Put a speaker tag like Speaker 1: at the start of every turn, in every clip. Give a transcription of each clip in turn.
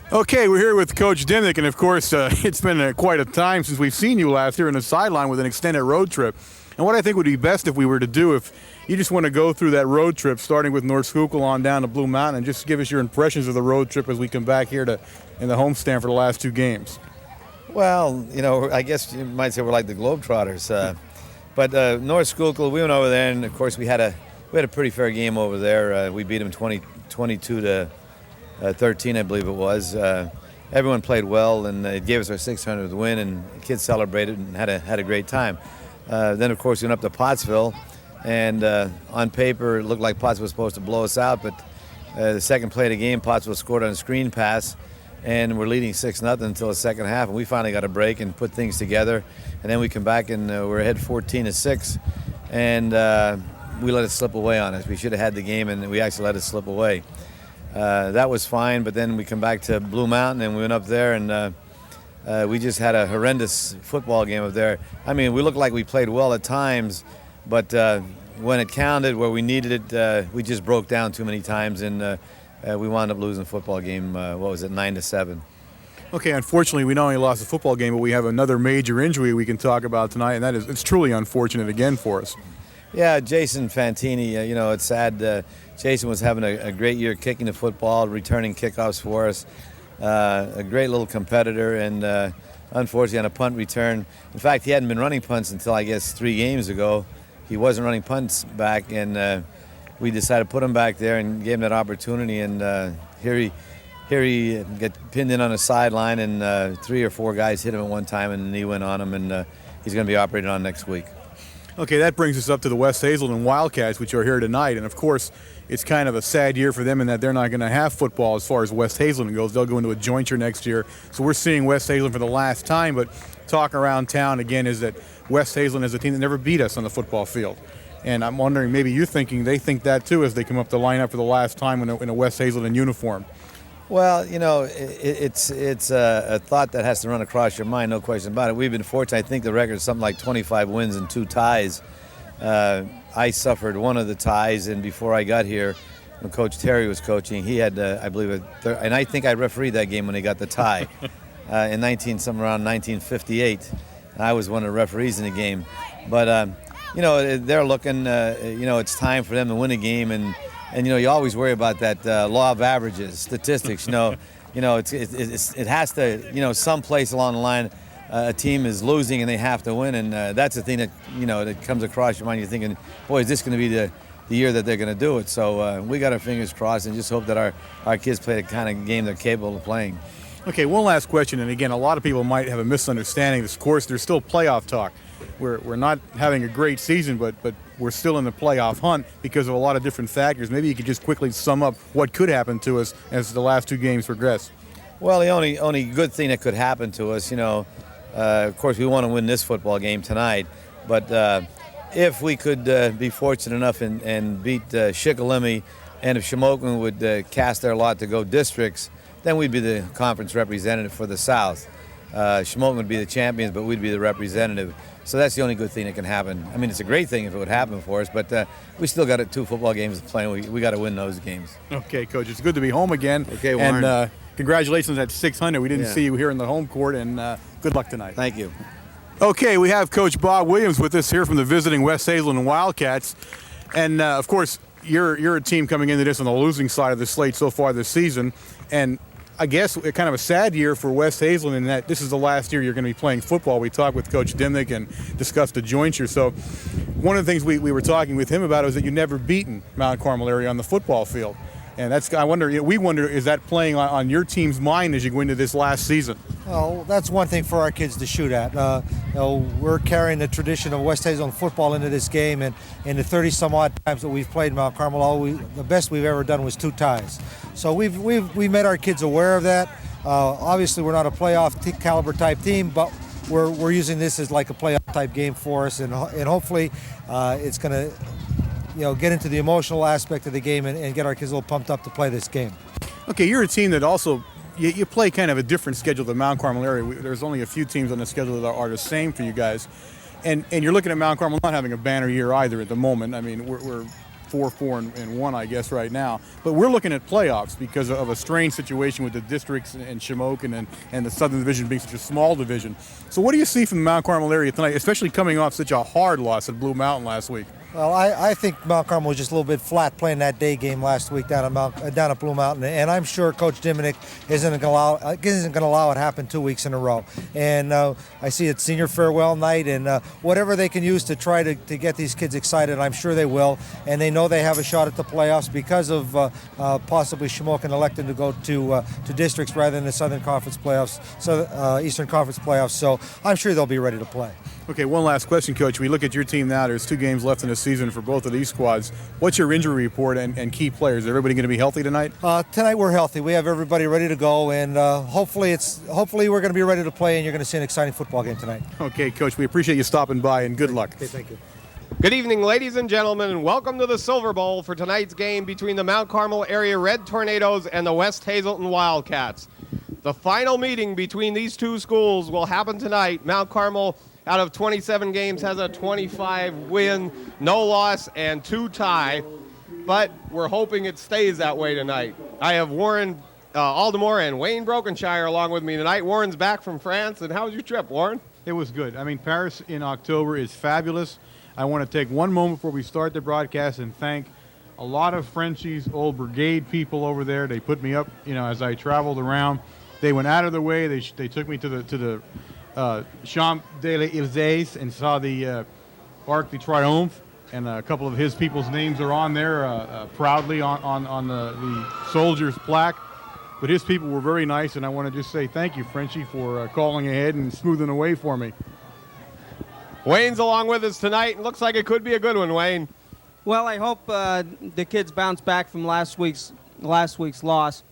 Speaker 1: Okay, we're here with Coach Dimnick, and of course, it's been quite a time since we've seen you last here on the sideline with an extended road trip. And what I think would be best if we were to do, if you just want to go through that road trip, starting with North Schuylkill on down to Blue Mountain, and just give us your impressions of the road trip as we come back here to in the homestand for the last two games.
Speaker 2: Well, I guess you might say we're like the Globetrotters. But North Schuylkill, we went over there, and of course we had a pretty fair game over there. We beat them 22 to 13, I believe it was. Everyone played well, and it gave us our 600th win, and the kids celebrated and had a great time. Then, of course, we went up to Pottsville, and on paper it looked like Pottsville was supposed to blow us out, but the second play of the game, Pottsville scored on a screen pass, and we're leading 6-0 until the second half, and we finally got a break and put things together, and then we come back and we're ahead 14-6, and we let it slip away on us. We should have had the game, and we actually let it slip away. That was fine, but then we come back to Blue Mountain, and we went up there, and we just had a horrendous football game up there. I mean, we looked like we played well at times, but when it counted, where we needed it, we just broke down too many times, and we wound up losing the football game, 9-7.
Speaker 1: Okay, unfortunately, we not only lost the football game, but we have another major injury we can talk about tonight, and it's truly unfortunate again for us.
Speaker 2: Yeah, Jason Fantini, it's sad. Jason was having a great year kicking the football, returning kickoffs for us. A great little competitor, and unfortunately on a punt return. In fact, he hadn't been running punts until, I guess, 3 games ago. He wasn't running punts back, and we decided to put him back there and gave him that opportunity. And here he got pinned in on the sideline, and 3 or 4 guys hit him at one time, and the knee went on him, and he's going to be operated on next week.
Speaker 1: Okay, that brings us up to the West Hazelton Wildcats, which are here tonight. And, of course, it's kind of a sad year for them in that they're not going to have football as far as West Hazelton goes. They'll go into a jointure next year. So we're seeing West Hazelton for the last time. But talk around town, again, is that West Hazelton is a team that never beat us on the football field. And I'm wondering, maybe you're thinking they think that, too, as they come up the lineup for the last time in a West Hazelton uniform.
Speaker 2: Well, it's a thought that has to run across your mind, no question about it. We've been fortunate. I think the record is something like 25 wins and 2 ties. I suffered one of the ties, and before I got here, when Coach Terry was coaching, he had, I believe, and I think I refereed that game when he got the tie in around 1958. I was one of the referees in the game. But, they're looking, it's time for them to win a game, and you always worry about that law of averages, statistics. It has to, someplace along the line, a team is losing and they have to win, and that's the thing that that comes across your mind. You're thinking, boy, is this going to be the year that they're going to do it? So we got our fingers crossed and just hope that our kids play the kind of game they're capable of playing.
Speaker 1: Okay, one last question, and again, a lot of people might have a misunderstanding. Of course, there's still playoff talk. We're not having a great season, but we're still in the playoff hunt because of a lot of different factors. Maybe you could just quickly sum up what could happen to us as the last 2 games progress.
Speaker 2: Well, the only good thing that could happen to us, of course, we want to win this football game tonight, but if we could be fortunate enough and beat Shikellamy, and if Shamokin would cast their lot to go districts, then we'd be the conference representative for the South. Shamokin would be the champions, but we'd be the representative. So that's the only good thing that can happen. I mean, it's a great thing if it would happen for us, but we still got 2 football games to play, and we got to win those games.
Speaker 1: Okay, Coach, it's good to be home again.
Speaker 2: Okay, Warren.
Speaker 1: And congratulations at 600. We didn't see you here in the home court, and good luck tonight.
Speaker 2: Thank you.
Speaker 1: Okay, we have Coach Bob Williams with us here from the visiting West Hazelton Wildcats. And, of course, you're a team coming into this on the losing side of the slate so far this season. And I guess kind of a sad year for West Hazelton in that this is the last year you're going to be playing football. We talked with Coach Dimnick and discussed the jointure. So one of the things we were talking with him about was that you've never beaten Mount Carmel area on the football field. And we wonder, is that playing on your team's mind as you go into this last season?
Speaker 3: Well, that's one thing for our kids to shoot at. We're carrying the tradition of West Hazelton football into this game, and in the 30-some-odd times that we've played Mount Carmel, the best we've ever done was 2 ties. So we've made our kids aware of that. Obviously, we're not a playoff caliber type team, but we're using this as like a playoff type game for us, and hopefully it's going to get into the emotional aspect of the game and get our kids a little pumped up to play this game.
Speaker 1: Okay, you're a team that also you play kind of a different schedule than Mount Carmel area. There's only a few teams on the schedule that are the same for you guys, and you're looking at Mount Carmel not having a banner year either at the moment. I mean, we're 4-4-1, I guess, right now. But we're looking at playoffs because of a strange situation with the districts and Shamokin and the Southern Division being such a small division. So what do you see from the Mount Carmel area tonight, especially coming off such a hard loss at Blue Mountain last week?
Speaker 3: Well, I think Mount Carmel was just a little bit flat playing that day game last week down at Blue Mountain, and I'm sure Coach Diminick isn't going to allow it to happen 2 weeks in a row. And I see it's senior farewell night, and whatever they can use to try to get these kids excited, I'm sure they will. And they know they have a shot at the playoffs because of possibly Shamokin electing to go to districts rather than the Southern Conference playoffs, Eastern Conference playoffs. So I'm sure they'll be ready to play.
Speaker 1: Okay, one last question, Coach. We look at your team now. There's 2 games left in the season for both of these squads. What's your injury report and key players? Is everybody going to be healthy tonight?
Speaker 3: Tonight we're healthy. We have everybody ready to go, and hopefully we're going to be ready to play, and you're going to see an exciting football game tonight.
Speaker 1: Okay, Coach, we appreciate you stopping by, and good luck.
Speaker 3: Okay, thank you.
Speaker 4: Good evening, ladies and gentlemen, and welcome to the Silver Bowl for tonight's game between the Mount Carmel area Red Tornadoes and the West Hazelton Wildcats. The final meeting between these two schools will happen tonight. Mount Carmel, out of 27 games, has a 25 win, no loss, and 2 tie. But we're hoping it stays that way tonight. I have Warren Aldemore and Wayne Brokenshire along with me tonight. Warren's back from France. And how was your trip, Warren?
Speaker 1: It was good. I mean, Paris in October is fabulous. I want to take one moment before we start the broadcast and thank a lot of Frenchie's old brigade people over there. They put me up, as I traveled around. They went out of their way. They took me to the Champs Élysées and saw the Arc de Triomphe, and a couple of his people's names are on there proudly on the soldiers' plaque. But his people were very nice, and I want to just say thank you, Frenchie, for calling ahead and smoothing the way for me.
Speaker 4: Wayne's along with us tonight, and looks like it could be a good one, Wayne.
Speaker 5: Well, I hope the kids bounce back from last week's loss.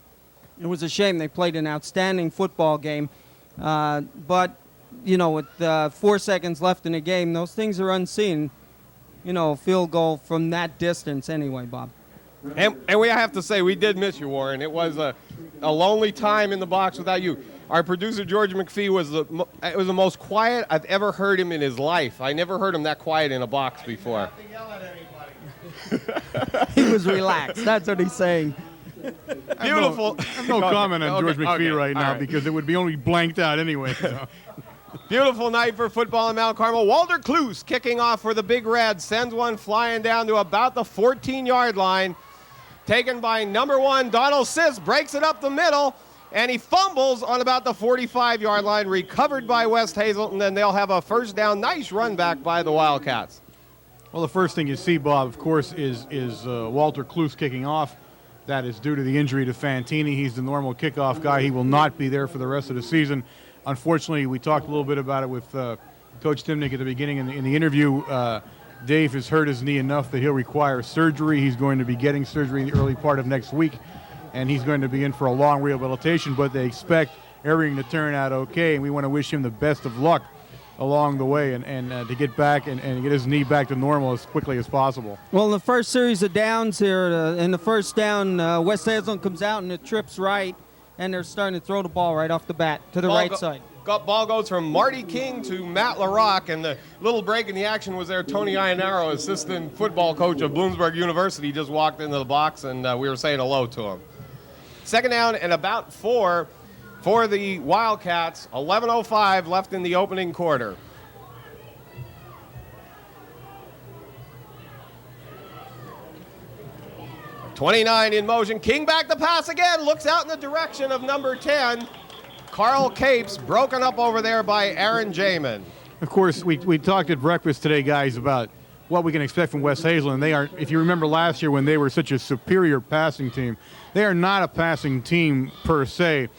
Speaker 5: It was a shame. They played an outstanding football game, but with 4 seconds left in the game, those things are unseen. A field goal from that distance anyway, Bob.
Speaker 4: And we have to say, we did miss you, Warren. It was a lonely time in the box without you. Our producer, George McPhee, was the most quiet I've ever heard him in his life. I never heard him that quiet in a box before.
Speaker 5: He was relaxed. That's what he's saying.
Speaker 4: Beautiful.
Speaker 1: I have no comment on George McPhee right now because it would be only blanked out anyway. So.
Speaker 4: Beautiful night for football in Mount Carmel. Walter Kloos kicking off for the Big Reds. Sends one flying down to about the 14-yard line. Taken by number 1, Donald Siss. Breaks it up the middle. And he fumbles on about the 45-yard line. Recovered by West Hazelton. And they'll have a first down. Nice run back by the Wildcats.
Speaker 1: Well, the first thing you see, Bob, of course, is Walter Kloos kicking off. That is due to the injury to Fantini. He's the normal kickoff guy. He will not be there for the rest of the season. Unfortunately, we talked a little bit about it with Coach Timnick at the beginning in the interview. Dave has hurt his knee enough that he'll require surgery. He's going to be getting surgery in the early part of next week, and he's going to be in for a long rehabilitation, but they expect everything to turn out okay, and we want to wish him the best of luck along the way and to get back and get his knee back to normal as quickly as possible.
Speaker 5: Well, in the first series of downs here, in the first down, West Hazelton comes out and it trips right, and they're starting to throw the ball right off the bat to the right side.
Speaker 4: Ball goes from Marty King to Matt LaRock, and the little break in the action was there. Tony Ionaro, assistant football coach of Bloomsburg University, just walked into the box, and we were saying hello to him. Second down and about 4 for the Wildcats. 11:05 left in the opening quarter. '29 in motion. King back to pass again. Looks out in the direction of number 10. Carl Capes, broken up over there by Aaron Jamin.
Speaker 1: Of course, we talked at breakfast today, guys, about what we can expect from West Hazelton. They are, if you remember last year when they were such a superior passing team, they are not a passing team per se.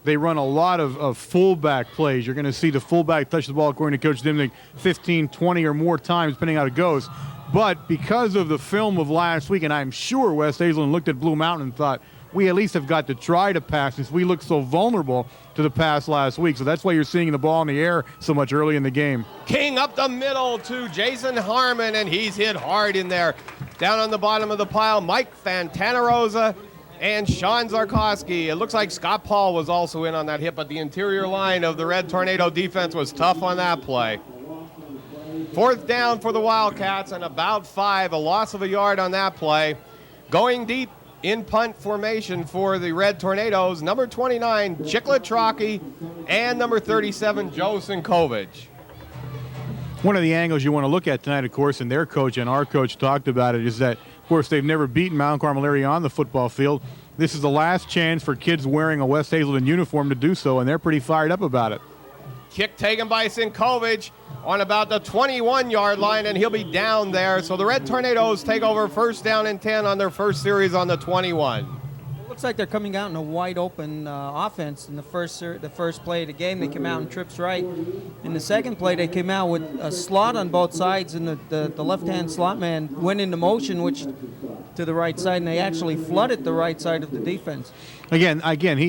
Speaker 1: They run a lot of fullback plays. You're going to see the fullback touch the ball, according to Coach Dimnick, 15, 20 or more times, depending on how it goes. But because of the film of last week, and I'm sure West Hazelton looked at Blue Mountain and thought, we at least have got to try to pass since we looked so vulnerable to the pass last week. So that's why you're seeing the ball in the air so much early in the game.
Speaker 4: King up the middle to Jason Harmon, and he's hit hard in there. Down on the bottom of the pile, Mike Fantanarosa and Sean Zarkowski. It looks like Scott Paul was also in on that hit, but the interior line of the Red Tornado defense was tough on that play. 4th down for the Wildcats and about 5, a loss of a yard on that play. Going deep in punt formation for the Red Tornadoes, number 29, Chiclet Trocky, and number 37, Joe Sinkovich.
Speaker 1: One of the angles you want to look at tonight, of course, and their coach and our coach talked about it, is that, of course, they've never beaten Mount Carmel area on the football field. This is the last chance for kids wearing a West Hazelton uniform to do so, and they're pretty fired up about it.
Speaker 4: Kick taken by Sinkovich on about the 21-yard line, and he'll be down there. So the Red Tornadoes take over 1st down and 10 on their first series on the 21.
Speaker 5: Looks like they're coming out in a wide open offense. In the first play of the game, they came out in trips right. In the second play, they came out with a slot on both sides, and the left-hand slot man went into motion, which to the right side, and they actually flooded the right side of the defense.
Speaker 1: Again,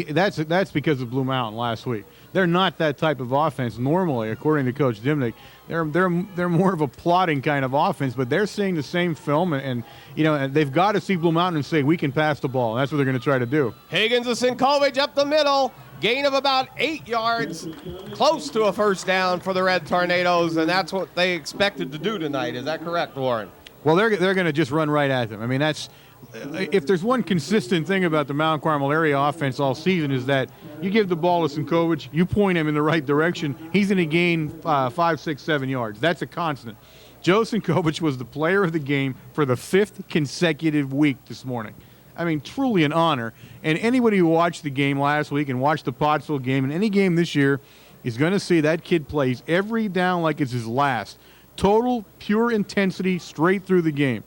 Speaker 1: that's because of Blue Mountain last week. They're not that type of offense normally, according to Coach Dimnick. They're more of a plotting kind of offense, but they're seeing the same film, and they've got to see Blue Mountain and say we can pass the ball. And that's what they're going to try to do.
Speaker 4: Higgins and Sinkovich up the middle, gain of about 8 yards, close to a 1st down for the Red Tornadoes, and that's what they expected to do tonight. Is that correct, Warren?
Speaker 1: Well, they're going to just run right at them. I mean, if there's one consistent thing about the Mount Carmel area offense all season is that you give the ball to Sinkovich, you point him in the right direction, he's going to gain 5, 6, 7 yards. That's a constant. Joe Sinkovich was the player of the game for the 5th consecutive week this morning. I mean, truly an honor. And anybody who watched the game last week and watched the Pottsville game and any game this year is going to see that kid plays every down like it's his last. Total, pure intensity straight through the game.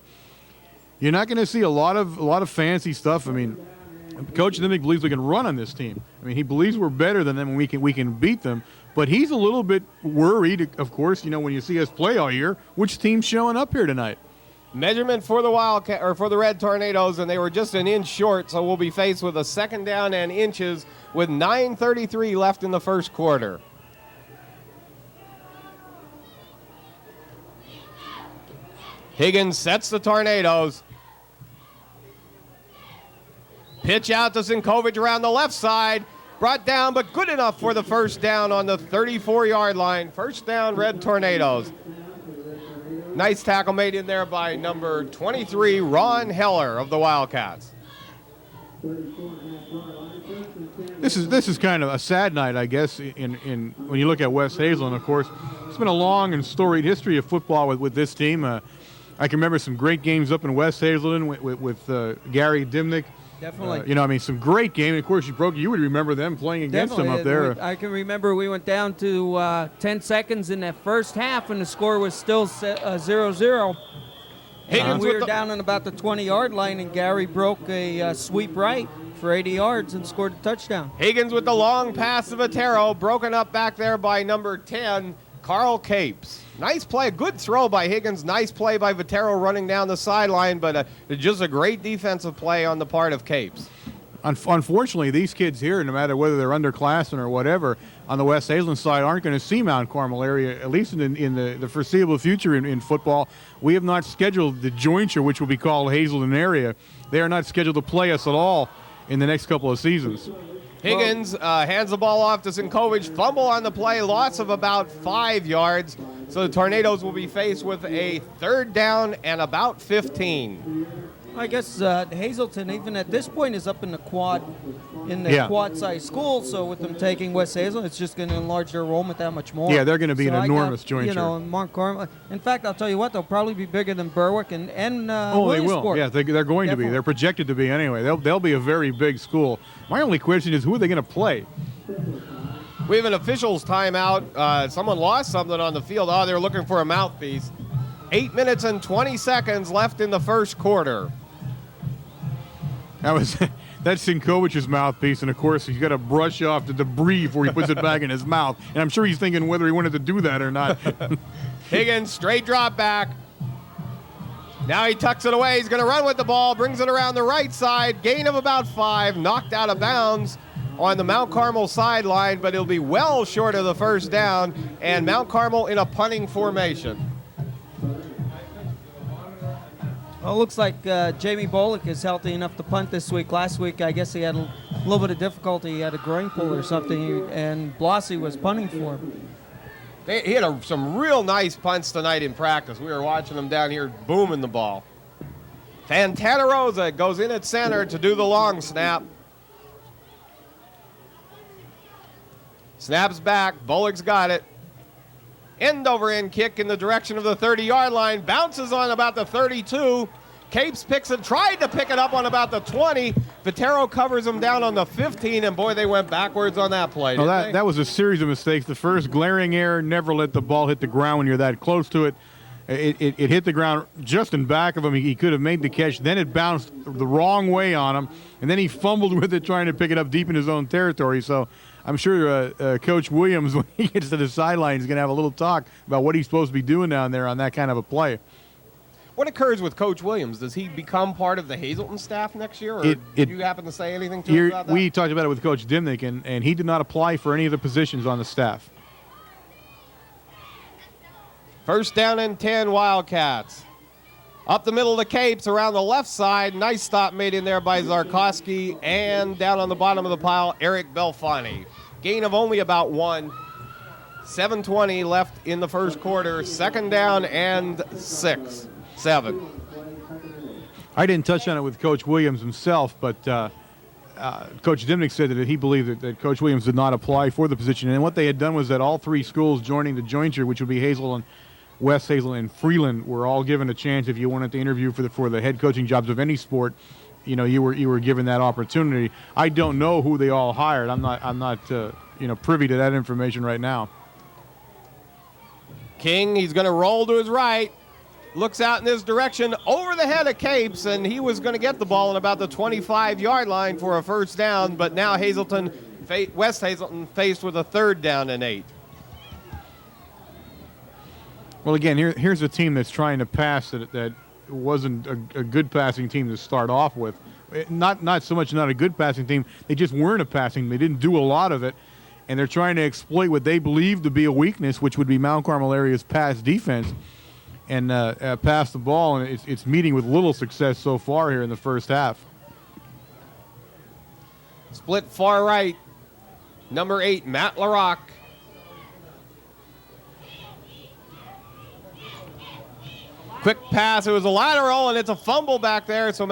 Speaker 1: You're not going to see a lot of fancy stuff. I mean, Coach Dimmick believes we can run on this team. I mean, he believes we're better than them and we can beat them. But he's a little bit worried, of course, when you see us play all year, which team's showing up here tonight.
Speaker 4: Measurement for the Red Tornadoes, and they were just an inch short, so we'll be faced with a 2nd down and inches with 9:33 left in the first quarter. Higgins sets the Tornadoes. Pitch out to Sinkovich around the left side. Brought down, but good enough for the 1st down on the 34-yard line. 1st down, Red Tornadoes. Nice tackle made in there by number 23, Ron Heller of the Wildcats.
Speaker 1: This is kind of a sad night, I guess, in when you look at West Hazelton, of course. It's been a long and storied history of football with this team. I can remember some great games up in West Hazelton with Gary Dimnick.
Speaker 5: Definitely.
Speaker 1: Some great games. Of course, you would remember them playing against them up there.
Speaker 5: I can remember we went down to 10 seconds in that first half, and the score was still 0-0. And we were down on about the 20-yard line, and Gary broke a sweep right for 80 yards and scored a touchdown.
Speaker 4: Higgins with the long pass to Vitero, broken up back there by number 10, Carl Capes. Nice play, good throw by Higgins. Nice play by Vitero running down the sideline, but just a great defensive play on the part of Capes.
Speaker 1: Unfortunately, these kids here, no matter whether they're underclassmen or whatever, on the West Hazelton side, aren't going to see Mount Carmel area, at least in the foreseeable future in football. We have not scheduled the jointure, which will be called Hazelton area. They are not scheduled to play us at all in the next couple of seasons.
Speaker 4: Higgins hands the ball off to Sinkovich. Fumble on the play, loss of about 5 yards. So the Tornadoes will be faced with a 3rd down and about 15.
Speaker 5: I guess Hazelton, even at this point, is up in the quad size school. So with them taking West Hazelton, it's just going to enlarge their enrollment that much more.
Speaker 1: Yeah, they're going to be an enormous jointure.
Speaker 5: Mount Carmel. In fact, I'll tell you what, they'll probably be bigger than Berwick and
Speaker 1: they will. Yeah, they're going to be. They're projected to be anyway. They'll be a very big school. My only question is, who are they going to play?
Speaker 4: We have an officials timeout. Someone lost something on the field. Oh, they're looking for a mouthpiece. 8 minutes and 20 seconds left in the first quarter.
Speaker 1: That's Sinkovich's mouthpiece, and of course he's got to brush off the debris before he puts it back in his mouth. And I'm sure he's thinking whether he wanted to do that or not.
Speaker 4: Higgins, straight drop back. Now he tucks it away. He's going to run with the ball, brings it around the right side. Gain of about 5, knocked out of bounds on the Mount Carmel sideline, but it'll be well short of the 1st down, and Mount Carmel in a punting formation.
Speaker 5: Well, it looks like Jamie Bolick is healthy enough to punt this week. Last week, I guess he had a little bit of difficulty. He had a groin pull or something, and Blossy was punting for him.
Speaker 4: He had some real nice punts tonight in practice. We were watching him down here booming the ball. Fantanarosa goes in at center to do the long snap. Snaps back. Bullock's got it. End over end kick in the direction of the 30-yard line. Bounces on about the 32. Capes picks it, tried to pick it up on about the 20. Vitero covers him down on the 15, and boy, they went backwards on that play.
Speaker 1: Well, that was a series of mistakes. The first glaring error, never let the ball hit the ground when you're that close to it. It hit the ground just in back of him. He could have made the catch. Then it bounced the wrong way on him, and then he fumbled with it trying to pick it up deep in his own territory. So I'm sure Coach Williams, when he gets to the sideline, is going to have a little talk about what he's supposed to be doing down there on that kind of a play.
Speaker 4: What occurs with Coach Williams? Does he become part of the Hazelton staff next year, or do you happen to say anything to him about that?
Speaker 1: We talked about it with Coach Dimnick, and he did not apply for any of the positions on the staff.
Speaker 4: First down and 10, Wildcats. Up the middle of the Capes, around the left side. Nice stop made in there by Zarkowski, and down on the bottom of the pile, Eric Belfani. Gain of only about 1. 7:20 left in the first quarter. Second down and 7.
Speaker 1: I didn't touch on it with Coach Williams himself, but Coach Dimnick said that he believed that Coach Williams did not apply for the position. And what they had done was that all three schools joining the jointure, which would be Hazelton, West Hazelton, and Freeland, were all given a chance. If you wanted to interview for the head coaching jobs of any sport, you were given that opportunity. I don't know who they all hired. I'm not privy to that information right now.
Speaker 4: King, he's going to roll to his right. Looks out in this direction, over the head of Capes, and he was going to get the ball at about the 25-yard line for a first down, but now West Hazelton faced with a 3rd down and 8.
Speaker 1: Well, again, here's a team that's trying to pass that wasn't a good passing team to start off with. Not so much not a good passing team, they just weren't a passing team. They didn't do a lot of it, and they're trying to exploit what they believe to be a weakness, which would be Mount Carmel area's pass defense, and pass the ball, and it's meeting with little success so far here in the first half.
Speaker 4: Split far right, number 8, Matt LaRock. Quick pass, it was a lateral, and it's a fumble back there, so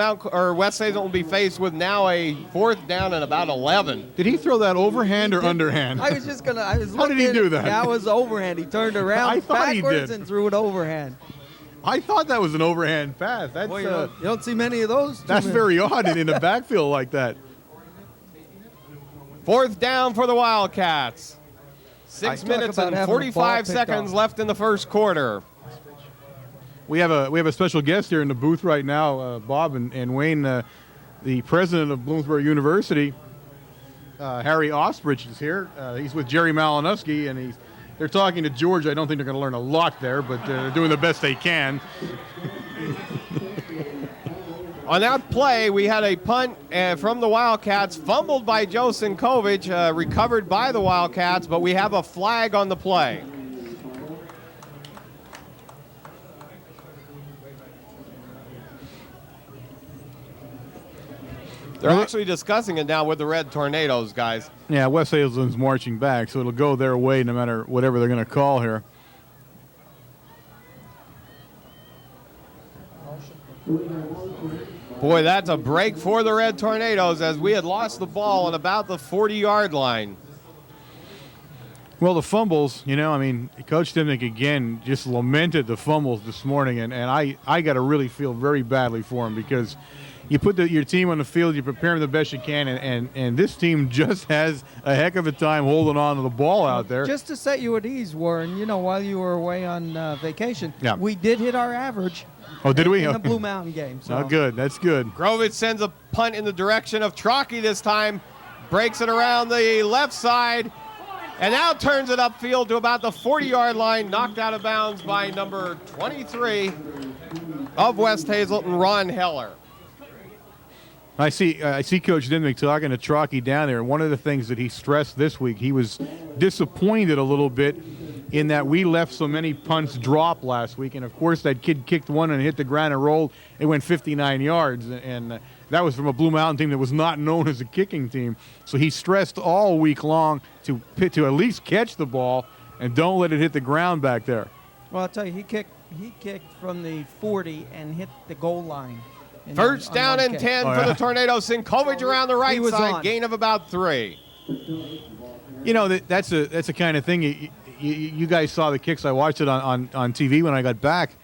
Speaker 4: West Hazelton will be faced with now a 4th down and about 11.
Speaker 1: Did he throw that overhand or underhand?
Speaker 5: I was
Speaker 1: How did he do that?
Speaker 5: That was overhand. He turned around backwards and threw it overhand.
Speaker 1: I thought that was an overhand pass. That's
Speaker 5: Boy, you don't see many of those.
Speaker 1: That's very odd in the backfield like that.
Speaker 4: 4th down for the Wildcats. 6 minutes and 45 seconds left in the first quarter.
Speaker 1: We have a special guest here in the booth right now, Bob and Wayne, the president of Bloomsburg University, Harry Ostrich is here. He's with Jerry Malinowski, and they're talking to George. I don't think they're going to learn a lot there, but they're doing the best they can.
Speaker 4: On that play, we had a punt from the Wildcats, fumbled by Joe Sinkovich, recovered by the Wildcats, but we have a flag on the play. They're actually discussing it now with the Red Tornadoes, guys.
Speaker 1: Yeah, West Hazelton's marching back, so it'll go their way no matter whatever they're going to call here.
Speaker 4: Boy, that's a break for the Red Tornadoes as we had lost the ball at about the 40-yard line.
Speaker 1: Well, the fumbles, Coach Dimnick again just lamented the fumbles this morning, and I got to really feel very badly for him because you put your team on the field, you prepare them the best you can, and this team just has a heck of a time holding on to the ball out there.
Speaker 5: Just to set you at ease, Warren, while you were away on vacation,
Speaker 1: yeah,
Speaker 5: we did hit our average.
Speaker 1: Oh, did we?
Speaker 5: In the Blue Mountain game. So.
Speaker 1: Oh, good. That's good.
Speaker 4: Grovich sends a punt in the direction of Trocchi this time, breaks it around the left side, and now turns it upfield to about the 40-yard line, knocked out of bounds by number 23 of West Hazelton, Ron Heller.
Speaker 1: I see Coach Dimmick talking to Trocchi down there, and one of the things that he stressed this week, he was disappointed a little bit in that we left so many punts drop last week, and of course that kid kicked one and hit the ground and rolled. It went 59 yards, and that was from a Blue Mountain team that was not known as a kicking team. So he stressed all week long to at least catch the ball and don't let it hit the ground back there.
Speaker 5: Well, I'll tell you, he kicked from the 40 and hit the goal line.
Speaker 4: First down and 10 for the Tornadoes. Sinkovich around the right side,
Speaker 5: on.
Speaker 4: gain of about 3.
Speaker 1: You know, that's a kind of thing. You guys saw the kicks. I watched it on TV when I got back.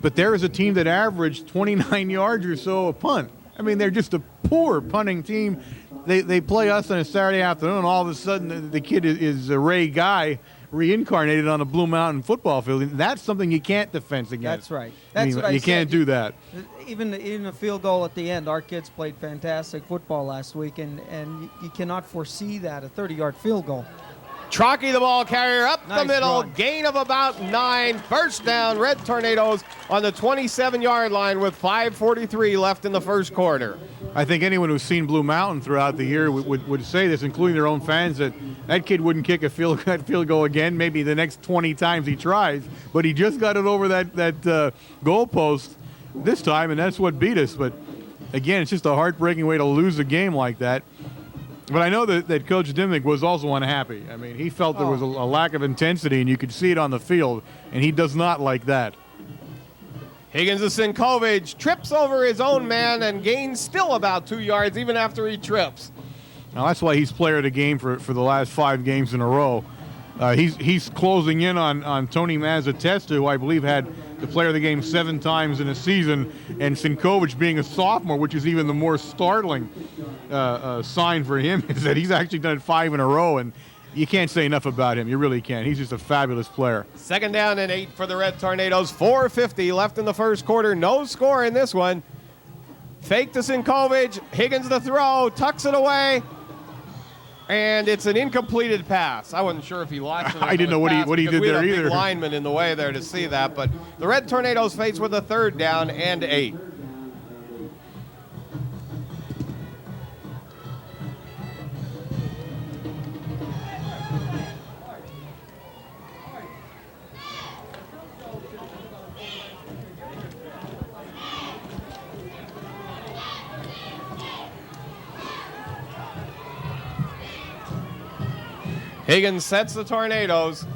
Speaker 1: But there is a team that averaged 29 yards or so a punt. I mean, they're just a poor punting team. They play us on a Saturday afternoon, and all of a sudden the kid is a Ray Guy reincarnated on a Blue Mountain football field. And that's something you can't defend against.
Speaker 5: That's right. That's what I
Speaker 1: you can't do that.
Speaker 5: Even a field goal at the end, our kids played fantastic football last week, and you cannot foresee that, a 30-yard field goal.
Speaker 4: Chalky, the ball carrier up the middle,
Speaker 5: run.
Speaker 4: gain of about 9. First down, Red Tornadoes on the 27-yard line with 5:43 left in the first quarter.
Speaker 1: I think anyone who's seen Blue Mountain throughout the year would say this, including their own fans, that kid wouldn't kick a field goal again, maybe the next 20 times he tries, but he just got it over that goal post this time, and that's what beat us. But again, it's just a heartbreaking way to lose a game like that. But I know that Coach Dimnick was also unhappy. I mean, he felt there was a lack of intensity, and you could see it on the field, and he does not like that.
Speaker 4: Higgins to Sinkovich, trips over his own man and gains still about 2 yards even after he trips.
Speaker 1: Now, that's why he's player of the game for the last 5 games in a row. He's closing in on Tony Mazzatesta, who I believe had the player of the game 7 times in a season, and Sinkovich being a sophomore, which is even the more startling sign for him, is that he's actually done it 5 in a row, and you can't say enough about him. You really can't. He's just a fabulous player.
Speaker 4: Second down and 8 for the Red Tornadoes. 4:50 left in the first quarter. No score in this one. Fake to Sinkovich. Higgins the throw. Tucks it away. And it's an incompleted pass. I wasn't sure if he lost it.
Speaker 1: I didn't know what he did
Speaker 4: we
Speaker 1: there
Speaker 4: had a big
Speaker 1: either.
Speaker 4: lineman in the way there to see that. But the Red Tornadoes face with a 3rd down and 8. Higgins sets the Tornadoes.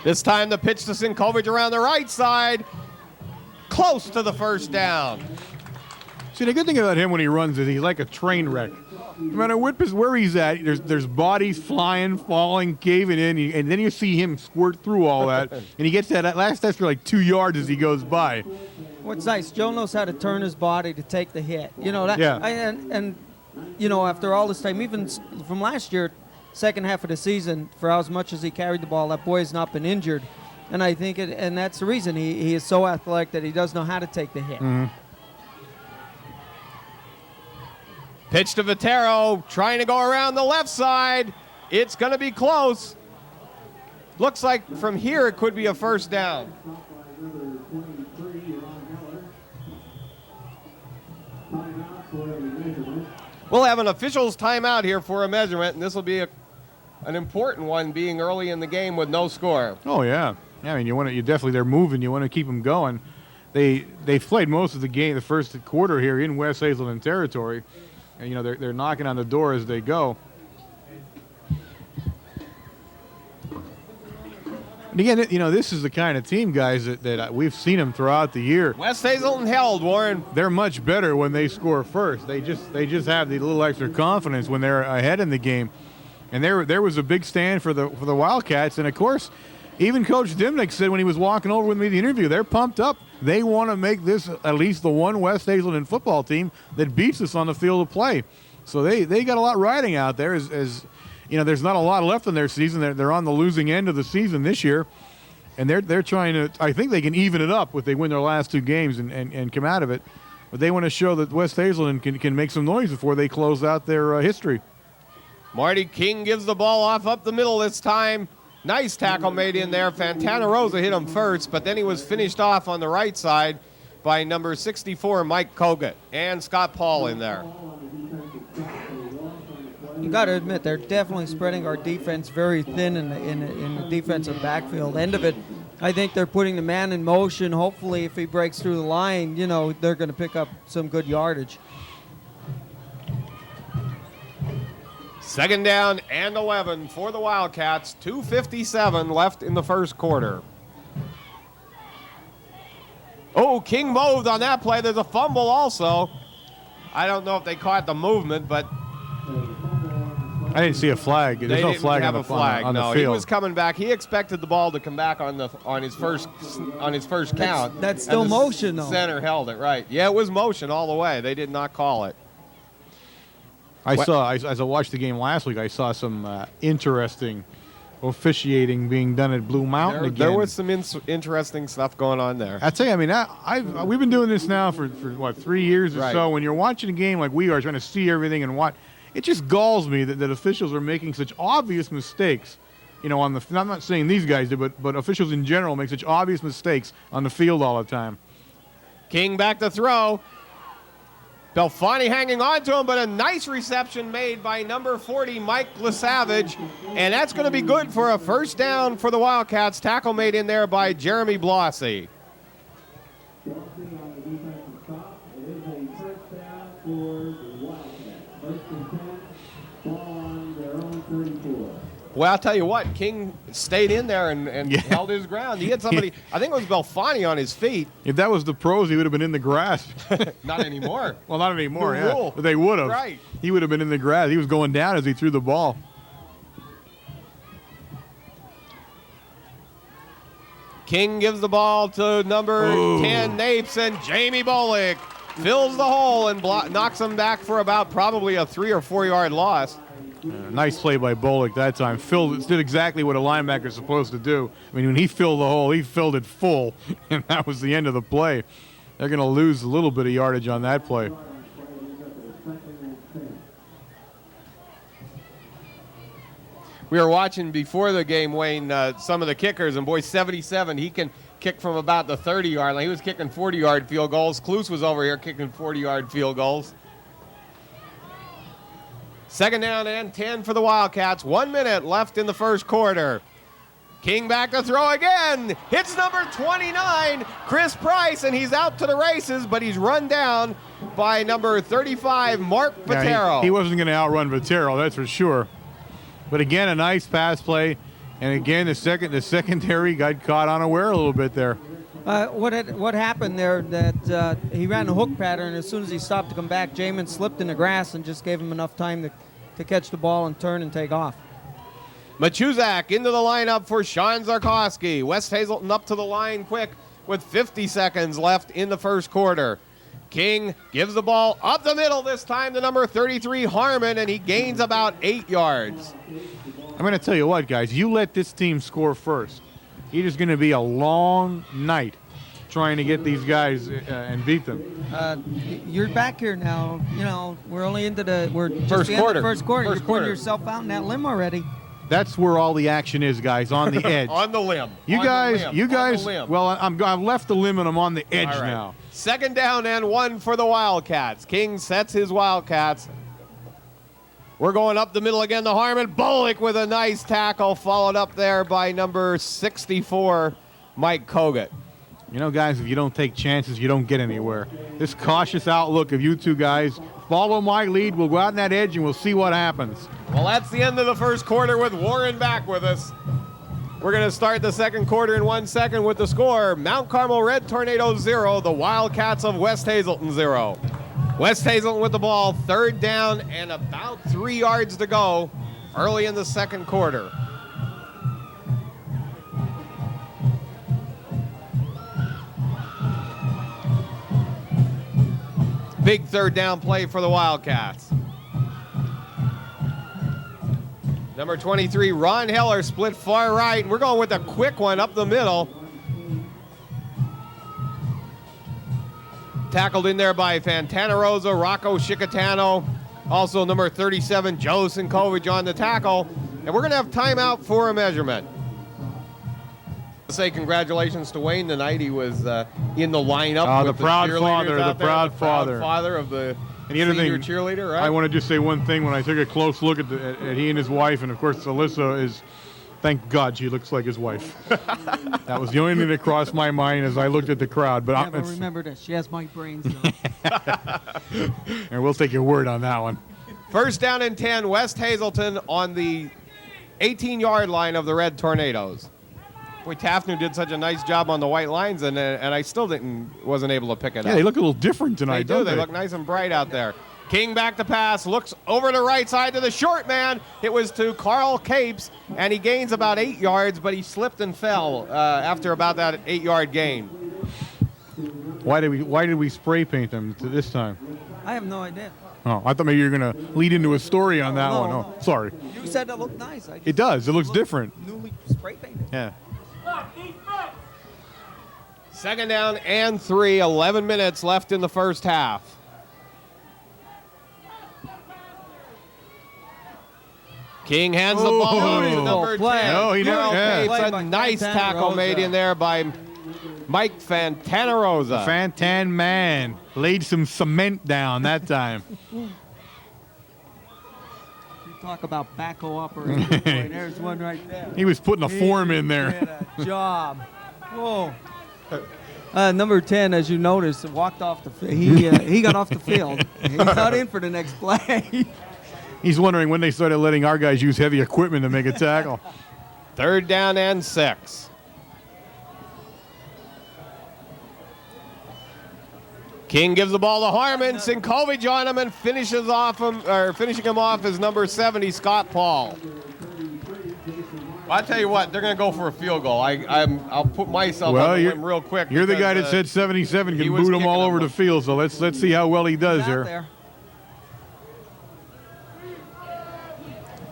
Speaker 4: This time the pitch to Sinkovich around the right side. Close to the first down.
Speaker 1: See, the good thing about him when he runs is he's like a train wreck. No matter where he's at, there's bodies flying, falling, caving in, and then you see him squirt through all that, and he gets that last extra like 2 yards as he goes by.
Speaker 5: What's nice, Joe knows how to turn his body to take the hit. You know that.
Speaker 1: Yeah.
Speaker 5: And you know, after all this time, even from last year, second half of the season, for as much as he carried the ball, that boy has not been injured. And I think and that's the reason he is so athletic that he does know how to take the hit.
Speaker 1: Mm-hmm.
Speaker 4: Pitch to Vitero, trying to go around the left side. It's going to be close. Looks like from here it could be a first down. We'll have an official's timeout here for a measurement, and this will be an important one, being early in the game with no score.
Speaker 1: Oh yeah, I mean they're moving. You want to keep them going. They've played most of the game, the first quarter here in West Hazelton territory, and they're knocking on the door as they go. And again, this is the kind of team, guys, that we've seen them throughout the year.
Speaker 4: West Hazelton held, Warren.
Speaker 1: They're much better when they score first. They just have the little extra confidence when they're ahead in the game. And there was a big stand for the Wildcats, and of course, even Coach Dimnick said when he was walking over with me to the interview, they're pumped up. They want to make this at least the one West Hazelton football team that beats us on the field of play. So they got a lot riding out there. As there's not a lot left in their season. They're on the losing end of the season this year, and they're trying to. I think they can even it up if they win their last 2 games and come out of it. But they want to show that West Hazelton can make some noise before they close out their history.
Speaker 4: Marty King gives the ball off up the middle this time. Nice tackle made in there. Fantana Rosa hit him first, but then he was finished off on the right side by number 64, Mike Kogut, and Scott Paul in there.
Speaker 5: You got to admit, they're definitely spreading our defense very thin in the defensive backfield. End of it, I think they're putting the man in motion. Hopefully, if he breaks through the line, they're going to pick up some good yardage.
Speaker 4: Second down and 11 for the Wildcats. 2:57 left in the first quarter. Oh, King moved on that play. There's a fumble also. I don't know if they caught the movement, but
Speaker 1: I didn't see a flag. There's no flag on the
Speaker 4: flag.
Speaker 1: on the
Speaker 4: No,
Speaker 1: field.
Speaker 4: he was coming back. He expected the ball to come back on his first count.
Speaker 5: That's still
Speaker 4: And the
Speaker 5: motion, though.
Speaker 4: Center held it right. Yeah, it was motion all the way. They did not call it.
Speaker 1: As I watched the game last week, I saw some interesting officiating being done at Blue Mountain again.
Speaker 4: There was some interesting stuff going on there.
Speaker 1: I tell you, I mean, we've been doing this now for what, 3 years or
Speaker 4: Right.
Speaker 1: so. When you're watching a game like we are, trying to see everything and what, it just galls me that officials are making such obvious mistakes. You know, I'm not saying these guys did, but officials in general make such obvious mistakes on the field all the time.
Speaker 4: King back to throw. Belfani hanging on to him, but a nice reception made by number 40, Mike LeSavage. And that's going to be good for a first down for the Wildcats. Tackle made in there by Jeremy Blossy. Well, I'll tell you what, King stayed in there and held his ground. He had somebody, I think it was Belfani on his feet.
Speaker 1: If that was the pros, he would have been in the grass.
Speaker 4: Not anymore.
Speaker 1: Well, not anymore,
Speaker 4: New
Speaker 1: yeah.
Speaker 4: rule.
Speaker 1: But they would have.
Speaker 4: Right.
Speaker 1: He would have been in the grass. He was going down as he threw the ball.
Speaker 4: King gives the ball to number 10, Napes, and Jamie Bullock fills the hole and knocks him back for about probably a 3 or 4 yard loss.
Speaker 1: Nice play by Bullock that time. Did exactly what a linebacker is supposed to do. I mean, when he filled the hole, he filled it full, and that was the end of the play. They're going to lose a little bit of yardage on that play.
Speaker 4: We were watching before the game, Wayne, some of the kickers, and boy, 77, he can kick from about the 30-yard line. He was kicking 40-yard field goals. Kloos was over here kicking 40-yard field goals. Second down and 10 for the Wildcats. 1 minute left in the first quarter. King back to throw again. Hits number 29, Chris Price, and he's out to the races, but he's run down by number 35, Mark Patero.
Speaker 1: Yeah, he wasn't going to outrun Patero, that's for sure. But again, a nice pass play, and again, the secondary got caught unaware a little bit there.
Speaker 5: What happened there? That he ran a hook pattern. As soon as he stopped to come back, Jamin slipped in the grass and just gave him enough time to catch the ball and turn and take off.
Speaker 4: Machuzak into the lineup for Sean Zarkowski. West Hazelton up to the line quick with 50 seconds left in the first quarter. King gives the ball up the middle this time to number 33, Harmon, and he gains about 8 yards.
Speaker 1: I'm going to tell you what, guys. You let this team score first. It is going to be a long night trying to get these guys and beat them.
Speaker 5: You're back here now. You know, we're only into the
Speaker 4: First quarter.
Speaker 5: First quarter. You're putting yourself out in that limb already.
Speaker 1: That's where all the action is, guys, on the edge.
Speaker 4: On the limb.
Speaker 1: You
Speaker 4: On
Speaker 1: guys.
Speaker 4: the limb.
Speaker 1: Well, I've left the limb and I'm on the edge
Speaker 4: All right.
Speaker 1: now.
Speaker 4: Second down and 1 for the Wildcats. King sets his Wildcats. We're going up the middle again to Harmon. Bullock with a nice tackle, followed up there by number 64, Mike Kogut.
Speaker 1: You know, guys, if you don't take chances, you don't get anywhere. This cautious outlook of you two guys, follow my lead, we'll go out on that edge and we'll see what happens.
Speaker 4: Well, that's the end of the first quarter with Warren back with us. We're going to start the second quarter in 1 second with the score. Mount Carmel Red Tornadoes 0, the Wildcats of West Hazelton 0. West Hazelton with the ball, third down and about 3 yards to go early in the second quarter. Big third down play for the Wildcats. Number 23, Ron Heller, split far right. And we're going with a quick one up the middle. Tackled in there by Fantana Rosa, Rocco Chicatano. Also number 37, Joe Sinkovich on the tackle. And we're going to have timeout for a measurement. Say congratulations to Wayne tonight. He was in the lineup with
Speaker 1: the proud
Speaker 4: cheerleaders
Speaker 1: father,
Speaker 4: out
Speaker 1: the
Speaker 4: there.
Speaker 1: proud
Speaker 4: The
Speaker 1: father.
Speaker 4: father of the
Speaker 1: And the other
Speaker 4: senior
Speaker 1: thing,
Speaker 4: cheerleader, right?
Speaker 1: I want to just say one thing. When I took a close look at he and his wife, and of course Alyssa is, thank God she looks like his wife. That was the only thing that crossed my mind as I looked at the crowd. But
Speaker 5: Yeah, but remember this. She has my brains.
Speaker 1: and we'll take your word on that one.
Speaker 4: First down and 10, West Hazelton on the 18-yard line of the Red Tornadoes. Boy, Taffner did such a nice job on the white lines, and I still wasn't able to pick it up.
Speaker 1: Yeah, they look a little different tonight,
Speaker 4: They do. They look nice and bright out there. King back to pass, looks over to right side to the short man. It was to Carl Capes, and he gains about 8 yards, but he slipped and fell after about that 8-yard gain.
Speaker 1: Why did we spray paint them this time?
Speaker 5: I have no idea.
Speaker 1: Oh, I thought maybe you were going to lead into a story on that
Speaker 5: No,
Speaker 1: one.
Speaker 5: no.
Speaker 1: Oh, sorry.
Speaker 5: You said it looked nice.
Speaker 1: It does. It looks different.
Speaker 5: Newly spray painted.
Speaker 1: Yeah.
Speaker 4: Second down and 3, 11 minutes left in the first half. King hands the ball
Speaker 1: Oh.
Speaker 4: to number 10.
Speaker 1: No, he didn't.
Speaker 4: Carl
Speaker 1: Yeah.
Speaker 4: Capes,
Speaker 5: Play
Speaker 4: a
Speaker 5: by
Speaker 4: nice
Speaker 5: Fantana
Speaker 4: tackle
Speaker 5: Rosa.
Speaker 4: made in there by Mike Fantanarosa.
Speaker 1: Fantan man laid some cement down that time.
Speaker 5: You talk about backhoe operator. Boy, there's one right there.
Speaker 1: He was putting a form in
Speaker 5: He
Speaker 1: there.
Speaker 5: did a job. Whoa. Number 10, as you noticed, walked off the field. He got off the field. He's not in for the next play.
Speaker 1: He's wondering when they started letting our guys use heavy equipment to make a tackle.
Speaker 4: Third down and 6. King gives the ball to Harmon. Sinkovich on him and finishing him off is number 70, Scott Paul. I'll tell you what, they're going to go for a field goal. I'll put myself on the limb real quick.
Speaker 1: You're the guy
Speaker 4: because,
Speaker 1: that said 77
Speaker 4: he
Speaker 1: can
Speaker 4: was
Speaker 1: boot him all
Speaker 4: kicking
Speaker 1: over
Speaker 4: him.
Speaker 1: the field. So let's see how well he does
Speaker 5: Out
Speaker 1: here.
Speaker 5: there.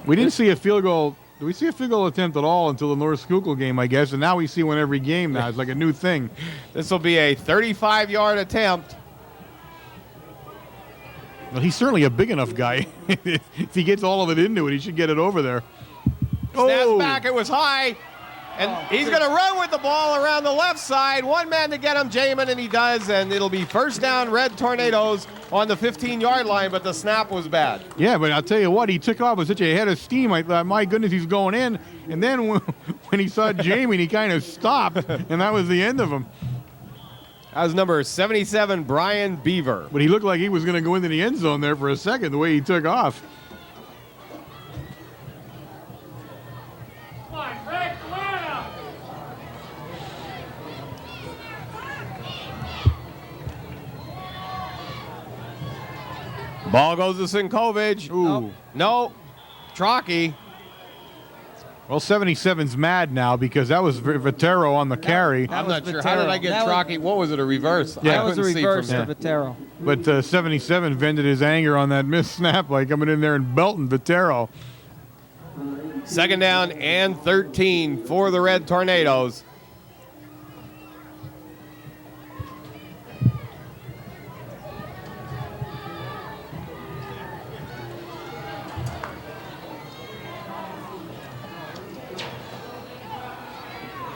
Speaker 1: We didn't see a field goal. Do we see a field goal attempt at all until the North Schuylkill game, I guess? And now we see one every game now. It's like a new thing.
Speaker 4: This will be a 35-yard attempt.
Speaker 1: Well, he's certainly a big enough guy. If he gets all of it into it, he should get it over there.
Speaker 4: Snaps back, it was high. And he's going to run with the ball around the left side. One man to get him, Jamin, and he does. And it'll be first down, Red Tornadoes on the 15-yard line, but the snap was bad.
Speaker 1: Yeah, but I'll tell you what, he took off with such a head of steam. I thought, my goodness, he's going in. And then when he saw Jamie, he kind of stopped, and that was the end of him.
Speaker 4: That was number 77, Brian Beaver.
Speaker 1: But he looked like he was going to go into the end zone there for a second, the way he took off.
Speaker 4: Ball goes to Sinkovich.
Speaker 1: Ooh.
Speaker 4: No. Trocky.
Speaker 1: Well, 77's mad now because that was Vitero on the carry.
Speaker 4: I'm
Speaker 5: was
Speaker 4: not sure. How did I get
Speaker 5: Vitero. That
Speaker 4: Trocky? What was it, a reverse?
Speaker 1: Yeah.
Speaker 5: That was a
Speaker 4: couldn't see from
Speaker 5: reverse
Speaker 4: there.
Speaker 5: to Vitero.
Speaker 1: But 77 vented his anger on that missed snap by coming in there and belting Vitero.
Speaker 4: Second down and 13 for the Red Tornadoes.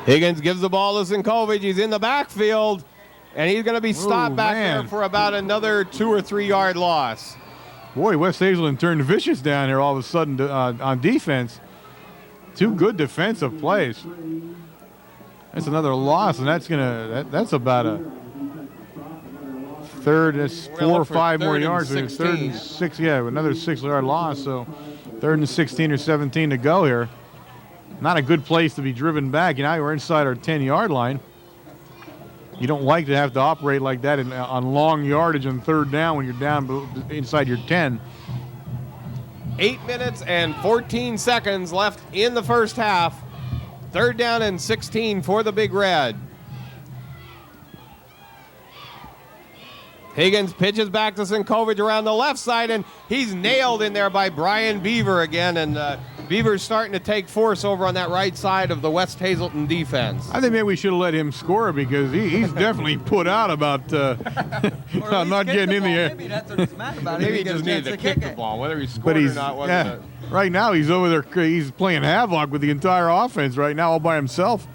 Speaker 4: Higgins gives the ball to Sinkovich. He's in the backfield, and he's going to be stopped back there for about another 2 or 3 yard loss.
Speaker 1: Boy, West Hazelton turned vicious down here all of a sudden on defense. 2 good defensive plays. That's another loss, and that's about a third. That's
Speaker 4: We're gonna
Speaker 1: 4 or
Speaker 4: look for
Speaker 1: 5 more
Speaker 4: third and
Speaker 1: yards. It's third and
Speaker 4: 16.
Speaker 1: 6. Yeah, another 6-yard loss. So 3rd and 16 or 17 to go here. Not a good place to be driven back. You know, we're inside our 10-yard line. You don't like to have to operate like that on long yardage on 3rd down when you're down inside your 10.
Speaker 4: 8 minutes and 14 seconds left in the first half. 3rd down and 16 for the Big Red. Higgins pitches back to Sinkovich around the left side, and he's nailed in there by Brian Beaver again. And Beaver's starting to take force over on that right side of the West Hazelton defense.
Speaker 1: I think maybe we should have let him score because he's definitely put out about not getting in the air.
Speaker 5: Maybe that's what he's mad about.
Speaker 4: Maybe he
Speaker 5: didn't
Speaker 4: just
Speaker 5: get a
Speaker 4: needed to
Speaker 5: chance
Speaker 4: kick the
Speaker 5: it.
Speaker 4: ball, whether he scored
Speaker 1: But he's
Speaker 4: or not. Wasn't it?
Speaker 1: right now he's over there. He's playing havoc with the entire offense right now all by himself.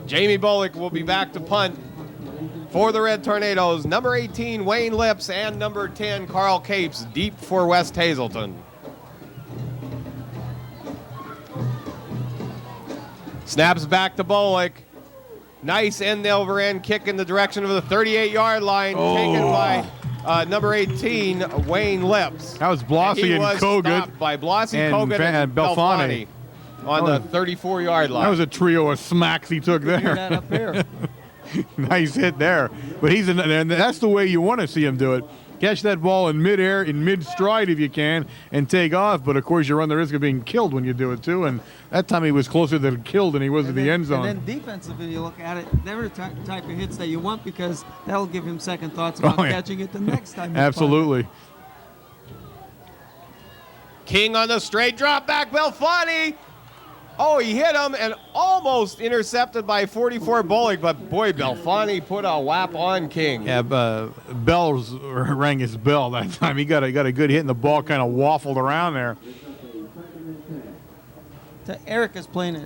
Speaker 4: Jamie Bullock will be back to punt for the Red Tornadoes. Number 18, Wayne Lips, and number 10, Carl Capes, deep for West Hazelton. Snaps back to Bullock. Nice end-over-end kick in the direction of the 38-yard line, taken by number 18, Wayne Lips.
Speaker 1: That was Blossy
Speaker 4: he
Speaker 1: and
Speaker 4: was
Speaker 1: Kogut
Speaker 4: stopped by Blossy,
Speaker 1: and
Speaker 4: Kogut, and
Speaker 1: Belfani.
Speaker 4: Belfani on the 34-yard line.
Speaker 1: That was a trio of smacks he took
Speaker 5: Hear
Speaker 1: there.
Speaker 5: that up here.
Speaker 1: Nice hit there. But and that's the way you want to see him do it. Catch that ball in midair, in mid-stride if you can, and take off. But, of course, you run the risk of being killed when you do it, too. And that time he was closer to killed than he was to the end zone.
Speaker 5: And then defensively, you look at it, they're the type of hits that you want because that'll give him second thoughts about catching it the next time.
Speaker 1: Absolutely.
Speaker 4: King on the straight drop back, Belfani. Oh, he hit him and almost intercepted by 44 Bullock, but boy, Belfani put a whap on King.
Speaker 1: Yeah, Bells rang his bell that time. He got a good hit, and the ball kind of waffled around there.
Speaker 5: Eric is playing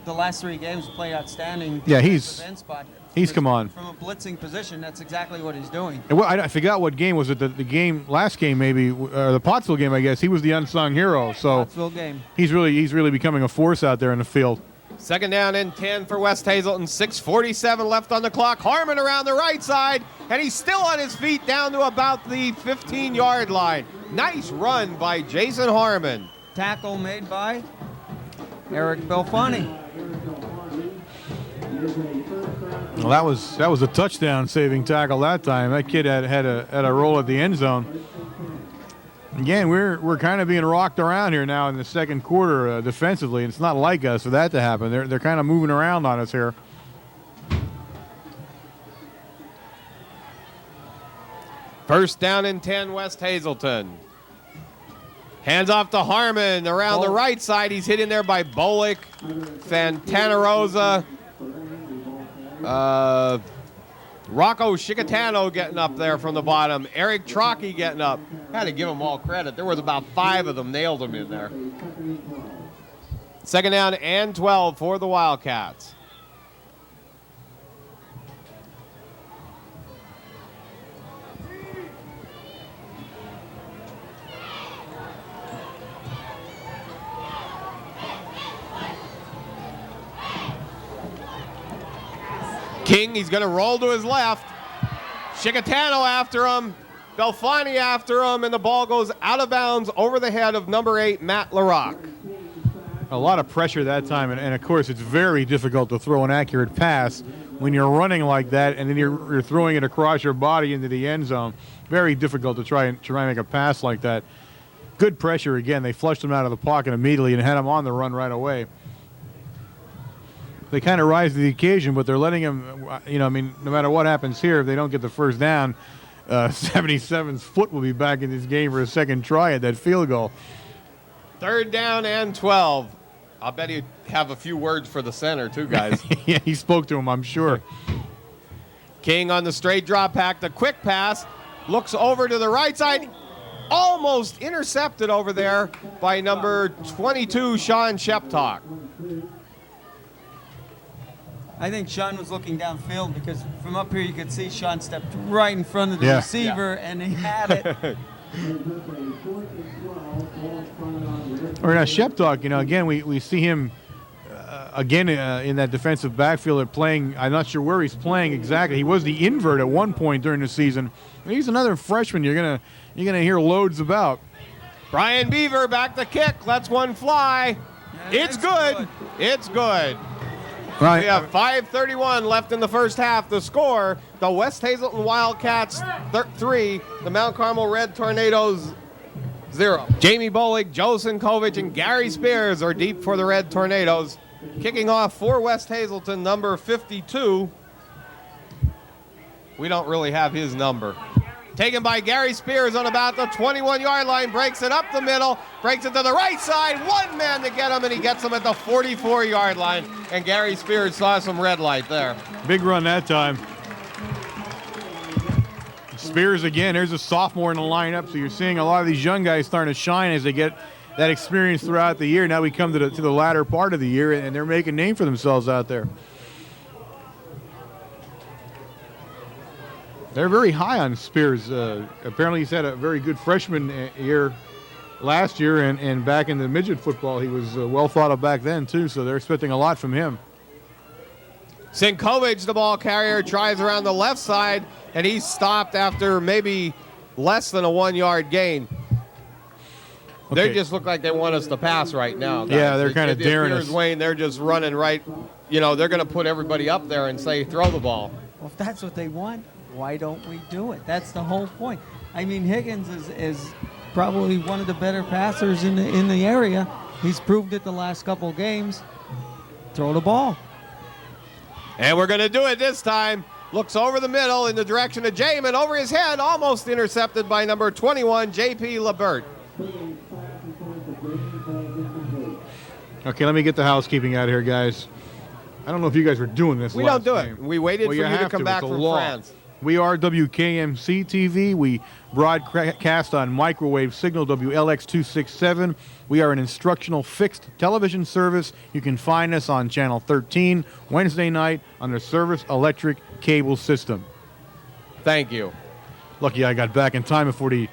Speaker 5: the last 3 games, played outstanding.
Speaker 1: Yeah,
Speaker 5: end spot.
Speaker 1: he's come on.
Speaker 5: From a blitzing position, that's exactly what he's doing.
Speaker 1: And I forgot what game was it. The game, last game maybe, the Pottsville game, I guess. He was the unsung hero. So
Speaker 5: Pottsville game.
Speaker 1: He's really becoming a force out there in the field.
Speaker 4: Second down and 10 for West Hazelton. 6:47 left on the clock. Harmon around the right side, and he's still on his feet down to about the 15-yard line. Nice run by Jason Harmon.
Speaker 5: Tackle made by Eric Belfani.
Speaker 1: Well, that was a touchdown-saving tackle that time. That kid had a roll at the end zone. Again, we're kind of being rocked around here now in the second quarter defensively. It's not like us for that to happen. They're kind of moving around on us here.
Speaker 4: First down and 10, West Hazelton. Hands off to Harmon around the right side. He's hit in there by Bullock, Fantanarosa, Rocco Chicatano getting up there from the bottom. Eric Trockey getting up. Had to give them all credit. There was about 5 of them. Nailed them in there. Second down and 12 for the Wildcats. King, he's going to roll to his left. Chicatano after him. Belfani after him, and the ball goes out of bounds over the head of number 8, Matt LaRock.
Speaker 1: A lot of pressure that time, and of course it's very difficult to throw an accurate pass when you're running like that, and then you're throwing it across your body into the end zone. Very difficult to try and make a pass like that. Good pressure again. They flushed him out of the pocket immediately and had him on the run right away. They kind of rise to the occasion, but they're letting him, no matter what happens here, if they don't get the first down, 77's foot will be back in this game for a second try at that field goal.
Speaker 4: Third down and 12. I'll bet he'd have a few words for the center, too, guys.
Speaker 1: Yeah, he spoke to him, I'm sure.
Speaker 4: King on the straight drop back, the quick pass, looks over to the right side, almost intercepted over there by number 22, Sean Sheptalk.
Speaker 5: I think Sean was looking downfield because from up here you could see Sean stepped right in front of the receiver and he had it.
Speaker 1: Or now Sheptalk, again, we see him again in that defensive backfield playing. I'm not sure where he's playing exactly. He was the invert at one point during the season. He's another freshman you're gonna hear loads about.
Speaker 4: Brian Beaver back to kick. Lets one fly.
Speaker 5: Yeah,
Speaker 4: it's good. It's good.
Speaker 1: Right.
Speaker 4: We have 5:31 left in the first half. The score, the West Hazelton Wildcats 3, the Mount Carmel Red Tornadoes 0. Jamie Bullock, Joe Sinkovich, and Gary Spears are deep for the Red Tornadoes. Kicking off for West Hazelton, number 52. We don't really have his number. Taken by Gary Spears on about the 21-yard line, breaks it up the middle, breaks it to the right side, one man to get him, and he gets him at the 44-yard line, and Gary Spears saw some red light there.
Speaker 1: Big run that time. Spears again, there's a sophomore in the lineup, so you're seeing a lot of these young guys starting to shine as they get that experience throughout the year. Now we come to the latter part of the year, and they're making a name for themselves out there. They're very high on Spears. Apparently he's had a very good freshman year last year, and back in the midget football he was well thought of back then too, so they're expecting a lot from him.
Speaker 4: Sinkovich, the ball carrier, tries around the left side, and he's stopped after maybe less than a 1-yard gain.
Speaker 1: Okay.
Speaker 4: They just look like they want us to pass right now, guys.
Speaker 1: Yeah, they're kind of daring us.
Speaker 4: Wayne, they're just running right. You know, they're going to put everybody up there and say, throw the ball.
Speaker 5: Well, if that's what they want, why don't we do it? That's the whole point. I mean, Higgins is probably one of the better passers in the area. He's proved it the last couple games. Throw the ball.
Speaker 4: And we're going to do it this time. Looks over the middle in the direction of Jamin. Over his head, almost intercepted by number 21, J.P. Lebert.
Speaker 1: Okay, let me get the housekeeping out of here, guys. I don't know if you guys were doing this.
Speaker 4: We
Speaker 1: last
Speaker 4: don't do
Speaker 1: game.
Speaker 4: it. We waited for you to come back
Speaker 1: It's a
Speaker 4: from
Speaker 1: law.
Speaker 4: France.
Speaker 1: We are WKMC TV. We broadcast on microwave signal WLX267. We are an instructional fixed television service. You can find us on channel 13 Wednesday night on the Service Electric Cable System.
Speaker 4: Thank you.
Speaker 1: Lucky I got back in time before the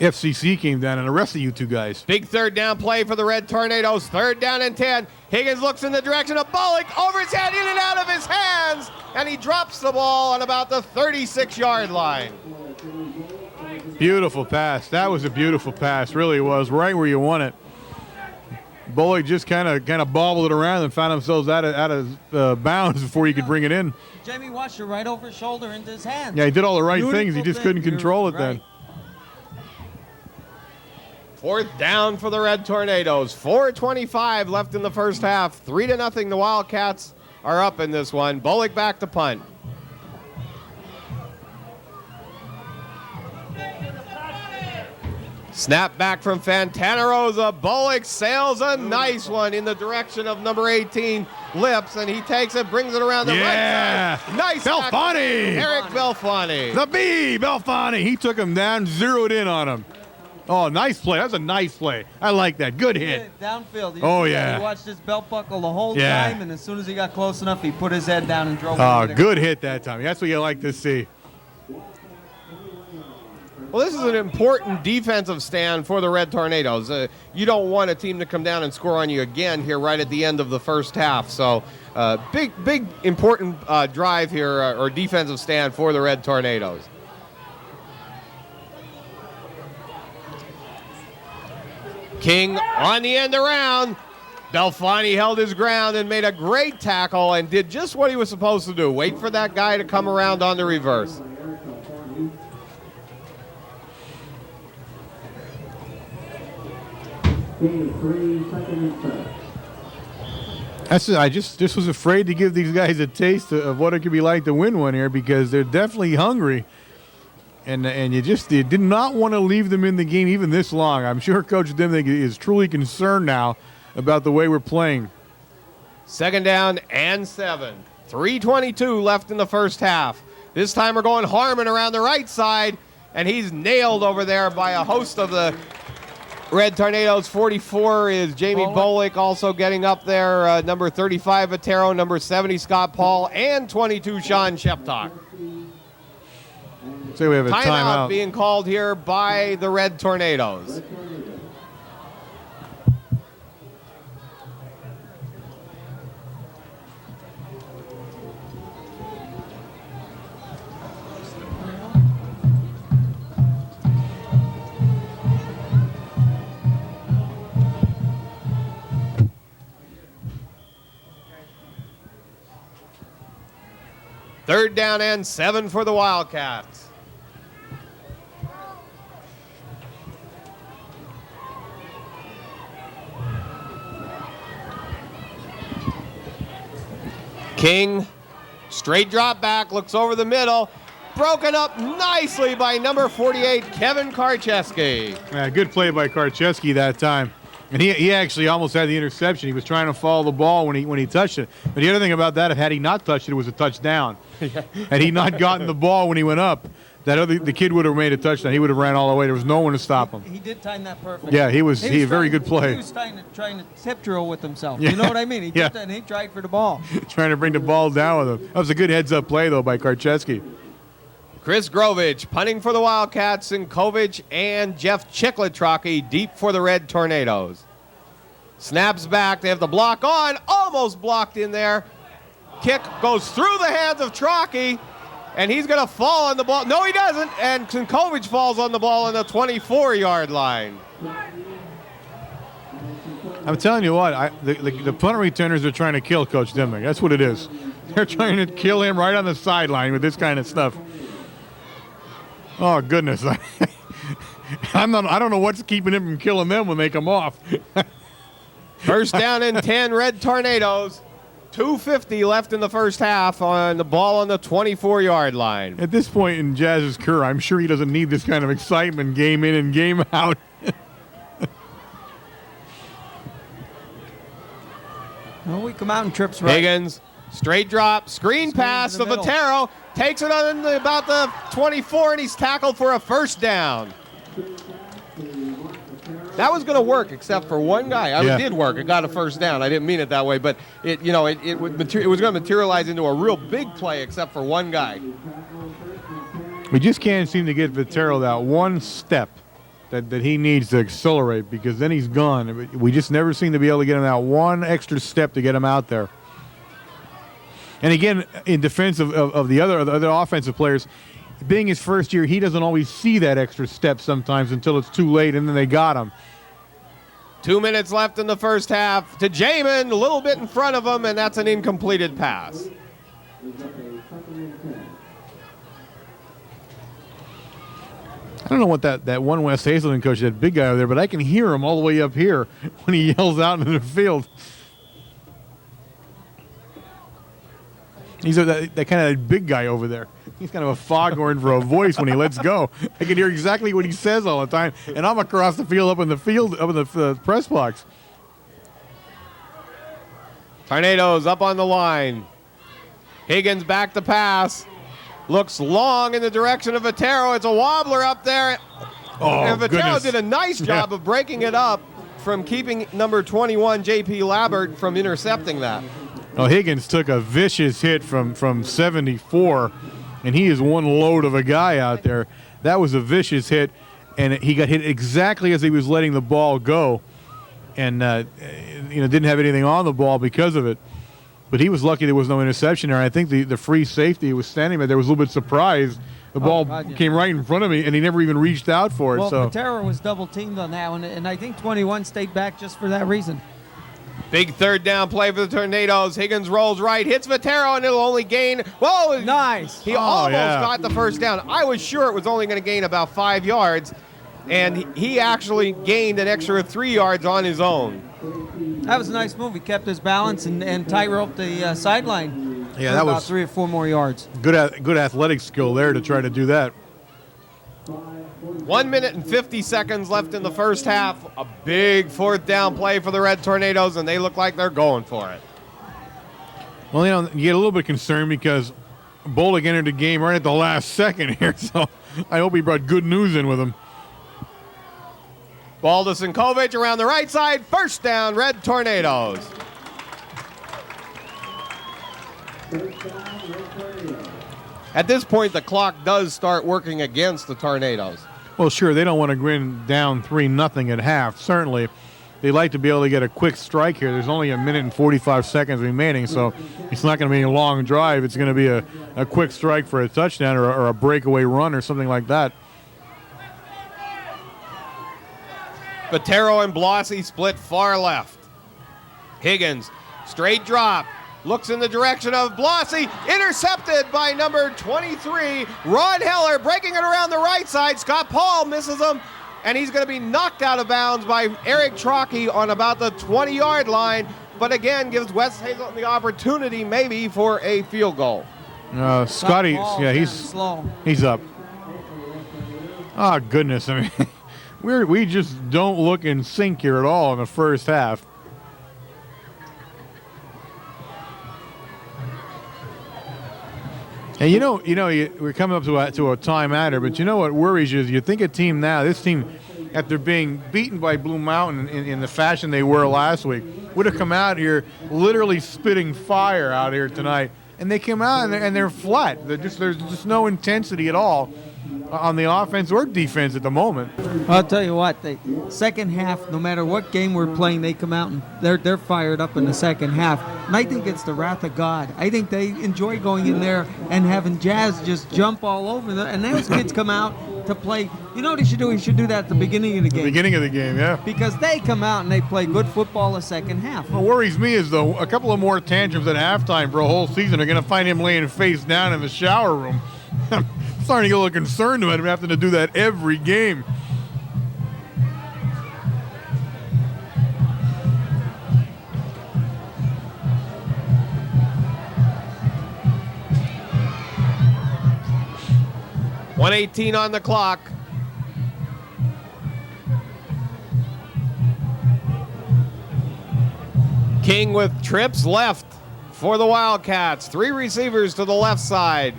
Speaker 1: FCC came down and arrested you two guys.
Speaker 4: Big third down play for the Red Tornadoes. 3rd down and 10. Higgins looks in the direction of Bullock. Over his head, in and out of his hands. And he drops the ball on about the 36-yard line.
Speaker 1: Beautiful pass. That was a beautiful pass. Really was. Right where you want it. Bullock just kind of bobbled it around and found themselves out of bounds before he could bring it in.
Speaker 5: Jamie watched it right over his shoulder into his hands.
Speaker 1: Yeah, he did all the right
Speaker 5: Beautiful
Speaker 1: things. He just
Speaker 5: thing.
Speaker 1: couldn't control it
Speaker 5: Right.
Speaker 1: then.
Speaker 4: 4th down for the Red Tornadoes. 4:25 left in the first half. 3-0. The Wildcats are up in this one. Bullock back to punt. Snap back from Fantanarosa. Bullock sails a nice one in the direction of number 18, Lips, and he takes it, brings it around the
Speaker 1: Yeah.
Speaker 4: right side. Nice
Speaker 1: Belfani.
Speaker 4: tackle. Eric Belfani.
Speaker 1: The B, Belfani. He took him down, zeroed in on him. Oh, nice play. That's a nice play. I like that. Good hit.
Speaker 5: Downfield.
Speaker 1: Oh, yeah.
Speaker 5: He watched his belt buckle the whole
Speaker 1: Yeah.
Speaker 5: time, and as soon as he got close enough, he put his head down and drove.
Speaker 1: Oh,
Speaker 5: into the-
Speaker 1: good hit that time. That's what you like to see.
Speaker 4: Well, this is an important defensive stand for the Red Tornadoes. You don't want a team to come down and score on you again here right at the end of the first half. So, big, important drive here, or defensive stand for the Red Tornadoes. King on the end around. Belfani held his ground and made a great tackle and did just what he was supposed to do. Wait for that guy to come around on the reverse.
Speaker 1: That's it. I just was afraid to give these guys a taste of what it could be like to win one here because they're definitely hungry. And you did not want to leave them in the game even this long. I'm sure Coach Dimmick is truly concerned now about the way we're playing.
Speaker 4: 2nd down and 7. 3:22 left in the first half. This time we're going Harmon around the right side, and he's nailed over there by a host of the Red Tornadoes. 44 is Jamie Bullock also getting up there. Number 35, Otero. Number 70, Scott Paul. And 22, Sean Sheptock.
Speaker 1: So we have a timeout.
Speaker 4: Being called here by the Red Tornadoes. Third down and 7 for the Wildcats. King, straight drop back, looks over the middle. Broken up nicely by number 48, Kevin Karcheski.
Speaker 1: Yeah, good play by Karcheski that time. And he actually almost had the interception. He was trying to follow the ball when he touched it. But the other thing about that, had he not touched it, it was a touchdown. Had he not gotten the ball when he went up, the kid would have made a touchdown. He would have ran all the way. There was no one to stop him.
Speaker 5: He did time that perfect.
Speaker 1: Yeah, he was a very good play.
Speaker 5: He was trying to tip drill with himself.
Speaker 1: Yeah.
Speaker 5: You know what I mean? He
Speaker 1: Yeah.
Speaker 5: did that and he tried for the ball.
Speaker 1: Trying to bring the ball down with him. That was a good heads-up play, though, by Karcheski.
Speaker 4: Chris Grovich punting for the Wildcats, and Kovich and Jeff Chiklitraki deep for the Red Tornadoes. Snaps back. They have the block on. Almost blocked in there. Kick goes through the hands of Traki. And he's going to fall on the ball. No, he doesn't. And Sinkovich falls on the ball on the 24-yard line.
Speaker 1: I'm telling you what, the punt returners are trying to kill Coach Dimmick. That's what it is. They're trying to kill him right on the sideline with this kind of stuff. Oh, goodness. I don't know what's keeping him from killing them when they come off.
Speaker 4: First down and 10, Red Tornadoes. 2:50 left in the first half on the ball on the 24-yard line.
Speaker 1: At this point in Jazz's career, I'm sure he doesn't need this kind of excitement game in and game out.
Speaker 5: Well, we come out and trips right.
Speaker 4: Higgins, straight drop, screen pass to Votero. Takes it on about the 24, and he's tackled for a first down. That was going to work, except for one guy. It did work. It got a first down. I didn't mean it that way, but it was going to materialize into a real big play, except for one guy.
Speaker 1: We just can't seem to get Votero that one step that he needs to accelerate, because then he's gone. We just never seem to be able to get him that one extra step to get him out there. And again, in defense of the other offensive players, being his first year, he doesn't always see that extra step sometimes until it's too late, and then they got him.
Speaker 4: 2 minutes left in the first half to Jamin, a little bit in front of him, and that's an incompleted pass.
Speaker 1: I don't know what that one West Hazelton coach, that big guy over there, but I can hear him all the way up here when he yells out into the field. He's that kind of big guy over there. He's kind of a foghorn for a voice when he lets go. I can hear exactly what he says all the time, and I'm across the field, up in the press box.
Speaker 4: Tornadoes up on the line. Higgins back to pass. Looks long in the direction of Votero. It's a wobbler up there. And Votero did a nice job of breaking it up from keeping number 21, J.P. Labbert, from intercepting that.
Speaker 1: Well, Higgins took a vicious hit from 74, and he is one load of a guy out there. That was a vicious hit, and he got hit exactly as he was letting the ball go, and didn't have anything on the ball because of it. But he was lucky there was no interception there. I think the free safety was standing there was a little bit surprised. The ball came right in front of me, and he never even reached out for it.
Speaker 5: Well,
Speaker 1: so
Speaker 5: Votero was double-teamed on that one, and I think 21 stayed back just for that reason.
Speaker 4: Big third down play for the Tornadoes. Higgins rolls right, hits Votero, and it'll only gain. Whoa!
Speaker 5: Nice.
Speaker 4: He almost got the first down. I was sure it was only going to gain about 5 yards, and he actually gained an extra 3 yards on his own.
Speaker 5: That was a nice move. He kept his balance and tight-roped the sideline.
Speaker 1: Yeah, that
Speaker 5: about
Speaker 1: was
Speaker 5: 3 or 4 more yards.
Speaker 1: Good athletic skill there to try to do that.
Speaker 4: 1 minute and 50 seconds left in the first half. A big fourth down play for the Red Tornadoes, and they look like they're going for it.
Speaker 1: Well, you get a little bit concerned because Bollig entered the game right at the last second here, so I hope he brought good news in with him.
Speaker 4: Ball to Sinkovich around the right side. First down, Red Tornadoes. At this point, the clock does start working against the Tornadoes.
Speaker 1: Well, sure, they don't want to grin down 3-0 at half. Certainly, they like to be able to get a quick strike here. There's only 1 minute and 45 seconds remaining, so it's not going to be a long drive. It's going to be a quick strike for a touchdown or a breakaway run or something like that.
Speaker 4: Votero and Blossy split far left. Higgins, straight drop. Looks in the direction of Blossy, intercepted by number 23, Ron Heller, breaking it around the right side. Scott Paul misses him, and he's going to be knocked out of bounds by Eric Trocchi on about the 20-yard line, but again gives West Hazelton the opportunity maybe for a field goal.
Speaker 1: Scotty, he's
Speaker 5: slow.
Speaker 1: He's up. Oh, goodness. I mean, we just don't look in sync here at all in the first half. And we're coming up to a timeout here, but you know what worries you is you think this team, after being beaten by Blue Mountain in the fashion they were last week, would have come out here literally spitting fire out here tonight. And they came out and they're flat. There's just no intensity at all on the offense or defense at the moment.
Speaker 5: I'll tell you what, the second half, no matter what game we're playing, they come out and they're fired up in the second half. And I think it's the wrath of God. I think they enjoy going in there and having Jazz just jump all over them. And those kids come out to play. You know what he should do? He should do that at the beginning of the game.
Speaker 1: Beginning of the game, yeah.
Speaker 5: Because they come out and they play good football the second half.
Speaker 1: What worries me is, though, a couple of more tantrums at halftime for a whole season are going to find him laying face down in the shower room. I'm starting to get a little concerned about him having to do that every game.
Speaker 4: .118 on the clock. King with trips left for the Wildcats. 3 receivers to the left side.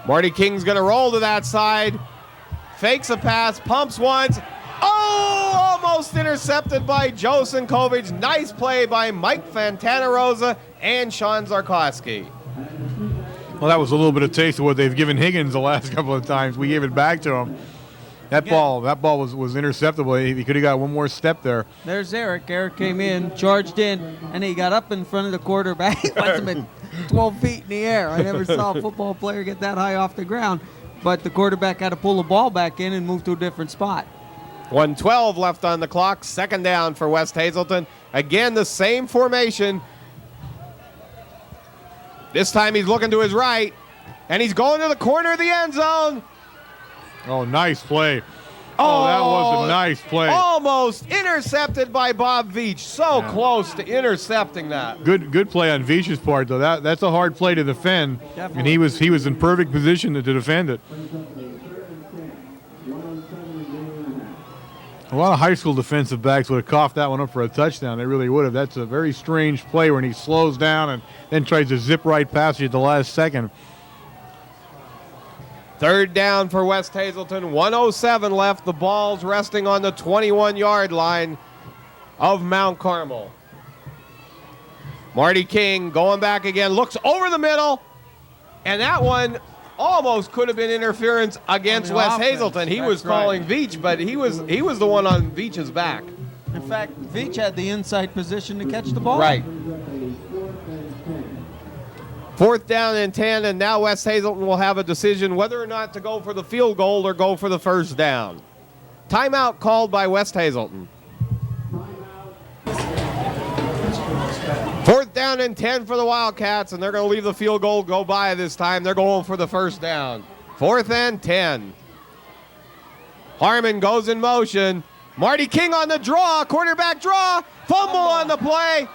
Speaker 4: Marty King's going to roll to that side. Fakes a pass, pumps once. Oh, almost intercepted by Joe Sinkovich. Nice play by Mike Fantanarosa and Sean Zarkowski.
Speaker 1: Well, that was a little bit of taste of what they've given Higgins the last couple of times. We gave it back to him. That ball was interceptable. He could have got one more step there.
Speaker 5: There's Eric. Eric came in, charged in, and he got up in front of the quarterback. He must have been 12 feet in the air. I never saw a football player get that high off the ground. But the quarterback had to pull the ball back in and move to a different spot.
Speaker 4: 1:12 left on the clock. Second down for West Hazelton. Again, the same formation. This time he's looking to his right, and he's going to the corner of the end zone.
Speaker 1: Oh, nice play. Oh, that was a nice play.
Speaker 4: Almost intercepted by Bob Veach. So close to intercepting that.
Speaker 1: Good play on Veach's part, though. That's a hard play to defend,
Speaker 5: Definitely.
Speaker 1: and he was in perfect position to defend it. A lot of high school defensive backs would have coughed that one up for a touchdown. They really would have. That's a very strange play when he slows down and then tries to zip right past you at the last second.
Speaker 4: Third down for West Hazelton. 1:07 left. The ball's resting on the 21-yard line of Mount Carmel. Marty King going back again. Looks over the middle. And that one almost could have been interference against West
Speaker 5: offense.
Speaker 4: Hazelton. He
Speaker 5: That's
Speaker 4: was calling Veach, but he was the one on Veach's back.
Speaker 5: In fact, Veach had the inside position to catch the ball.
Speaker 4: Right. Fourth down and 10, and now West Hazelton will have a decision whether or not to go for the field goal or go for the first down. Timeout called by West Hazelton. Fourth down and 10 for the Wildcats, and they're going to leave the field goal go by this time. They're going for the first down. Fourth and 10. Harmon goes in motion. Marty King on the draw, quarterback draw, fumble on the play.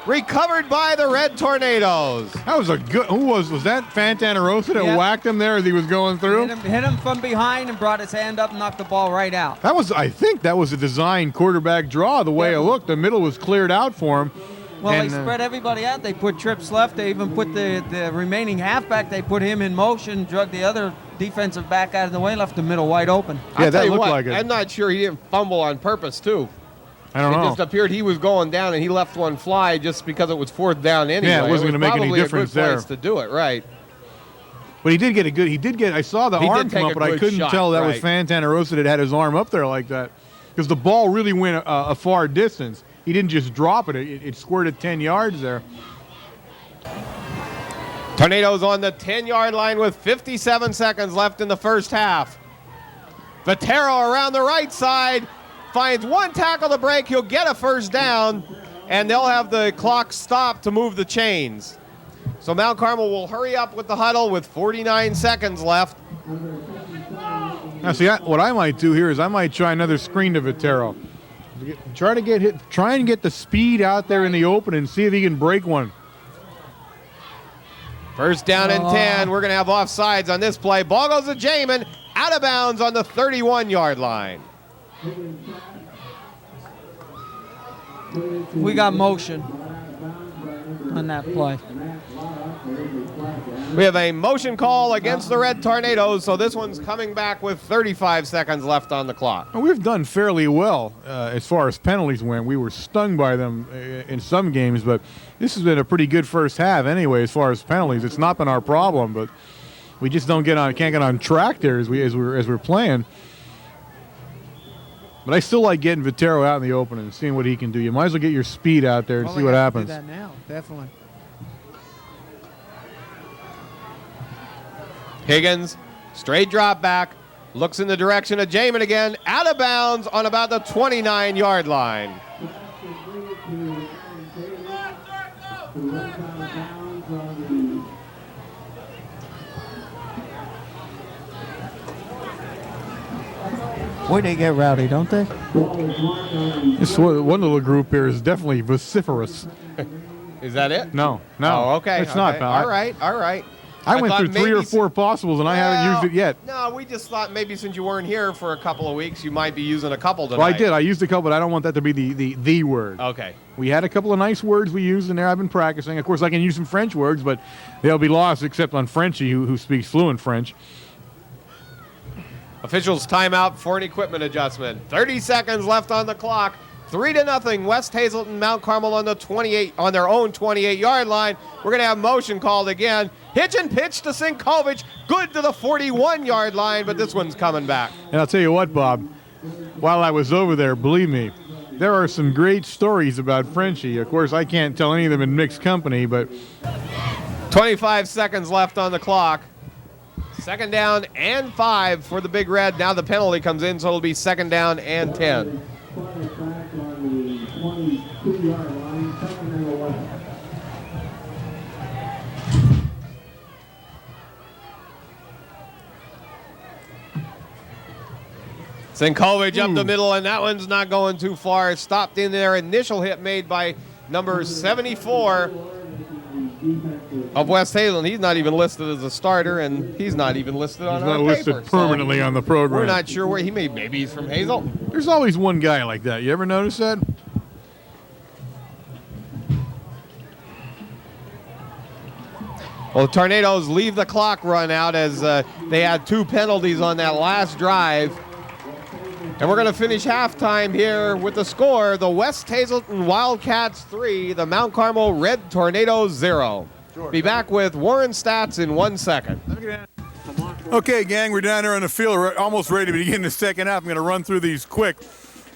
Speaker 4: Recovered by the Red Tornadoes.
Speaker 1: That was a good. Who was that? Fantanarosa that whacked him there as he was going through.
Speaker 5: Hit him from behind and brought his hand up and knocked the ball right out.
Speaker 1: I think that was a design quarterback draw. The way it looked, the middle was cleared out for him.
Speaker 5: Well, they spread everybody out. They put trips left. They even put the remaining halfback. They put him in motion, drug the other defensive back out of the way, left the middle wide open.
Speaker 1: Yeah, that looked like it.
Speaker 4: I'm not sure he didn't fumble on purpose, too.
Speaker 1: I don't know.
Speaker 4: It just appeared he was going down, and he left one fly just because it was fourth down anyway.
Speaker 1: Yeah, it wasn't going to make any difference there.
Speaker 4: Place to do it, right?
Speaker 1: But he did get a good. I saw the arm come up, but I couldn't tell that was Fantanarosa that had his arm up there like that, because the ball really went a far distance. He didn't just drop it. It squirted 10 yards there.
Speaker 4: Tornadoes on the 10-yard line with 57 seconds left in the first half. Vitero around the right side. Finds one tackle to break. He'll get a first down, and they'll have the clock stopped to move the chains. So Mount Carmel will hurry up with the huddle with 49 seconds left.
Speaker 1: Now, see, what I might do here is I might try another screen to Vitero. Try and get the speed out there in the open and see if he can break one.
Speaker 4: First down and 10. We're going to have offsides on this play. Ball goes to Jamin, out of bounds on the 31-yard line.
Speaker 5: We got motion on that play.
Speaker 4: We have a motion call against the Red Tornadoes, so this one's coming back with 35 seconds left on the clock.
Speaker 1: Well, we've done fairly well as far as penalties went. We were stung by them in some games, but this has been a pretty good first half anyway as far as penalties. It's not been our problem, but We just can't get on track there as we're playing. But I still like getting Vitero out in the open and seeing what he can do. You might as well get your speed out there and see what happens.
Speaker 6: Do that now, definitely.
Speaker 4: Higgins, straight drop back, looks in the direction of Jamin again, out of bounds on about the 29-yard line.
Speaker 6: Boy, they get rowdy, don't they?
Speaker 1: This one little group here is definitely vociferous.
Speaker 4: Is that it?
Speaker 1: No.
Speaker 4: Oh, okay.
Speaker 1: It's not, pal.
Speaker 4: All right.
Speaker 1: I went through 3 or 4 possibles, and I haven't used it yet.
Speaker 4: No, we just thought maybe since you weren't here for a couple of weeks, you might be using a couple tonight.
Speaker 1: Well, I did. I used a couple, but I don't want that to be the word.
Speaker 4: Okay.
Speaker 1: We had a couple of nice words we used in there. I've been practicing. Of course, I can use some French words, but they'll be lost except on Frenchie, who speaks fluent French.
Speaker 4: Officials timeout for an equipment adjustment. 30 seconds left on the clock. 3-0. West Hazelton, Mount Carmel on their own 28-yard line. We're going to have motion called again. Hitch and pitch to Sinkovic. Good to the 41-yard line, but this one's coming back.
Speaker 1: And I'll tell you what, Bob, while I was over there, believe me, there are some great stories about Frenchie. Of course, I can't tell any of them in mixed company, but
Speaker 4: 25 seconds left on the clock. 2nd down and 5 for the Big Red. Now the penalty comes in, so it'll be 2nd down and 10. Sinkovic up the middle, and that one's not going too far. Stopped in their initial hit made by number 74 of West Hazelton. He's not even listed as a starter, and he's not even listed on our paper.
Speaker 1: He's not listed permanently on the program.
Speaker 4: We're not sure where maybe he's from Hazelton.
Speaker 1: There's always one guy like that. You ever notice that?
Speaker 4: Well, the Tornadoes leave the clock run out as they had 2 penalties on that last drive. And we're going to finish halftime here with the score, the West Hazelton Wildcats 3, the Mount Carmel Red Tornadoes 0. Be back with Warren Stats in 1 second.
Speaker 1: Okay, gang, we're down there on the field. We're almost ready to begin the second half. I'm going to run through these quick.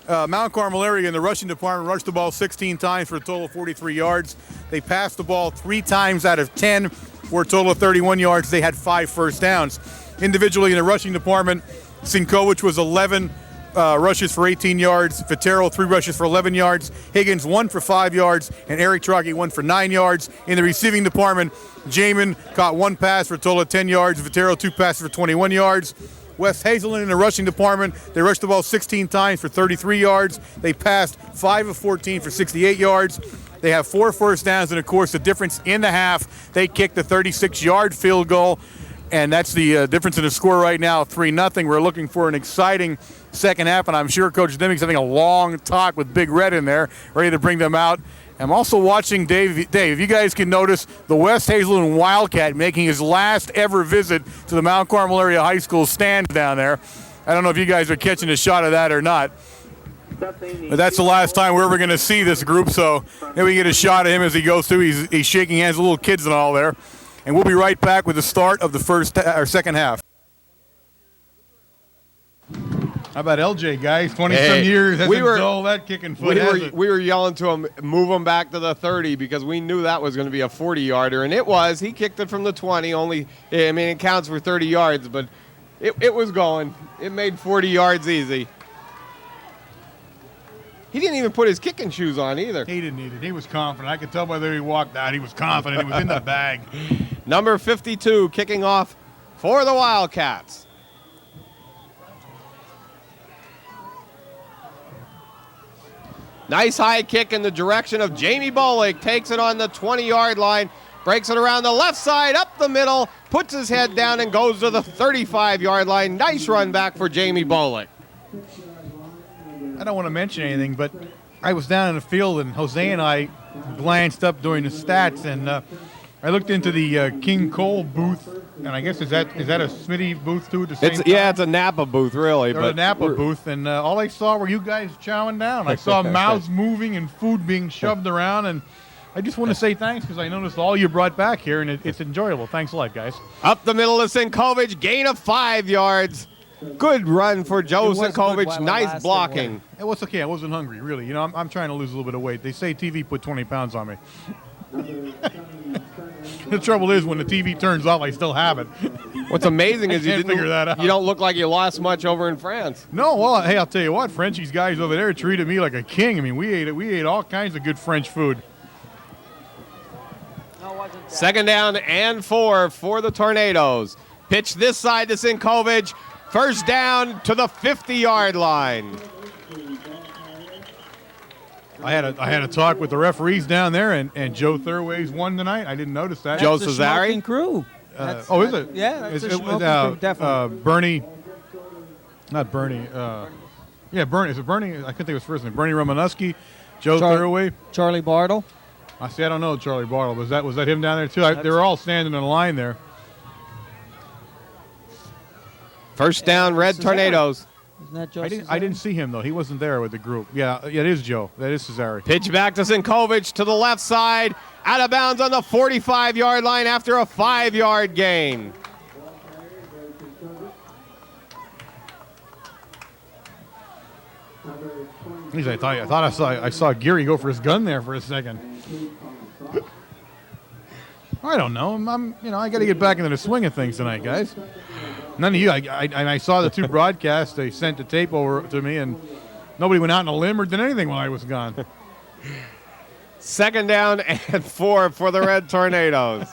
Speaker 1: Mount Carmel area in the rushing department rushed the ball 16 times for a total of 43 yards. They passed the ball 3 times out of 10 for a total of 31 yards. They had 5 first downs. Individually in the rushing department, Sinkovic was 11 rushes for 18 yards. Vitero, 3 rushes for 11 yards. Higgins, 1 for 5 yards. And Eric Troggy, 1 for 9 yards. In the receiving department, Jamin caught 1 pass for a total of 10 yards. Vitero, 2 passes for 21 yards. West Hazelton in the rushing department, they rushed the ball 16 times for 33 yards. They passed 5 of 14 for 68 yards. They have 4 first downs, and of course the difference in the half, they kicked the 36-yard field goal, and that's the difference in the score right now, 3-0. We're looking for an exciting second half, and I'm sure Coach Deming's having a long talk with Big Red in there, ready to bring them out. I'm also watching Dave, if you guys can notice, the West Hazelton Wildcat making his last ever visit to the Mount Carmel Area High School stand down there. I don't know if you guys are catching a shot of that or not. But that's the last time we're ever going to see this group, so maybe we get a shot of him as he goes through. He's shaking hands with little kids and all there. And we'll be right back with the start of the second half. How about LJ, guys? 20-some years. Hasn't dull that kicking foot,
Speaker 4: we were yelling to him, move him back to the 30, because we knew that was going to be a 40-yarder, and it was. He kicked it from the 20. It counts for 30 yards, but it was going. It made 40 yards easy. He didn't even put his kicking shoes on either.
Speaker 1: He didn't need it. He was confident. I could tell by the way he walked out. He was confident. He was in the bag.
Speaker 4: Number 52 kicking off for the Wildcats. Nice high kick in the direction of Jamie Bolick. Takes it on the 20-yard line. Breaks it around the left side, up the middle. Puts his head down and goes to the 35-yard line. Nice run back for Jamie Bolick.
Speaker 1: I don't want to mention anything, but I was down in the field, and Jose and I glanced up during the stats, and I looked into the King Cole booth, and I guess is that a Smitty booth too at the same time?
Speaker 4: Yeah, it's a Napa booth, really.
Speaker 1: Or a Napa booth, and all I saw were you guys chowing down. I saw mouths moving and food being shoved around, and I just want to say thanks because I noticed all you brought back here, and it's enjoyable. Thanks a lot, guys.
Speaker 4: Up the middle of Sinkovich, gain of 5 yards. Good run for Joe
Speaker 5: It was good
Speaker 4: Sinkovich.
Speaker 5: while it
Speaker 4: Nice
Speaker 5: lasted.
Speaker 4: blocking.
Speaker 1: It was okay. I wasn't hungry, really. You know, I'm trying to lose a little bit of weight. They say TV put 20 pounds on me. The trouble is, when the TV turns off, I still have it.
Speaker 4: What's amazing
Speaker 1: I
Speaker 4: is you
Speaker 1: can't
Speaker 4: didn't
Speaker 1: figure that out.
Speaker 4: You don't look like you lost much over in France.
Speaker 1: No, well, hey, I'll tell you what, Frenchie's guys over there treated me like a king. I mean, we ate all kinds of good French food.
Speaker 4: Second down and 4 for the Tornadoes. Pitch this side to Sinkovich. First down to the 50-yard line.
Speaker 1: I had a talk with the referees down there, and Joe Thurway's won tonight. I didn't notice that.
Speaker 4: Joe
Speaker 5: That's the
Speaker 4: Cesare?
Speaker 5: smoking crew.
Speaker 1: Oh, is it?
Speaker 5: Yeah, that's
Speaker 1: Is
Speaker 5: a
Speaker 1: it
Speaker 5: smoking crew, definitely.
Speaker 1: Bernie, not Bernie. Yeah, Bernie. Is it Bernie? I couldn't think of his first name. Bernie Romanowski, Joe Thurway.
Speaker 5: Charlie Bartle.
Speaker 1: I see. I don't know Charlie Bartle. Was that him down there too? They were all standing in a line there.
Speaker 4: First down, Red
Speaker 5: Cesare.
Speaker 4: Tornadoes.
Speaker 5: Isn't that Joe
Speaker 1: I
Speaker 5: Cesare?
Speaker 1: didn't see him though. He wasn't there with the group. Yeah, it is Joe. That is Cesare.
Speaker 4: Pitch back to Sinkovich to the left side. Out of bounds on the 45-yard line after a 5-yard gain.
Speaker 1: Geez, I thought I saw Geary go for his gun there for a second. I don't know. I got to get back into the swing of things tonight, guys. None of you. I saw the two broadcasts. They sent the tape over to me, and nobody went out on a limb or did anything while I was gone.
Speaker 4: Second down and 4 for the Red Tornadoes.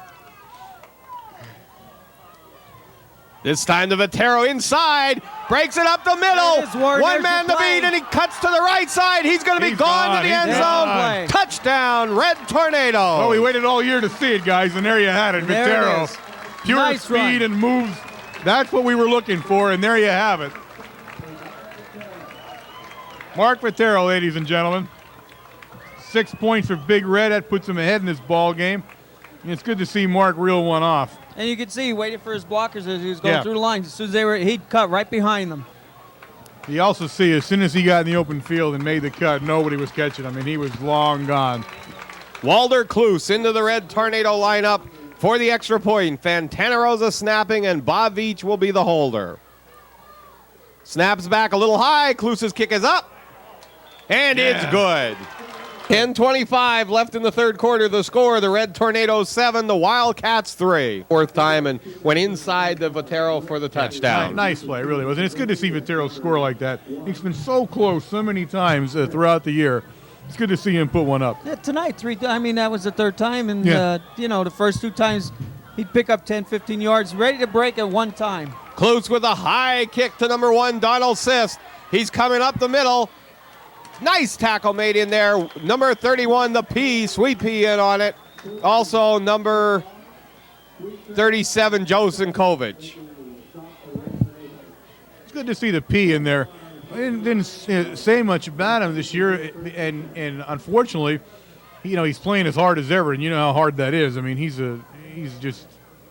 Speaker 4: This time to Vitero inside, breaks it up the middle.
Speaker 5: There it is, Warren.
Speaker 4: One
Speaker 5: There's
Speaker 4: man
Speaker 5: your
Speaker 4: to
Speaker 5: play.
Speaker 4: beat, and he cuts to the right side. He's going to be
Speaker 1: He's
Speaker 4: gone
Speaker 1: gone.
Speaker 4: to the
Speaker 1: He's
Speaker 4: end
Speaker 1: gone.
Speaker 4: zone. Touchdown, Red Tornado.
Speaker 1: Oh, we waited all year to see it, guys, and there you had it,
Speaker 5: There it
Speaker 1: Vitero.
Speaker 5: is.
Speaker 1: Pure
Speaker 5: Nice
Speaker 1: speed
Speaker 5: run.
Speaker 1: and moves. That's what we were looking for, and there you have it. Mark Vitero, ladies and gentlemen. 6 points for Big Red. That puts him ahead in this ball game. And it's good to see Mark reel one off.
Speaker 5: And you could see he waited for his blockers as he was going
Speaker 1: Yeah.
Speaker 5: through the lines. As soon as he'd cut right behind them.
Speaker 1: You also see as soon as he got in the open field and made the cut, nobody was catching him, and he was long gone.
Speaker 4: Walter Kloos into the Red Tornado lineup for the extra point. Fantanarosa snapping, and Bob Veach will be the holder. Snaps back a little high. Kloos's kick is up, and it's good. 10:25 left in the third quarter. The score, the Red Tornadoes 7, the Wildcats 3. Fourth time and went inside the Vitero for the touchdown.
Speaker 1: Nice play, really was. And it's good to see Vitero score like that. He's been so close so many times throughout the year. It's good to see him put one up.
Speaker 5: Yeah, tonight, that was the third time. And,
Speaker 1: Yeah.
Speaker 5: the first 2 times he'd pick up 10, 15 yards, ready to break at one time.
Speaker 4: Kloos with a high kick to number 1, Donald Sist. He's coming up the middle. Nice tackle made in there. Number 31, the P, sweet P in on it. Also number 37, Joe Sinkovich.
Speaker 1: It's good to see the P in there. I didn't say much about him this year, and unfortunately, he's playing as hard as ever, and you know how hard that is. I mean, he's just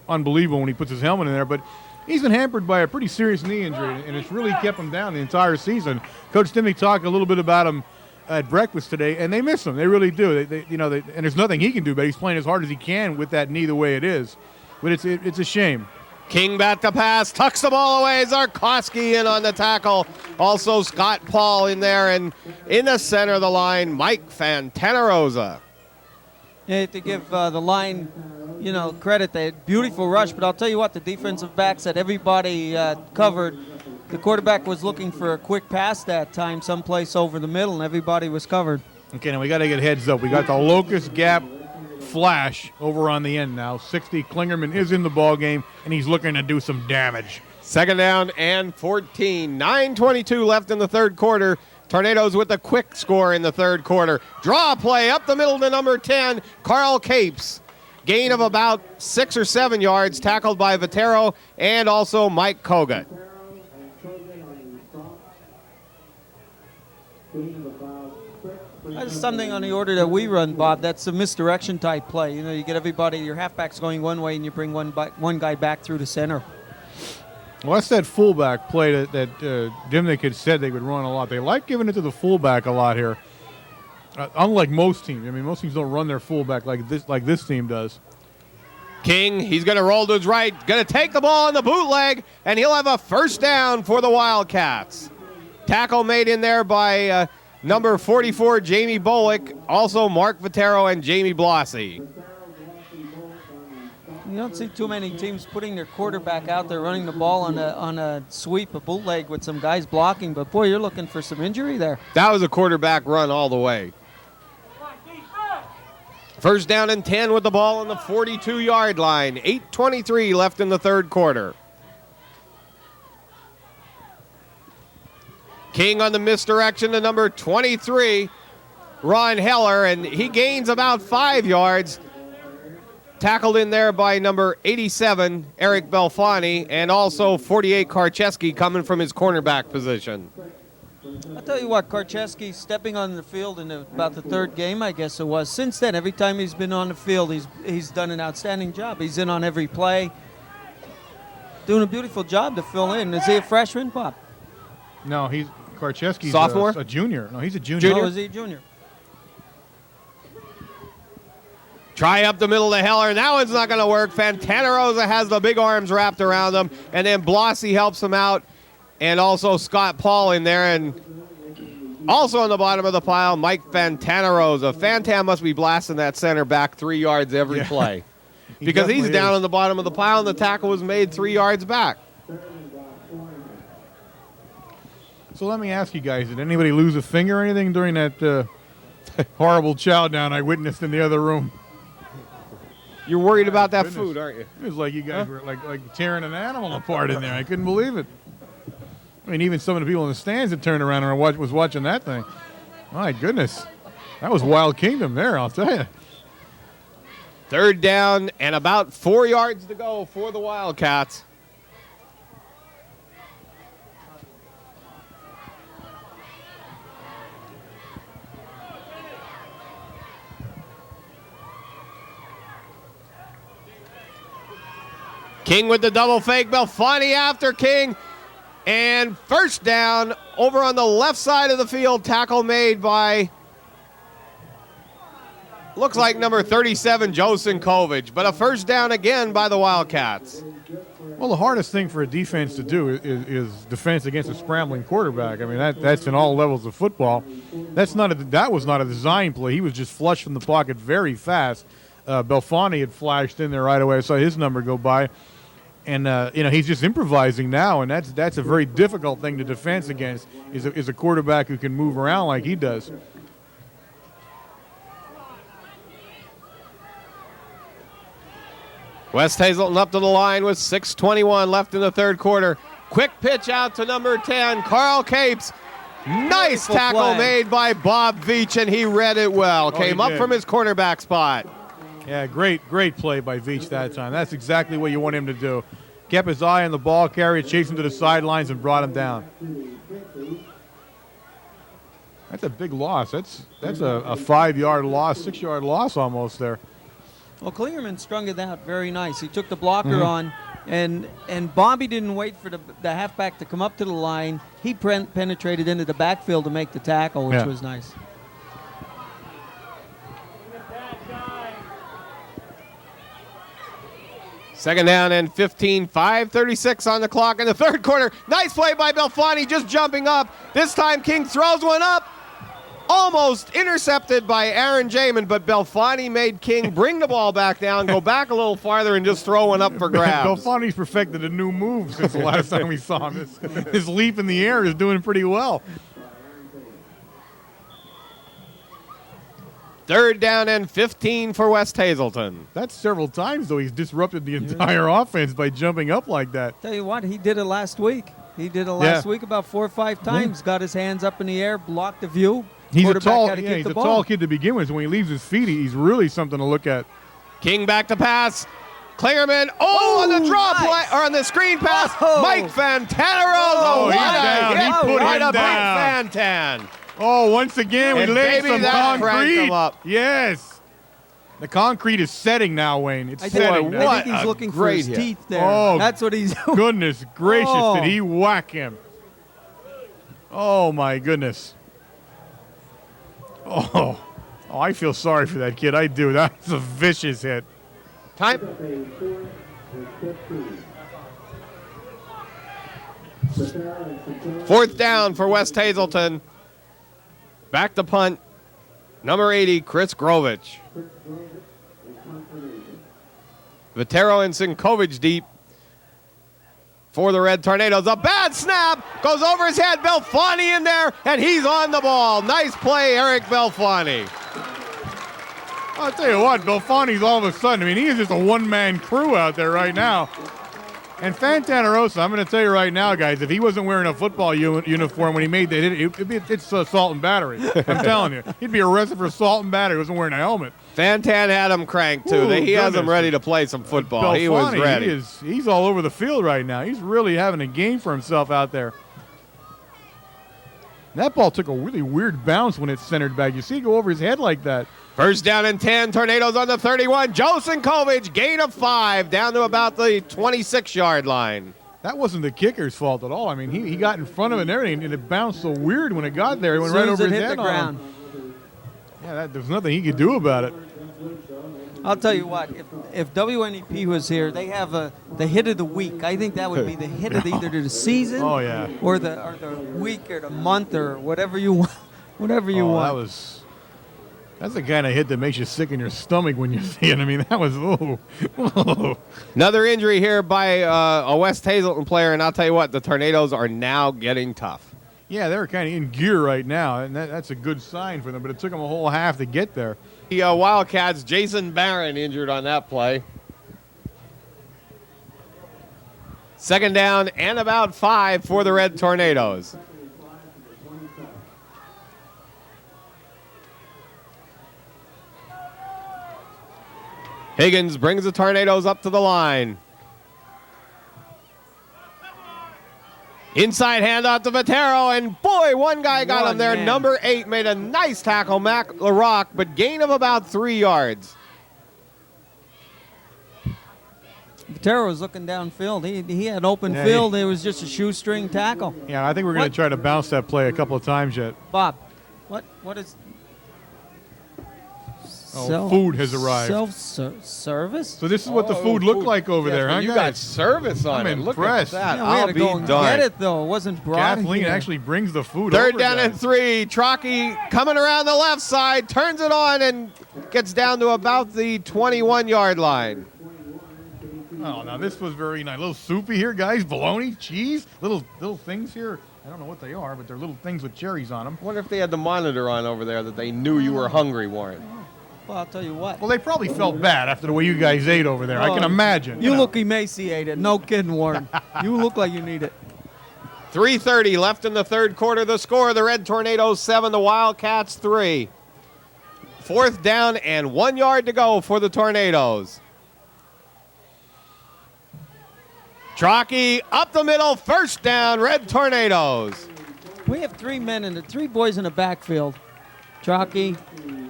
Speaker 1: unbelievable when he puts his helmet in there, but he's been hampered by a pretty serious knee injury, and it's really kept him down the entire season. Coach Stimmy talked a little bit about him at breakfast today, and they miss him. They really do. And there's nothing he can do, but he's playing as hard as he can with that knee the way it is. But it's a shame.
Speaker 4: King back to pass, tucks the ball away. Zarkowski in on the tackle. Also Scott Paul in there, and in the center of the line, Mike Fantanarosa.
Speaker 5: Yeah, to give the line, credit. They had beautiful rush, but I'll tell you what, the defensive backs had everybody covered. The quarterback was looking for a quick pass that time, someplace over the middle, and everybody was covered.
Speaker 1: Okay, now we got to get heads up. We got the locust gap flash over on the end now. 60 Klingerman is in the ball game, and he's looking to do some damage.
Speaker 4: Second down and 14. 9:22 left in the third quarter. Tornadoes with a quick score in the third quarter. Draw play up the middle to number 10, Carl Capes. Gain of about 6 or 7 yards, tackled by Vitero and also Mike Kogut.
Speaker 5: That's something on the order that we run, Bob. That's a misdirection type play. You get everybody, your halfbacks going one way, and you bring one guy back through the center.
Speaker 1: Well, that's that fullback play that Dimnick had said they would run a lot. They like giving it to the fullback a lot here. Unlike most teams. I mean, most teams don't run their fullback like this team does.
Speaker 4: King, he's going to roll to his right, going to take the ball on the bootleg, and he'll have a first down for the Wildcats. Tackle made in there by number 44, Jamie Bullock, also Mark Vitero and Jamie Blossie.
Speaker 5: You don't see too many teams putting their quarterback out there running the ball on a sweep, a bootleg with some guys blocking, but boy, you're looking for some injury there.
Speaker 4: That was a quarterback run all the way. First down and 10 with the ball on the 42-yard line. 8:23 left in the third quarter. King on the misdirection to number 23, Ron Heller, and he gains about 5 yards. Tackled in there by number 87, Eric Belfani, and also 48, Karcheski, coming from his cornerback position.
Speaker 5: I'll tell you what, Karcheski stepping on the field in about the third game, I guess it was. Since then, every time he's been on the field, he's done an outstanding job. He's in on every play, doing a beautiful job to fill in. Is he a freshman, Bob?
Speaker 1: No, Karcheski's
Speaker 4: sophomore?
Speaker 1: A junior. No, he's a junior.
Speaker 5: Oh, is he a junior?
Speaker 4: Try up the middle to Heller, and that one's not going to work. Fantanarosa has the big arms wrapped around him, and then Blossie helps him out, and also Scott Paul in there, and also on the bottom of the pile, Mike Fantanarosa. Fantan must be blasting that center back 3 yards every play because he's down on the bottom of the pile, and the tackle was made 3 yards back.
Speaker 1: So let me ask you guys, did anybody lose a finger or anything during that horrible chow down I witnessed in the other room?
Speaker 4: You're worried about that food, aren't you?
Speaker 1: It was like you guys were like tearing an animal apart in there. I couldn't believe it. I mean, even some of the people in the stands that turned around and was watching that thing. My goodness. That was Wild Kingdom there, I'll tell you.
Speaker 4: Third down and about 4 yards to go for the Wildcats. King with the double fake. Belfani after King. And first down over on the left side of the field. Tackle made by, looks like number 37, Joe Sinkovich. But a first down again by the Wildcats.
Speaker 1: Well, the hardest thing for a defense to do is defense against a scrambling quarterback. I mean, that's in all levels of football. That was not a design play. He was just flushed from the pocket very fast. Belfani had flashed in there right away. I saw his number go by. And, he's just improvising now, and that's a very difficult thing to defense against, is a quarterback who can move around like he does.
Speaker 4: West Hazelton up to the line with 6:21 left in the third quarter. Quick pitch out to number 10, Carl Capes. Nice
Speaker 5: Beautiful
Speaker 4: tackle
Speaker 5: play.
Speaker 4: made by Bob Veach, and he read it well. Came up
Speaker 1: did.
Speaker 4: from his cornerback spot.
Speaker 1: Yeah, great play by Veach that time. That's exactly what you want him to do. Kept his eye on the ball carrier, chased him to the sidelines, and brought him down. That's a big loss. That's a 5-yard loss, 6-yard loss almost there.
Speaker 5: Well, Klingerman strung it out very nice. He took the blocker on, and Bobby didn't wait for the halfback to come up to the line. He penetrated into the backfield to make the tackle, which was nice.
Speaker 4: Second down and 15, 5:36 on the clock in the third quarter. Nice play by Belfani, just jumping up. This time King throws one up. Almost intercepted by Aaron Jamin, but Belfani made King bring the ball back down, go back a little farther, and just throw one up for grabs.
Speaker 1: Belfani's perfected a new move since the last time we saw him. His leap in the air is doing pretty well.
Speaker 4: Third down and 15 for West Hazelton.
Speaker 1: That's several times, though. He's disrupted the entire offense by jumping up like that.
Speaker 5: Tell you what, he did it last week. He did it last week about 4 or 5 times. Got his hands up in the air, blocked the view.
Speaker 1: He's a
Speaker 5: Quarterback
Speaker 1: tall,
Speaker 5: had to keep the ball.
Speaker 1: tall kid to begin with. So when he leaves his feet, he's really something to look at.
Speaker 4: King back to pass. Klingerman, on the draw
Speaker 5: nice.
Speaker 4: play, or on the screen pass.
Speaker 5: Oh.
Speaker 4: Mike Fantanarosa.
Speaker 1: Oh, he's down. He put
Speaker 4: What
Speaker 1: him
Speaker 4: a
Speaker 1: down.
Speaker 4: big Fantan.
Speaker 1: Oh, once again, we
Speaker 4: And
Speaker 1: laid
Speaker 4: baby,
Speaker 1: some
Speaker 4: that cranked
Speaker 1: concrete.
Speaker 4: him up.
Speaker 1: Yes. The concrete is setting now, Wayne. It's
Speaker 5: I
Speaker 1: setting
Speaker 5: think,
Speaker 1: now.
Speaker 5: I think he's looking for his
Speaker 4: hit.
Speaker 5: teeth there.
Speaker 1: Oh,
Speaker 5: That's what he's doing.
Speaker 1: Goodness gracious,
Speaker 5: Oh.
Speaker 1: did he whack him? Oh, my goodness. Oh, I feel sorry for that kid. I do. That's a vicious hit.
Speaker 4: Time. Fourth down for West Hazelton. Back to punt. Number 80, Chris Grovich. Vitero and Sinkovich deep for the Red Tornadoes. A bad snap. Goes over his head. Belfani in there, and he's on the ball. Nice play, Eric Belfani.
Speaker 1: I'll tell you what, Belfani's all of a sudden, I mean, he is just a one-man crew out there right now. And Fantanarosa, I'm going to tell you right now, guys, if he wasn't wearing a football uniform when he made that hit, it's assault and battery. I'm telling you. He'd be arrested for assault and battery. He wasn't wearing a helmet.
Speaker 4: Fantan had him cranked, too. He has him ready to play some football.
Speaker 1: Belfani,
Speaker 4: he was ready.
Speaker 1: He's all over the field right now. He's really having a game for himself out there. That ball took a really weird bounce when it centered back. You see it go over his head like that.
Speaker 4: First down and 10, Tornadoes on the 31. Joe Sinkovich, gain of 5, down to about the 26-yard line.
Speaker 1: That wasn't the kicker's fault at all. I mean, he got in front of it and everything, and it bounced so weird when it got there. It went right over his head on him. Yeah, there's nothing he could do about it.
Speaker 5: I'll tell you what, if WNEP was here, they have the hit of the week. I think that would be the hit of either the season or the week or the month or whatever you want. Whatever you want.
Speaker 1: That's the kind of hit that makes you sick in your stomach when you see it. I mean, that was,
Speaker 4: Another injury here by a West Hazelton player, and I'll tell you what, the Tornadoes are now getting tough.
Speaker 1: Yeah, they're kind of in gear right now, and that's a good sign for them, but it took them a whole half to get there.
Speaker 4: The Wildcats, Jason Barron injured on that play. Second down and about 5 for the Red Tornadoes. Higgins brings the Tornadoes up to the line. Inside handoff to Vitero, and boy, one guy got him there. Man. Number 8 made a nice tackle, Mac LaRock, but gain of about 3 yards.
Speaker 5: Vitero was looking downfield. He had open field. It was just a shoestring tackle.
Speaker 1: Yeah, I think we're going to try to bounce that play a couple of times yet.
Speaker 5: Bob, what is...
Speaker 1: Food has arrived.
Speaker 5: Self-service?
Speaker 1: So this is what the food looked like over there, huh,
Speaker 4: you
Speaker 1: guys?
Speaker 4: got service on it.
Speaker 1: I'm
Speaker 4: Look
Speaker 1: impressed.
Speaker 4: at that.
Speaker 5: Yeah, we had to go and get it, though. It wasn't brought
Speaker 1: Kathleen
Speaker 5: here.
Speaker 1: actually brings the food
Speaker 4: Third
Speaker 1: over,
Speaker 4: down
Speaker 1: guys.
Speaker 4: and 3. Trockey coming around the left side, turns it on, and gets down to about the 21-yard line.
Speaker 1: Oh, now this was very nice. A little soupy here, guys. Bologna, cheese, little things here. I don't know what they are, but they're little things with cherries on them.
Speaker 4: I wonder if they had the monitor on over there that they knew you were hungry, Warren.
Speaker 5: Well, I'll tell you what.
Speaker 1: Well, they probably felt bad after the way you guys ate over there. I can imagine.
Speaker 5: You look emaciated. No kidding, Warren. You look like you need it.
Speaker 4: 3:30 left in the third quarter. The score, the Red Tornadoes 7, the Wildcats 3. Fourth down and 1 yard to go for the Tornadoes. Trockey up the middle, first down, Red Tornadoes.
Speaker 5: We have 3 boys in the backfield. Trockey,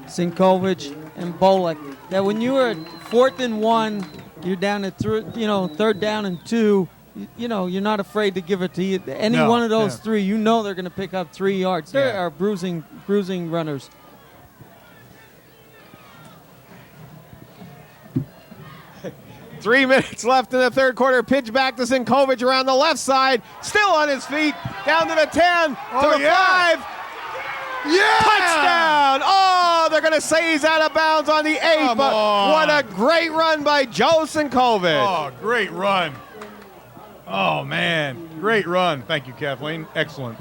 Speaker 5: Sinkovich, and Bolek. That when you are at 4th and 1, you're down at third down and 2. You're not afraid to give it to any one of those 3. You know they're going to pick up 3 yards. They are bruising runners.
Speaker 4: Three minutes left in the third quarter. Pitch back to Sinkovich around the left side. Still on his feet. Down to the 10, to the 5.
Speaker 1: Yeah!
Speaker 4: Touchdown! Oh, they're going to say he's out of bounds on the 8,
Speaker 1: Come
Speaker 4: but
Speaker 1: on.
Speaker 4: what a great run by Joe Sinkovich.
Speaker 1: Oh, great run. Oh, man. Great run. Thank you, Kathleen. Excellent.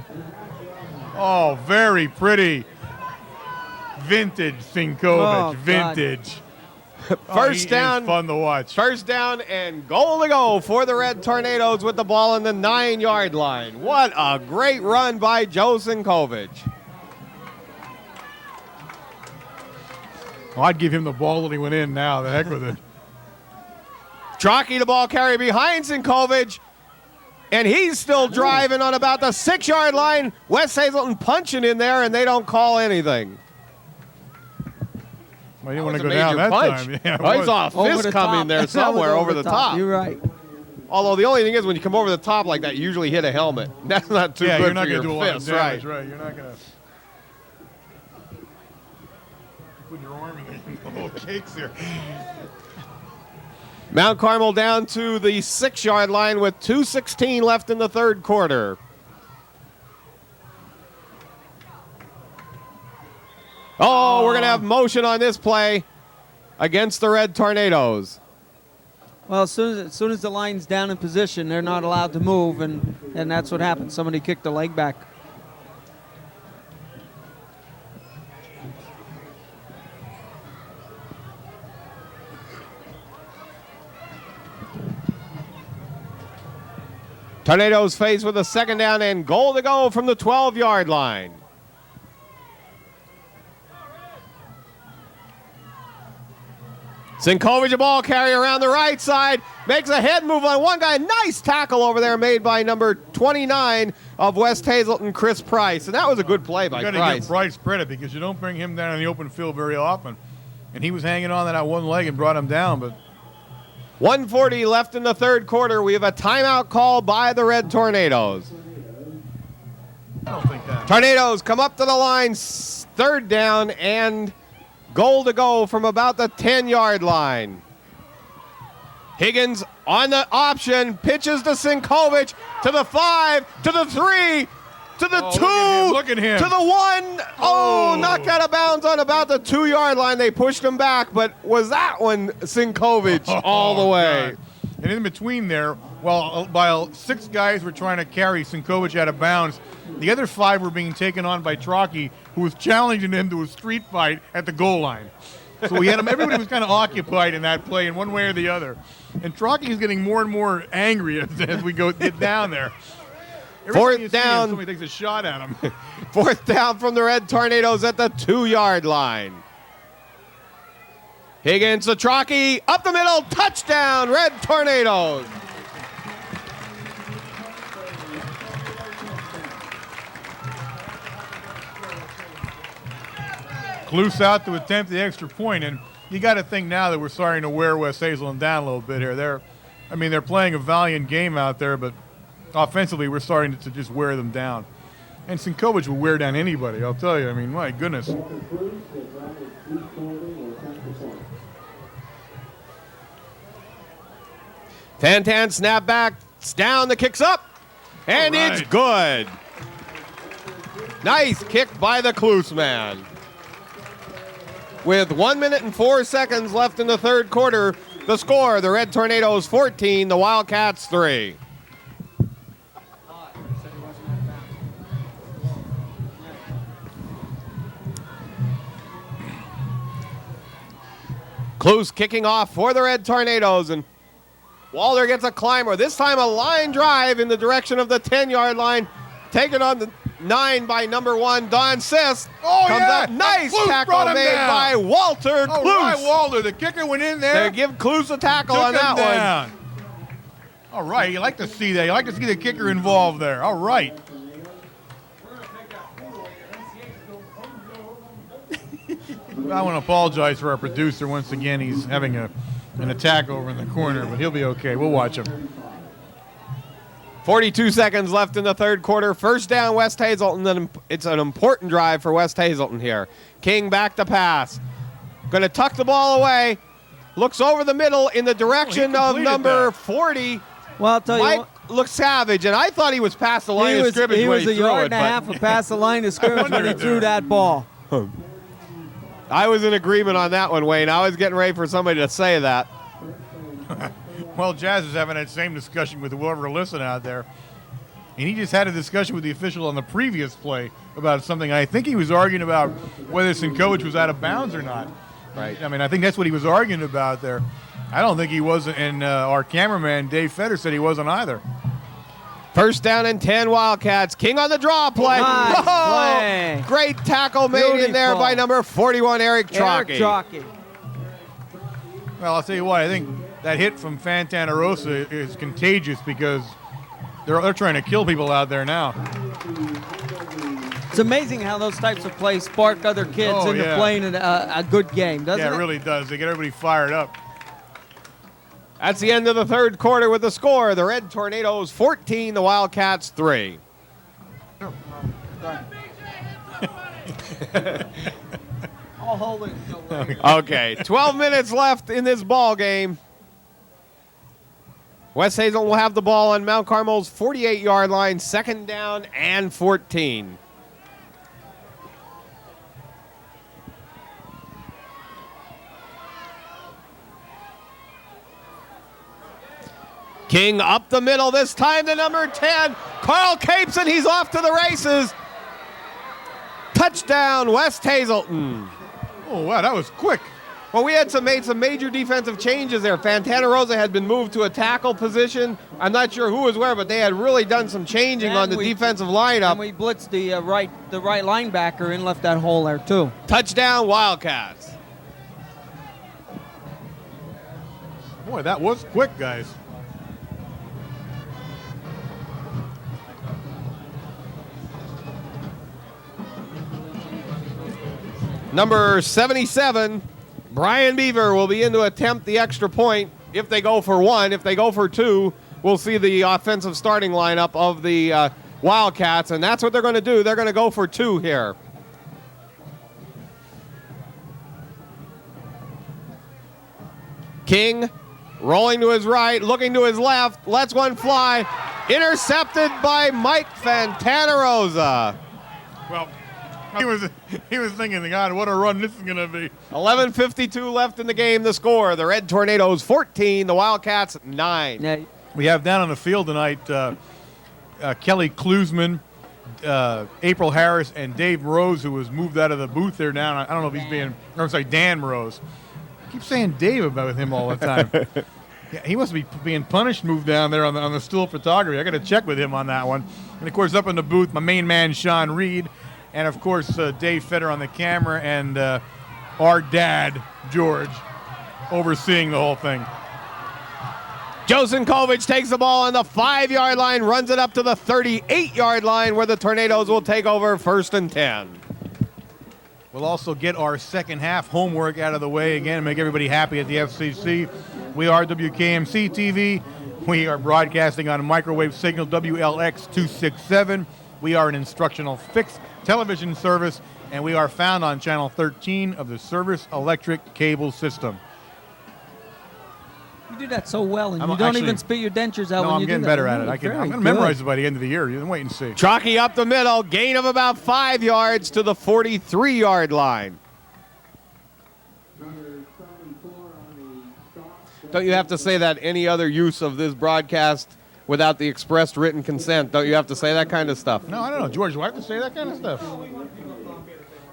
Speaker 1: Oh, very pretty. Vintage Sinkovich. Vintage.
Speaker 4: First down.
Speaker 1: Fun to watch.
Speaker 4: First down and goal to go for the Red Tornadoes with the ball on the 9-yard line. What a great run by Joe Sinkovich.
Speaker 1: Oh, I'd give him the ball when he went in now. The heck with it.
Speaker 4: Trockey, the ball carrier behind Sinkovich, and he's still driving on about the 6-yard line. West Hazelton punching in there, and they don't call anything.
Speaker 1: Well, he didn't want to go down that time. Yeah,
Speaker 4: I saw a fist come in there somewhere over the top.
Speaker 5: You're right.
Speaker 4: Although the only thing is, when you come over the top like that, you usually hit a helmet. That's not too good
Speaker 1: you're not
Speaker 4: for
Speaker 1: going to do a
Speaker 4: your
Speaker 1: lot of
Speaker 4: fist,
Speaker 1: damage,
Speaker 4: right?
Speaker 1: You're not going to. Put your arm in the little cakes here.
Speaker 4: Mount Carmel down to the 6-yard line with 2:16 left in the third quarter. Oh, we're going to have motion on this play against the Red Tornadoes.
Speaker 5: Well, as soon as the line's down in position, they're not allowed to move, and that's what happened. Somebody kicked the leg back.
Speaker 4: Tornadoes faced with a second down and goal to go from the 12-yard line. Sinkovic, a ball carrier around the right side, makes a head move on one guy. Nice tackle over there made by number 29 of West Hazelton, Chris Price. And that was a good play by Price.
Speaker 1: You got to give Price credit because you don't bring him down in the open field very often. And he was hanging on to that one leg and brought him down. But
Speaker 4: 1:40 left in the third quarter. We have a timeout call by the Red Tornadoes.
Speaker 1: I don't think that.
Speaker 4: Tornadoes come up to the line, third down and goal to go from about the 10-yard line. Higgins on the option, pitches to Sinkovic, to the 5, to the 3, to the 2,
Speaker 1: look at him.
Speaker 4: to the 1. Oh, knocked out of bounds on about the 2-yard line. They pushed him back, but was that one Sinkovic all the way?
Speaker 1: God. And in between there, while 6 guys were trying to carry Sinkovic out of bounds, the other 5 were being taken on by Trocky, who was challenging him to a street fight at the goal line. So we had him. Everybody was kind of occupied in that play in one way or the other. And Trocky is getting more and more angry as we get down there.
Speaker 4: Fourth down.
Speaker 1: Somebody takes a shot at him.
Speaker 4: Fourth down from the Red Tornadoes at the 2-yard line. Higgins to Trocky, up the middle, touchdown, Red Tornadoes.
Speaker 1: Cluse out to attempt the extra point, and you got to think now that we're starting to wear West Hazelton down a little bit here. They're playing a valiant game out there, but offensively we're starting to just wear them down. And Sinkovic will wear down anybody, I'll tell you. I mean, my goodness.
Speaker 4: Tantan snap back, it's down, the kick's up, and
Speaker 1: All right.
Speaker 4: It's good. Nice kick by the Cluse man. With 1 minute and 4 seconds left in the third quarter, the score, the Red Tornadoes 14, the Wildcats 3. Cluse kicking off for the Red Tornadoes, and Walder gets a climber. This time a line drive in the direction of the 10-yard line. Taken on the 9 by number 1, Don Sisk.
Speaker 1: Oh,
Speaker 4: Comes
Speaker 1: yeah.
Speaker 4: up. Nice tackle
Speaker 1: brought him
Speaker 4: made
Speaker 1: down.
Speaker 4: by Walter
Speaker 1: All
Speaker 4: Cluse.
Speaker 1: right, Walter, the kicker went in there.
Speaker 4: They give Cluse a tackle
Speaker 1: Took
Speaker 4: on
Speaker 1: him
Speaker 4: that
Speaker 1: down. All right, you like to see that. You like to see the kicker involved there. All right. I want to apologize for our producer once again. He's having an attack over in the corner, but he'll be okay. We'll watch him.
Speaker 4: one. 42 seconds left in the third quarter. First down, West Hazelton. It's an important drive for West Hazelton here. King back to pass. Going to tuck the ball away. Looks over the middle in the direction of
Speaker 1: completed
Speaker 4: number
Speaker 1: that.
Speaker 4: 40.
Speaker 5: Well, I'll tell you
Speaker 4: Mike
Speaker 5: what,
Speaker 4: looks savage, and I thought he was past the line of scrimmage
Speaker 5: he
Speaker 4: when
Speaker 5: was
Speaker 4: he
Speaker 5: a
Speaker 4: threw
Speaker 5: yard
Speaker 4: it.
Speaker 5: and a half
Speaker 4: But
Speaker 5: past the line of scrimmage when he
Speaker 1: wondered
Speaker 5: threw
Speaker 1: there.
Speaker 5: that ball.
Speaker 4: I was in agreement on that one, Wayne. I was getting ready for somebody to say that.
Speaker 1: Well, Jazz is having that same discussion with whoever listened out there. And he just had a discussion with the official on the previous play about something. I think he was arguing about whether Sinkovic was out of bounds or not. Right. I mean, I think that's what he was arguing about there. I don't think he was, and our cameraman, Dave Fetter, said he wasn't either.
Speaker 4: First down and 10 Wildcats. King on the draw play.
Speaker 5: Nice
Speaker 4: Whoa!
Speaker 5: play.
Speaker 4: Great tackle made in there
Speaker 5: Beautiful.
Speaker 4: by number 41, Eric Trocky.
Speaker 5: Trocky.
Speaker 1: Well, I'll tell you what, I think that hit from Fantanarosa is contagious because they're trying to kill people out there now.
Speaker 5: It's amazing how those types of plays spark other kids
Speaker 1: Oh,
Speaker 5: into
Speaker 1: yeah.
Speaker 5: playing a good game, doesn't
Speaker 1: Yeah,
Speaker 5: it?
Speaker 1: it really does. They get everybody fired up.
Speaker 4: That's the end of the third quarter with the score. The Red Tornadoes 14, the Wildcats 3.
Speaker 5: I'll hold it until later.
Speaker 4: Okay, 12 minutes left in this ball game. West Hazelton will have the ball on Mount Carmel's 48-yard line, 2nd down and 14. King up the middle, this time to number 10. Carl Capes, and he's off to the races. Touchdown, West Hazelton.
Speaker 1: Oh, wow, that was quick.
Speaker 4: Well, we had made some major defensive changes there. Fantana Rosa had been moved to a tackle position. I'm not sure who was where, but they had really done some changing
Speaker 5: And
Speaker 4: on the defensive lineup.
Speaker 5: And we blitzed the right linebacker and left that hole there too.
Speaker 4: Touchdown, Wildcats.
Speaker 1: Boy, that was quick, guys.
Speaker 4: Number 77, Brian Beaver, will be in to attempt the extra point. If they go for one, if they go for two, we'll see the offensive starting lineup of the Wildcats, and that's what they're going to do. They're going to go for two here. King rolling to his right, looking to his left, lets one fly. Intercepted by Mike Fantanarosa.
Speaker 1: Well, he was thinking, God, what a run this is going to be.
Speaker 4: 11:52 left in the game. The score: the Red Tornadoes 14, the Wildcats 9.
Speaker 5: Yeah,
Speaker 1: We have down on the field tonight Kelly Klusman, April Harris, and Dave Rose, who was moved out of the booth there now. I don't know if he's being, or I'm sorry, Dan Rose. I keep saying Dave about him all the time. Yeah, he must be being punished, moved down there on the still photography. I got to check with him on that one. And of course, up in the booth, my main man Sean Reed, and of course Dave Fetter on the camera, and our dad George overseeing the whole thing.
Speaker 4: Josenkovic takes the ball on the 5-yard line, runs it up to the 38-yard line, where the Tornadoes will take over 1st and 10.
Speaker 1: We'll also get our second half homework out of the way again and make everybody happy at the FCC. We are WKMC TV. We are broadcasting on a microwave signal WLX 267. We are an instructional fixed television service, and we are found on channel 13 of the Service Electric Cable System.
Speaker 5: you do that so well, and
Speaker 1: I'm
Speaker 5: you don't
Speaker 1: actually-
Speaker 5: even spit your dentures out
Speaker 1: No,
Speaker 5: when
Speaker 1: I'm
Speaker 5: you
Speaker 1: getting
Speaker 5: do
Speaker 1: better
Speaker 5: that.
Speaker 1: at it. I'm
Speaker 5: Very
Speaker 1: going to
Speaker 5: good.
Speaker 1: memorize it by the end of the year. You can wait and see.
Speaker 4: Chalky up the middle, gain of about 5 yards to the 43-yard line. Don't you have to say that any other use of this broadcast without the expressed written consent? Don't you have to say that kind of stuff?
Speaker 1: No, I don't know. George, do I have to say that kind of stuff?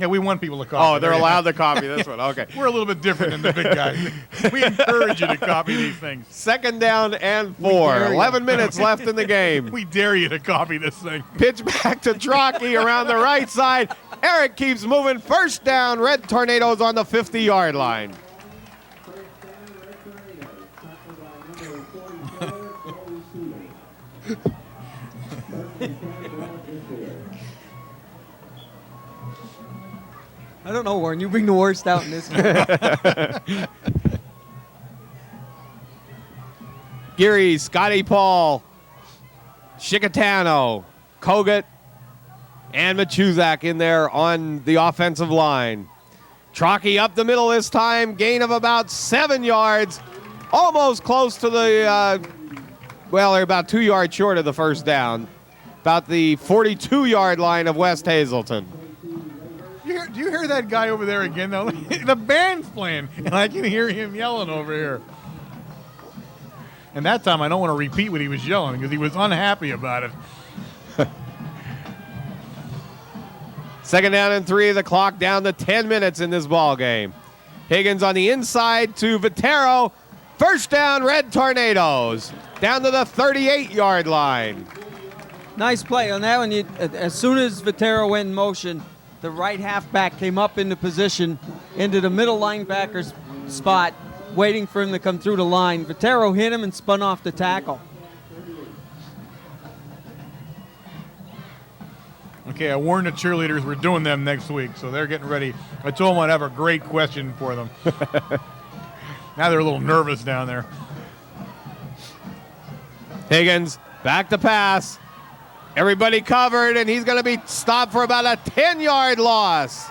Speaker 1: Yeah, we want people to copy.
Speaker 4: Oh, they're
Speaker 1: There you
Speaker 4: allowed
Speaker 1: go.
Speaker 4: to copy this one. Okay.
Speaker 1: We're a little bit different than the big guys. We encourage you to copy these things.
Speaker 4: 2nd down and 4.
Speaker 1: dare you.
Speaker 4: 11 minutes left in the game.
Speaker 1: We dare you to copy this thing.
Speaker 4: Pitch back to Trockey around the right side. Eric keeps moving. 1st down. Red Tornadoes on the 50-yard line.
Speaker 5: I don't know, Warren. You bring the worst out in this game.
Speaker 4: Geary, Scotty Paul, Shikatano, Kogut, and Machuzak in there on the offensive line. Trockey up the middle this time, gain of about 7 yards, almost close to the, well, they're about 2 yards short of the 1st down, about the 42-yard line of West Hazelton.
Speaker 1: Do you hear that guy over there again, though? The band's playing, and I can hear him yelling over here. And that time, I don't want to repeat what he was yelling because he was unhappy about it.
Speaker 4: 2nd down and 3, the clock down to 10 minutes in this ball game. Higgins on the inside to Vitero. 1st down, Red Tornadoes. Down to the 38-yard line.
Speaker 5: Nice play on that one. As soon as Vitero went in motion, the right halfback came up into position into the middle linebacker's spot, waiting for him to come through the line. Vitero hit him and spun off the tackle.
Speaker 1: Okay, I warned the cheerleaders we're doing them next week, so they're getting ready. I told them I'd have a great question for them. Now they're a little nervous down there.
Speaker 4: Higgins back to pass. Everybody covered, and he's going to be stopped for about a 10-yard loss.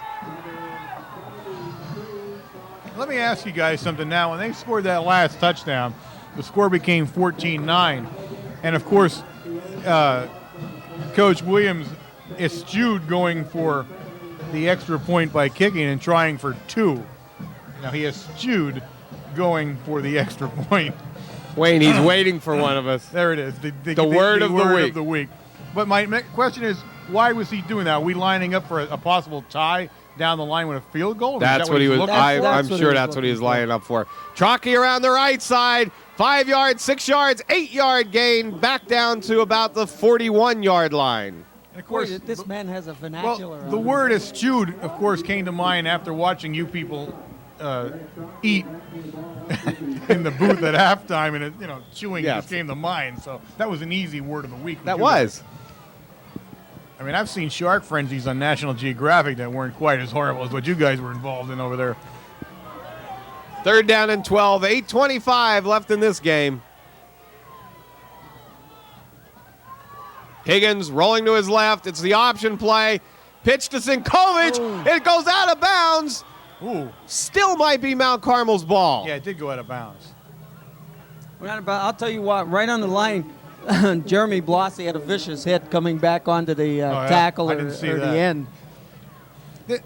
Speaker 1: Let me ask you guys something now. When they scored that last touchdown, the score became 14-9. And, of course, Coach Williams eschewed going for the extra point by kicking and trying for 2. Now, he eschewed going for the extra point.
Speaker 4: Wayne, he's waiting for one of us.
Speaker 1: There it is.
Speaker 4: The word of the week.
Speaker 1: But my question is, why was he doing that? Are we lining up for a possible tie down the line with a field goal?
Speaker 4: That's what he was.
Speaker 1: looking for?
Speaker 4: I'm sure that's what he was lining up for. Chalky around the right side. 5 yards, 6 yards, 8-yard gain. Back down to about the 41-yard line.
Speaker 1: And of course,
Speaker 5: this man has a vernacular.
Speaker 1: well, the word eschewed, of course, came to mind after watching you people eat in the booth at halftime, and chewing just came to mind. So that was an easy word of the week.
Speaker 4: That was.
Speaker 1: I mean, I've seen shark frenzies on National Geographic that weren't quite as horrible as what you guys were involved in over there.
Speaker 4: 3rd down and 12, 8:25 left in this game. Higgins rolling to his left. It's the option play. Pitch to Sinkovic.
Speaker 5: Ooh.
Speaker 4: It goes out of bounds.
Speaker 1: Ooh.
Speaker 4: Still might be Mount Carmel's ball.
Speaker 1: Yeah, it did go out of bounds.
Speaker 5: I'll tell you what, right on the line, Jeremy Blasi had a vicious hit coming back onto the tackle
Speaker 1: I
Speaker 5: or
Speaker 1: didn't see
Speaker 5: the
Speaker 1: that.
Speaker 5: end.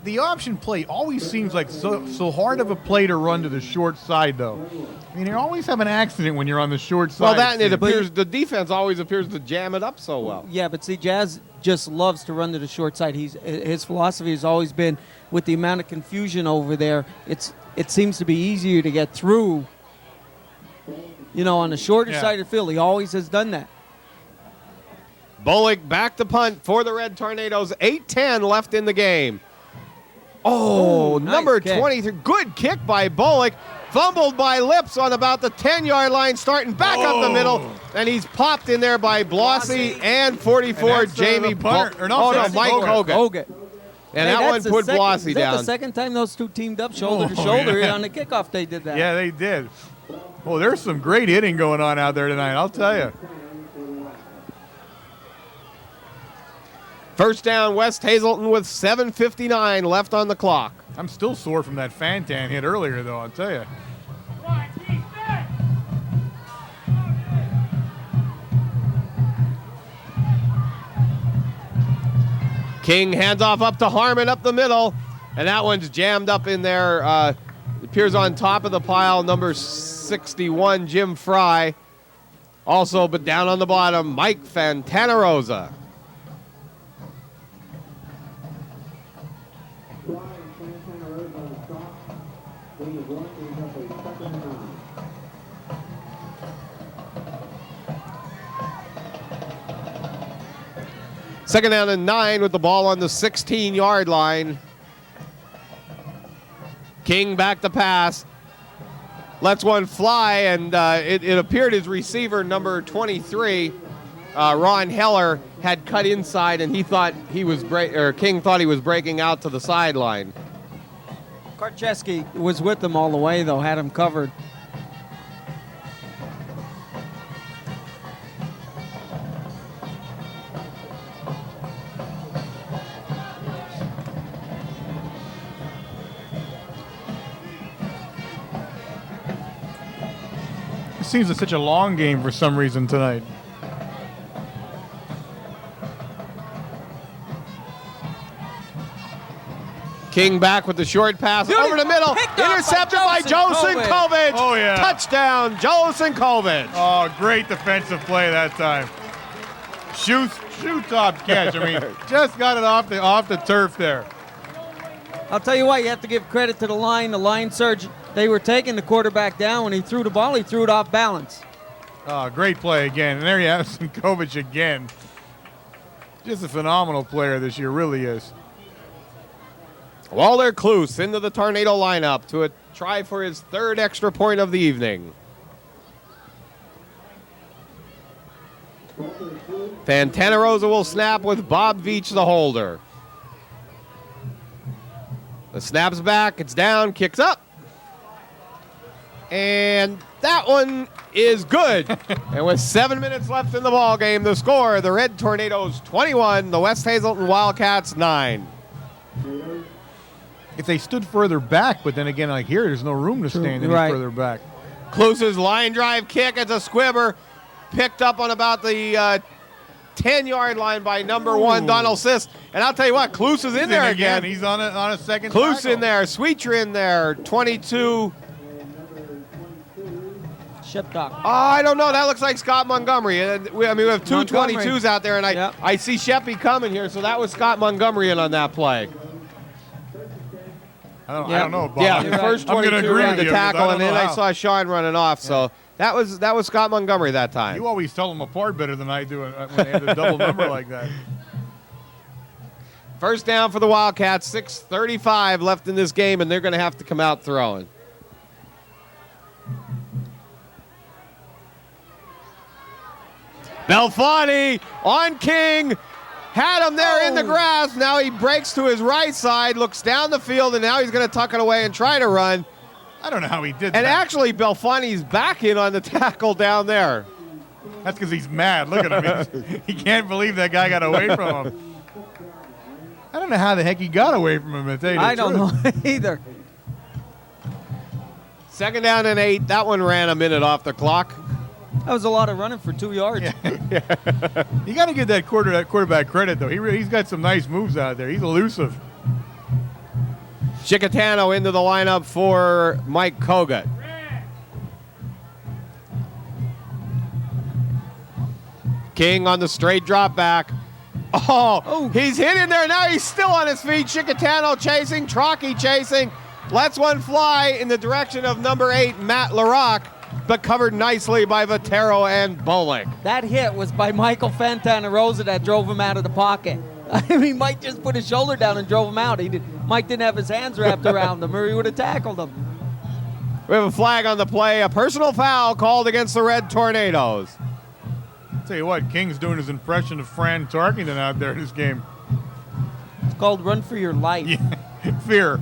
Speaker 1: The option play always seems like so hard of a play to run to the short side, though. I mean, you always have an accident when you're on the short side.
Speaker 4: Well, that and it
Speaker 1: seems.
Speaker 4: appears the defense always appears to jam it up so well.
Speaker 5: Yeah, but see, Jazz just loves to run to the short side. His philosophy has always been, with the amount of confusion over there, it seems to be easier to get through. On the shorter side of the field, he always has done that.
Speaker 4: Bullock back to punt for the Red Tornadoes. 8:10 left in the game. Oh,
Speaker 5: Nice
Speaker 4: number
Speaker 5: kick.
Speaker 4: 23. Good kick by Bullock. Fumbled by Lips on about the 10-yard line, starting back up the middle. And he's popped in there by Blasi and 44,
Speaker 1: And that's,
Speaker 4: Jamie
Speaker 1: the punter-
Speaker 4: Bull-
Speaker 1: or no,
Speaker 4: Oh, no,
Speaker 1: that's
Speaker 4: Mike
Speaker 1: Hogan.
Speaker 4: Hogan. And that one put Blasi
Speaker 5: Is that
Speaker 4: down.
Speaker 5: the second time those two teamed up shoulder to
Speaker 1: Oh,
Speaker 5: shoulder
Speaker 1: yeah.
Speaker 5: on the kickoff? They did that.
Speaker 1: Yeah, they did. Well, there's some great hitting going on out there tonight, I'll tell you.
Speaker 4: First down, West Hazelton with 7:59 left on the clock.
Speaker 1: I'm still sore from that Fantan hit earlier, though, I'll tell you.
Speaker 4: King hands off up to Harmon up the middle, and that one's jammed up in there. Appears on top of the pile, number 61, Jim Fry. Also, but down on the bottom, Mike Fantanarosa. Second down and 9 with the ball on the 16-yard line. King back to pass. Lets one fly, and it appeared his receiver, number 23, Ron Heller, had cut inside, and he thought King thought he was breaking out to the sideline.
Speaker 5: Karcheski was with them all the way, though, had him covered.
Speaker 1: It seems it's such a long game for some reason tonight.
Speaker 4: King back with the short pass over the middle.
Speaker 5: Picked off by
Speaker 4: Intercepted by Joe Sinkovic.
Speaker 1: Oh, yeah.
Speaker 4: Touchdown, Joe Sinkovic.
Speaker 1: Oh, great defensive play that time. Shoe top catch. I mean, just got it off the turf there.
Speaker 5: I'll tell you what, you have to give credit to the line surge. They were taking the quarterback down. When he threw the ball, he threw it off balance.
Speaker 1: Oh, great play again. And there you have Sinkovic again. Just a phenomenal player this year, really is.
Speaker 4: Walter Kluse into the Tornado lineup to try for his third extra point of the evening. Fantanarosa will snap with Bob Veach, the holder. The snap's back, it's down, kicks up. And that one is good. And with 7 minutes left in the ball game, the score, the Red Tornadoes 21, the West Hazelton Wildcats 9.
Speaker 1: if they stood further back, but then again, like here, there's no room to stand any
Speaker 5: Right.
Speaker 1: further back.
Speaker 4: Kluse's line drive kick. It's a squibber. Picked up on about the 10-yard line by number 1, Donald Siss. And I'll tell you what, Kluse is in there again.
Speaker 1: He's on a second
Speaker 4: Kluse
Speaker 1: tackle.
Speaker 4: in there. Sweeter in there. 22.
Speaker 5: Shipdock.
Speaker 4: Oh, I don't know. That looks like Scott Montgomery. We have two
Speaker 5: Montgomery.
Speaker 4: 22s out there, and
Speaker 5: Yep.
Speaker 4: I see Sheppy coming here, so that was Scott Montgomery in on that play.
Speaker 1: I don't
Speaker 5: Yeah.
Speaker 1: know, Bob.
Speaker 4: Yeah, the first
Speaker 1: I'm gonna
Speaker 4: 22
Speaker 1: agree
Speaker 4: ran
Speaker 1: with
Speaker 4: the
Speaker 1: you, 'cause
Speaker 4: tackle,
Speaker 1: don't
Speaker 4: and then
Speaker 1: know
Speaker 4: I
Speaker 1: how.
Speaker 4: saw Sean running off. So that was Scott Montgomery that time.
Speaker 1: You always tell them apart better than I do when they have a double number like that.
Speaker 4: First down for the Wildcats. 6:35 left in this game, and they're going to have to come out throwing. Belfani on King. Had him there in the grass. Now he breaks to his right side, looks down the field, and now he's going to tuck it away and try to run.
Speaker 1: I don't know how he did
Speaker 4: And
Speaker 1: that.
Speaker 4: actually, Belfani's back in on the tackle down there.
Speaker 1: That's because he's mad. Look at him. He can't believe that guy got away from him. I don't know how the heck he got away from him, to tell you the
Speaker 5: I don't
Speaker 1: truth.
Speaker 5: know either.
Speaker 4: Second down and 8. That one ran a minute off the clock.
Speaker 5: That was a lot of running for 2 yards.
Speaker 1: You got to give that quarterback credit, though. He's got some nice moves out there. He's elusive.
Speaker 4: Chicatano into the lineup for Mike Kogut. King on the straight drop back. Oh, he's hit in there. Now he's still on his feet. Chicatano chasing. Trockey chasing. Lets one fly in the direction of number 8, Matt LaRock, but covered nicely by Vitero and Bolick.
Speaker 5: That hit was by Michael Fantana Rosa that drove him out of the pocket. I mean, Mike just put his shoulder down and drove him out. Mike didn't have his hands wrapped around him, or he would have tackled him.
Speaker 4: We have a flag on the play. A personal foul called against the Red Tornadoes.
Speaker 1: Tell you what, King's doing his impression of Fran Tarkington out there in this game.
Speaker 5: It's called Run for Your Life.
Speaker 1: Yeah. Fear.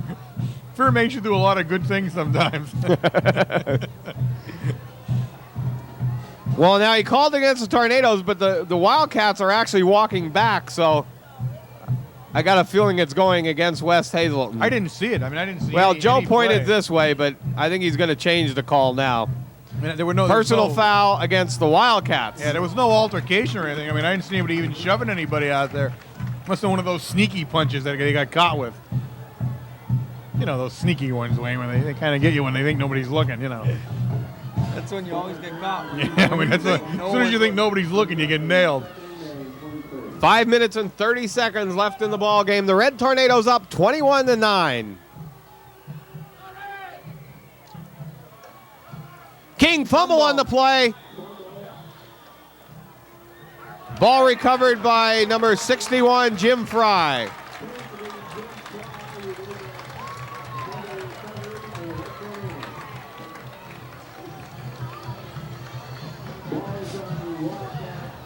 Speaker 1: Fear makes you do a lot of good things sometimes.
Speaker 4: Well, now he called against the Tornadoes, but the Wildcats are actually walking back, so I got a feeling it's going against West Hazelton.
Speaker 1: I didn't see it. I mean, I didn't see
Speaker 4: Well,
Speaker 1: any,
Speaker 4: Joe
Speaker 1: any
Speaker 4: pointed
Speaker 1: play.
Speaker 4: this way, but I think he's going to change the call now.
Speaker 1: I mean, there were no
Speaker 4: Personal
Speaker 1: no-
Speaker 4: foul against the Wildcats.
Speaker 1: Yeah, there was no altercation or anything. I mean, I didn't see anybody even shoving anybody out there. Must have been one of those sneaky punches that they got caught with. You know, those sneaky ones, Wayne, when they kind of get you when they think nobody's looking, you know.
Speaker 5: That's when you always get caught.
Speaker 1: Yeah, I mean, that's as soon as you think nobody's looking, you get nailed.
Speaker 4: 5 minutes and 30 seconds left in the ball game. The Red Tornadoes up 21-9. King fumble on the play. Ball recovered by number 61, Jim Fry.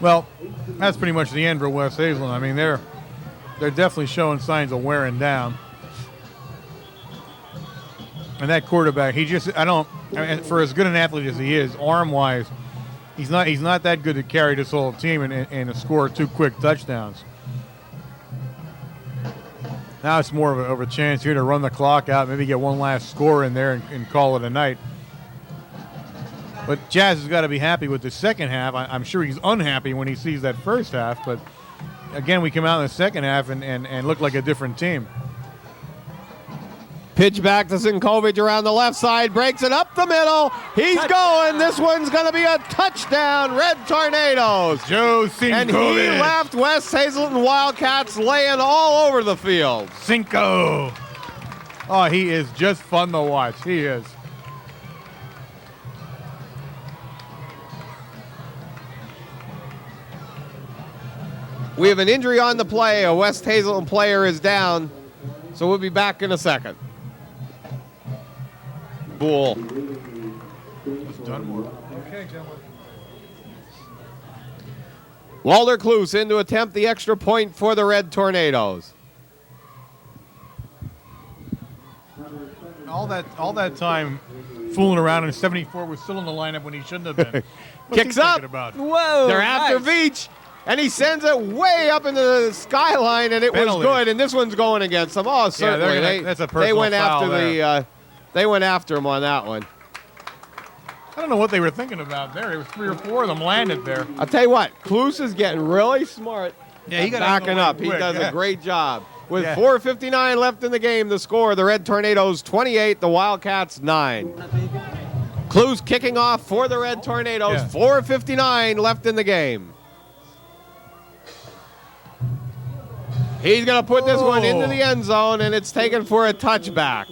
Speaker 1: Well, that's pretty much the end for West Hazelton. I mean, they're definitely showing signs of wearing down. And that quarterback, for as good an athlete as he is, arm-wise, he's not that good to carry this whole team and to score 2 quick touchdowns. Now it's more of a chance here to run the clock out, maybe get one last score in there and call it a night. But Jazz has got to be happy with the second half. I'm sure he's unhappy when he sees that first half, but again, we come out in the second half and look like a different team.
Speaker 4: Pitch back to Sinkovic around the left side, breaks it up the middle. He's going. This one's going to be a touchdown, Red Tornadoes.
Speaker 1: Joe
Speaker 4: And he
Speaker 1: Sinkovic.
Speaker 4: left West Hazelton Wildcats laying all over the field.
Speaker 1: Cinco. Oh, he is just fun to watch. He is.
Speaker 4: We have an injury on the play. A West Hazelton player is down, so we'll be back in a second. Bull. Walter Kluse in to attempt the extra point for the Red Tornadoes.
Speaker 1: All that time fooling around, and 74 was still in the lineup when he shouldn't have been. What's
Speaker 4: Kicks
Speaker 1: he
Speaker 4: up.
Speaker 1: thinking about?
Speaker 5: Whoa!
Speaker 4: They're after
Speaker 5: nice.
Speaker 4: Veach. And he sends it way up into the skyline, and it
Speaker 1: Penalty.
Speaker 4: was good. And this one's going against them. Oh, certainly.
Speaker 1: That's a
Speaker 4: they
Speaker 1: personal
Speaker 4: went
Speaker 1: foul
Speaker 4: after
Speaker 1: there.
Speaker 4: they went after him on that one.
Speaker 1: I don't know what they were thinking about there. There was 3 or 4 of them landed there.
Speaker 4: I'll tell you what, Klus is getting really smart.
Speaker 1: Yeah, he got
Speaker 4: backing up. He
Speaker 1: quick,
Speaker 4: does
Speaker 1: yeah.
Speaker 4: a great job. With
Speaker 1: Yeah.
Speaker 4: 4:59 left in the game, the score: the Red Tornadoes 28, the Wildcats 9. Klus kicking off for the Red Tornadoes.
Speaker 1: Yeah.
Speaker 4: 4:59 left in the game. He's going to put this one into the end zone, and it's taken for a touchback.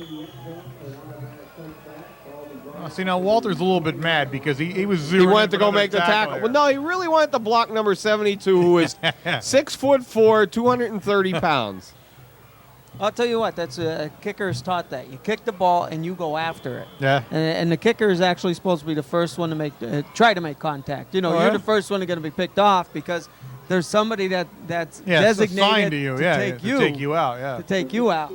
Speaker 1: See, now Walter's a little bit mad because he was
Speaker 4: He
Speaker 1: zeroing
Speaker 4: wanted
Speaker 1: in
Speaker 4: to
Speaker 1: for
Speaker 4: go
Speaker 1: another
Speaker 4: make the tackle.
Speaker 1: here.
Speaker 4: Well, no, he really wanted to block number 72, who is 6'4", 230 pounds.
Speaker 5: I'll tell you what, that's kickers taught that. You kick the ball and you go after it.
Speaker 1: Yeah.
Speaker 5: And the kicker is actually supposed to be the first one to make try to make contact. You know,
Speaker 1: Oh,
Speaker 5: you're
Speaker 1: yeah?
Speaker 5: the first one going to be picked off because there's somebody that's
Speaker 1: It's
Speaker 5: designated
Speaker 1: assigned to you, yeah,
Speaker 5: take
Speaker 1: to
Speaker 5: you
Speaker 1: take you out, yeah.
Speaker 5: to take you out.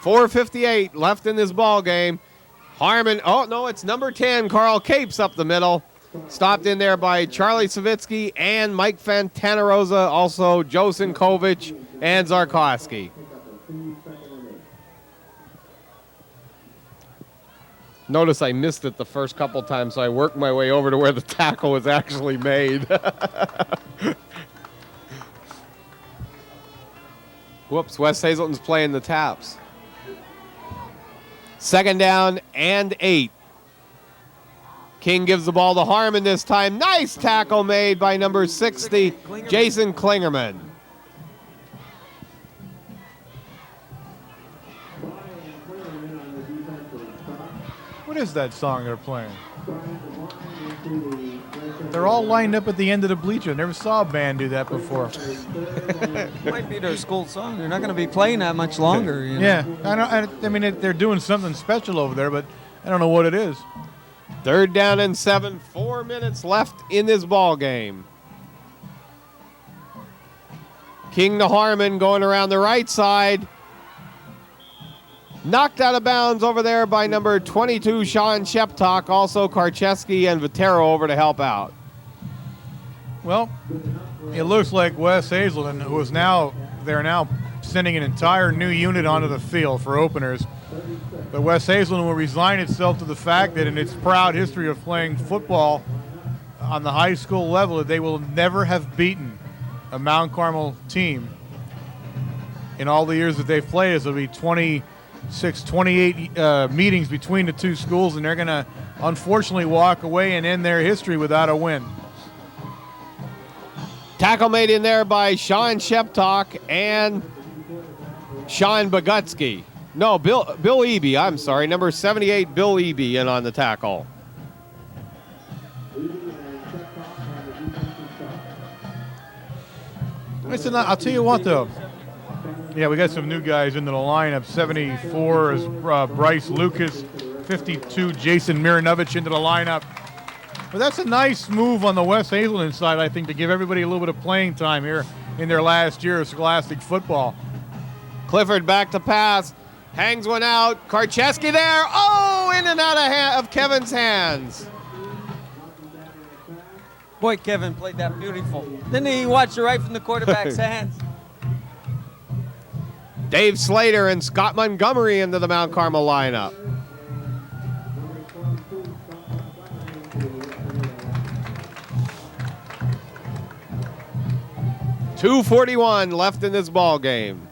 Speaker 4: .458 left in this ball game. Harmon, oh no, it's number 10, Carl Capes up the middle. Stopped in there by Charlie Savitsky and Mike Fantanarosa, also Joe Sinkovich and Zarkowski. Notice I missed it the first couple times, so I worked my way over to where the tackle was actually made. Whoops, West Hazelton's playing the taps. 2nd down and 8. King gives the ball to Harmon this time. Nice tackle made by number 60, Jason Klingerman.
Speaker 1: What is that song they're playing? They're all lined up at the end of the bleacher. I never saw a band do that before.
Speaker 5: Might be their school song. They're not going to be playing that much longer. You know?
Speaker 1: Yeah, I mean, they're doing something special over there, but I don't know what it is.
Speaker 4: 3rd down and 7, 4 minutes left in this ball game. King to Harmon going around the right side. Knocked out of bounds over there by number 22, Sean Sheptok. Also Karcheski and Vitero over to help out.
Speaker 1: Well, it looks like West Hazelton, they're now sending an entire new unit onto the field for openers. But West Hazelton will resign itself to the fact that in its proud history of playing football on the high school level, that they will never have beaten a Mount Carmel team in all the years that they've played. It'll be 28 meetings between the two schools, and they're going to unfortunately walk away and end their history without a win.
Speaker 4: Tackle made in there by Sean Sheptok and Sean Bogutsky. No, Bill Eby, I'm sorry. Number 78, Bill Eby in on the tackle.
Speaker 1: Listen, I'll tell you what, though. Yeah, we got some new guys into the lineup. 74 is Bryce Lucas. 52, Jason Miranovich into the lineup. But that's a nice move on the West Hazelton side, I think, to give everybody a little bit of playing time here in their last year of scholastic football.
Speaker 4: Clifford back to pass. Hangs one out. Karcheski there. Oh, in and out of Kevin's hands.
Speaker 5: Boy, Kevin played that beautiful. Didn't he watch it right from the quarterback's hands?
Speaker 4: Dave Slater and Scott Montgomery into the Mount Carmel lineup. .241 left in this ball game.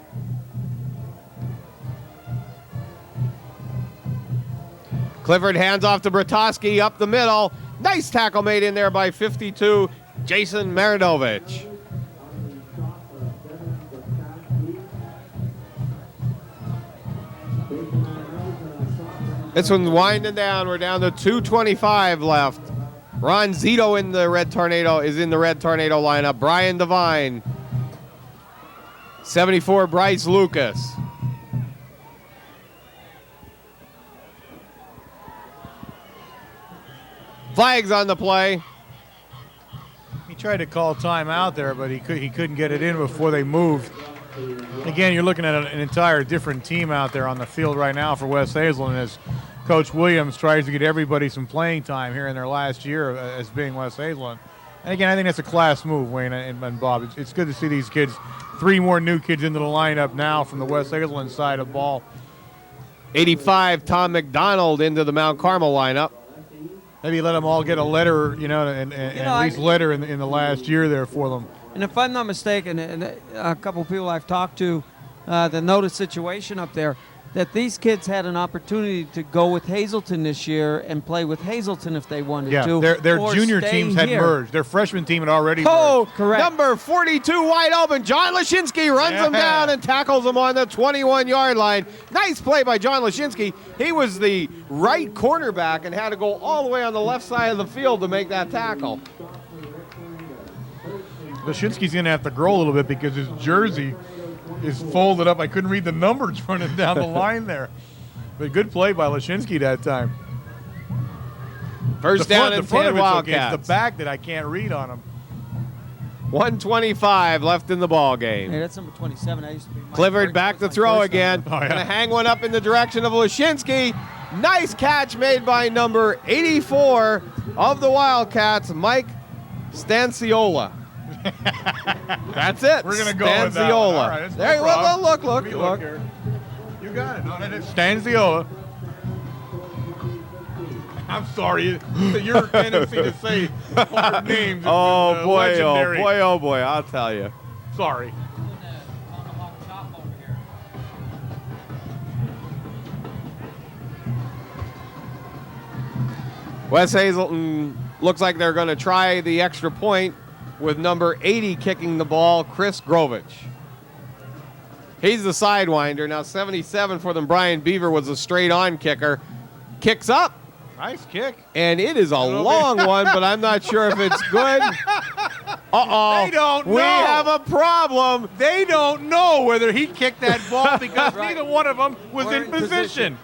Speaker 4: Clifford hands off to Bratoski up the middle. Nice tackle made in there by 52, Jason Marinovich. This one's winding down. We're down to 2:25 left. Ron Zito in the Red Tornado is in the Red Tornado lineup. Brian Devine. 74, Bryce Lucas. Flags on the play.
Speaker 1: He tried to call time out there, but he couldn't get it in before they moved. Again, you're looking at an entire different team out there on the field right now for West Hazelton as Coach Williams tries to get everybody some playing time here in their last year as being West Hazelton. And again, I think that's a class move, Wayne and Bob. It's good to see these kids, 3 more new kids into the lineup now from the West Hazelton side of ball.
Speaker 4: 85, Tom McDonald into the Mount Carmel lineup.
Speaker 1: Maybe let them all get a letter, and at least letter in the last year there for them.
Speaker 5: And if I'm not mistaken, and a couple people I've talked to that know the situation up there, that these kids had an opportunity to go with Hazelton this year and play with Hazelton if they wanted to.
Speaker 1: Their
Speaker 5: or
Speaker 1: junior
Speaker 5: stay
Speaker 1: teams had
Speaker 5: here.
Speaker 1: merged. Their freshman team had already
Speaker 4: Oh,
Speaker 1: merged.
Speaker 5: Correct.
Speaker 4: Number 42 wide open. John Lashinsky runs him down and tackles him on the 21-yard line. Nice play by John Lashinsky. He was the right cornerback and had to go all the way on the left side of the field to make that tackle.
Speaker 1: Lashinsky's going to have to grow a little bit because his jersey is folded up. I couldn't read the numbers running down the line there. But good play by Lashinsky that time.
Speaker 4: First down and
Speaker 1: the front
Speaker 4: 10
Speaker 1: of it's okay.
Speaker 4: Wildcats.
Speaker 1: It's the back that I can't read on him.
Speaker 4: 1:25 left in the ball game.
Speaker 5: Hey, that's number 27. I used to be Mike
Speaker 4: Clifford
Speaker 5: Burke.
Speaker 4: back to
Speaker 5: That was my
Speaker 4: throw
Speaker 5: first
Speaker 4: again.
Speaker 5: number.
Speaker 4: Gonna hang one up in the direction of Lashinsky. Nice catch made by number 84 of the Wildcats, Mike Stanciola. That's it.
Speaker 1: We're going to go with that one.
Speaker 4: Stanciola.
Speaker 1: All right, that's no
Speaker 4: There you
Speaker 1: problem.
Speaker 4: look.
Speaker 1: Let me look here. You got it. No, it's Stanziola. I'm sorry. Your tendency to say hard names is
Speaker 4: Oh boy,
Speaker 1: legendary.
Speaker 4: oh boy, I'll tell you.
Speaker 1: Sorry.
Speaker 4: West Hazelton looks like they're going to try the extra point with number 80 kicking the ball, Chris Grovich. He's the sidewinder. Now 77 for them. Brian Beaver was a straight-on kicker. Kicks up,
Speaker 1: Nice kick.
Speaker 4: and it is a long one, but I'm not sure if it's good. Uh-oh.
Speaker 1: They don't
Speaker 4: We
Speaker 1: know.
Speaker 4: have a problem.
Speaker 1: They don't know whether he kicked that ball because
Speaker 5: Right.
Speaker 1: neither one of them was
Speaker 5: We're
Speaker 1: in
Speaker 5: in
Speaker 1: position.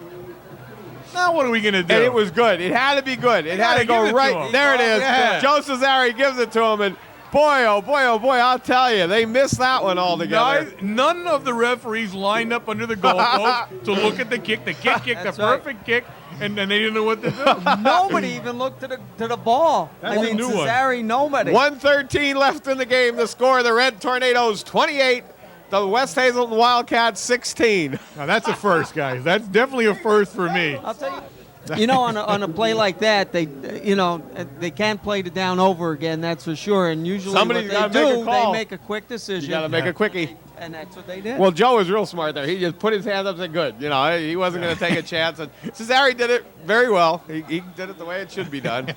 Speaker 1: Now what are we going to do?
Speaker 4: And it was good. It had to be good. It had
Speaker 1: gotta
Speaker 4: to go
Speaker 1: give it to
Speaker 4: right.
Speaker 1: him.
Speaker 4: There it is.
Speaker 1: Yeah.
Speaker 4: Joe Cesare gives it to him, and boy, oh boy, I'll tell you, they missed that one altogether.
Speaker 1: None of the referees lined up under the goalpost to look at the kick. The kid kicked the
Speaker 5: That's right.
Speaker 1: perfect kick, and they didn't know what to do.
Speaker 5: Nobody even looked to the ball.
Speaker 1: That's
Speaker 5: I
Speaker 1: a
Speaker 5: mean,
Speaker 1: new one.
Speaker 5: Cesare, nobody.
Speaker 4: 1:13 left in the game. The score: the Red Tornadoes 28, the West Hazelton Wildcats 16.
Speaker 1: Now that's a first, guys. That's definitely a first for me.
Speaker 5: I'll tell you. You know, on a play like that, they can't play the down over again. That's for sure. And usually,
Speaker 4: Somebody's
Speaker 5: what
Speaker 4: gotta
Speaker 5: they
Speaker 4: make a
Speaker 5: do,
Speaker 4: call.
Speaker 5: they make a quick decision.
Speaker 4: You got to make a quickie.
Speaker 5: And that's what they did.
Speaker 4: Well, Joe was real smart there. He just put his hand up and said, good. You know, he wasn't going to take a chance. And Cesare did it very well. He did it the way it should be done.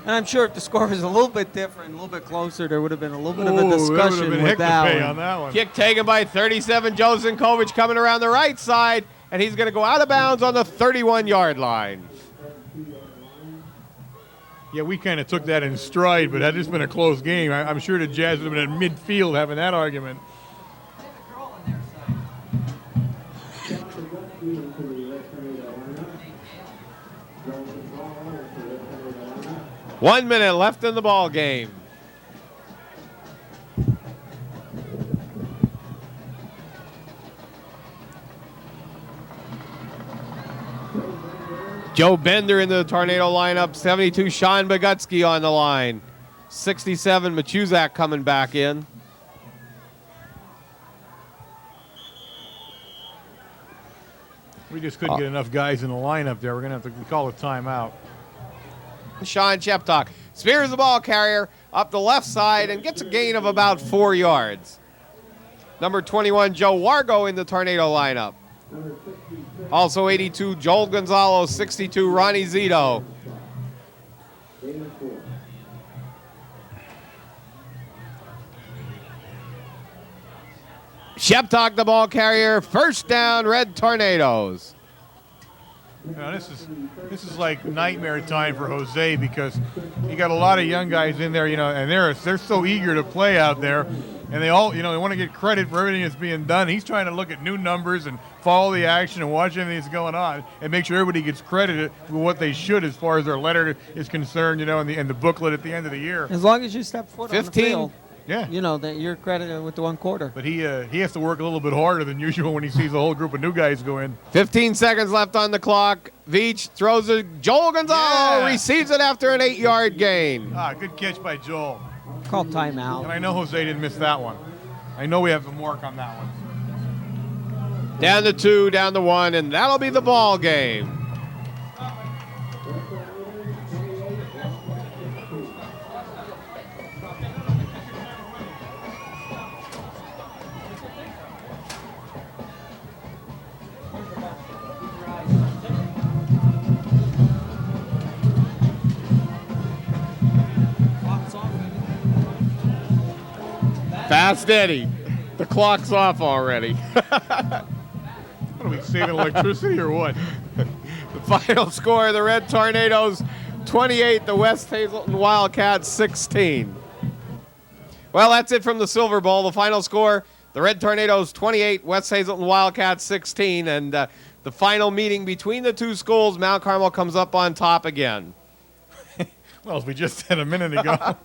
Speaker 5: and I'm sure if the score was a little bit different, a little bit closer, there would have been a little bit of
Speaker 1: Ooh,
Speaker 5: a
Speaker 1: that would
Speaker 5: discussion
Speaker 1: have been
Speaker 5: with
Speaker 1: heck to
Speaker 5: that
Speaker 1: pay
Speaker 5: one.
Speaker 1: on that one.
Speaker 4: Kick taken by 37, Joe Zinkovich coming around the right side, and he's going to go out of bounds on the 31-yard line.
Speaker 1: Yeah, we kind of took that in stride, but had this been a close game, I'm sure the Jazz would have been at midfield having that argument.
Speaker 4: One minute left in the ball game. Joe Bender into the Tornado lineup. 72, Sean Bogutsky on the line. 67, Machuzak coming back in.
Speaker 1: We just couldn't get enough guys in the lineup there. We're going to have to call a timeout.
Speaker 4: Sean Cheptok spears the ball carrier up the left side and gets a gain of about 4 yards. Number 21, Joe Wargo in the Tornado lineup. Also 82, Joel Gonzalo. 62, Ronnie Zito. Sheptok, the ball carrier. First down, Red Tornadoes.
Speaker 1: You know, this is like nightmare time for Jose because you got a lot of young guys in there, you know, and they're so eager to play out there, and they all, you know, they want to get credit for everything that's being done. He's trying to look at new numbers and follow the action and watch everything that's going on and make sure everybody gets credited for what they should as far as their letter is concerned, you know, and the booklet at the end of the year.
Speaker 5: As long as you step foot on the
Speaker 4: 15,
Speaker 5: field.
Speaker 1: Yeah.
Speaker 5: You know, that you're credited with the 1 quarter.
Speaker 1: But he has to work a little bit harder than usual when he sees a whole group of new guys go in.
Speaker 4: 15 seconds left on the clock. Veach throws it. Joel Gonzalo
Speaker 1: Yeah.
Speaker 4: receives it after an 8-yard gain.
Speaker 1: Good catch by Joel.
Speaker 5: Called timeout.
Speaker 1: And I know Jose didn't miss that one. I know we have the mark on that one.
Speaker 4: Down to 2, down to 1, and that'll be the ball game. Fast Eddie. The clock's off already.
Speaker 1: What are we saving electricity or what?
Speaker 4: The final score, the Red Tornadoes 28, the West Hazelton Wildcats 16. Well, that's it from the Silver Bowl. The final score, the Red Tornadoes 28, West Hazelton Wildcats 16. And the final meeting between the two schools, Mount Carmel comes up on top again.
Speaker 1: Well, as we just said a minute ago,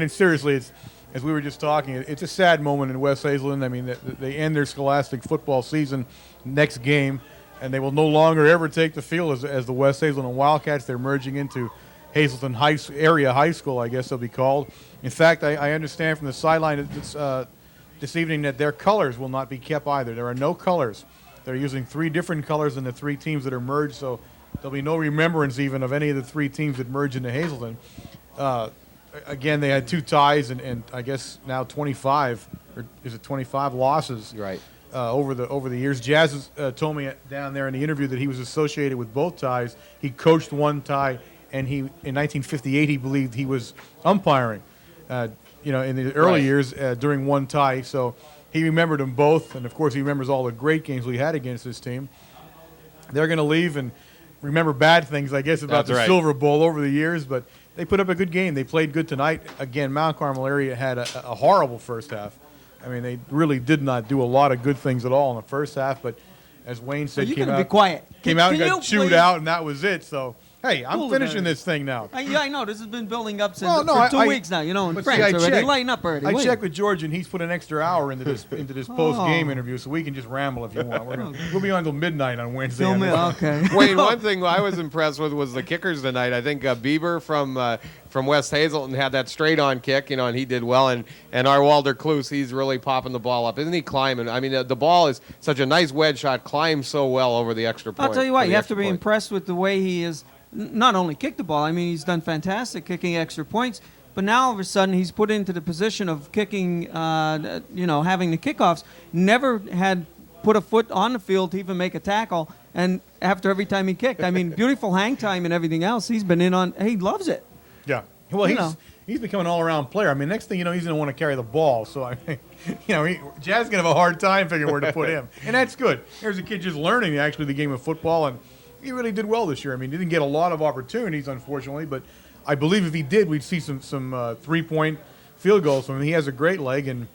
Speaker 1: seriously, as we were just talking, it's a sad moment in West Hazelton. I mean, they end their scholastic football season next game, and they will no longer ever take the field as the West Hazelton Wildcats. They're merging into Hazelton Area High School, I guess they'll be called. In fact, I understand from the sideline this evening that their colors will not be kept either. There are no colors. They're using 3 different colors in the 3 teams that are merged, so there'll be no remembrance even of any of the 3 teams that merged into Hazelton. Again, they had 2 ties and I guess now 25, or is it 25 losses?
Speaker 4: Right.
Speaker 1: Over the years. Jazz told me down there in the interview that he was associated with both ties. He coached one tie, and in 1958 he believed he was umpiring. In the early years during one tie, so he remembered them both, and of course he remembers all the great games we had against this team. They're going to leave and remember bad things, I guess, about the Silver Bowl over the years, but they put up a good game. They played good tonight. Again, Mount Carmel area had a horrible first half. I mean, they really did not do a lot of good things at all in the first half, but as Wayne said,
Speaker 5: Be quiet.
Speaker 1: Came out and got chewed out, and that was it. So, hey, I'm finishing this thing now.
Speaker 5: I know. This has been building up for 2 weeks now. In France already. Lighten up already.
Speaker 1: I checked with George, and he's put an extra hour into this post-game interview, so we can just ramble if you want. We'll be on until midnight on Wednesday.
Speaker 5: Okay.
Speaker 4: Wayne, one thing I was impressed with was the kickers tonight. I think Bieber from West Hazelton had that straight-on kick, and he did well. And our Walter Kloos, he's really popping the ball up. Isn't he climbing? I mean, the ball is such a nice wedge shot, climbs so well over the extra point.
Speaker 5: I'll tell you what, you have to be impressed with the way he is not only kicked the ball. I mean, he's done fantastic kicking extra points, but now all of a sudden he's put into the position of kicking, having the kickoffs. Never had put a foot on the field to even make a tackle, and after every time he kicked, I mean, beautiful hang time and everything else. He's been in on. He loves it.
Speaker 1: Yeah. Well, he's become an all-around player. I mean, next thing you know, he's going to want to carry the ball. So, I mean, Jazz is going to have a hard time figuring where to put him. And that's good. Here's a kid just learning, actually, the game of football, and he really did well this year. I mean, he didn't get a lot of opportunities, unfortunately, but I believe if he did, we'd see some 3-point field goals from him. He has a great leg, and,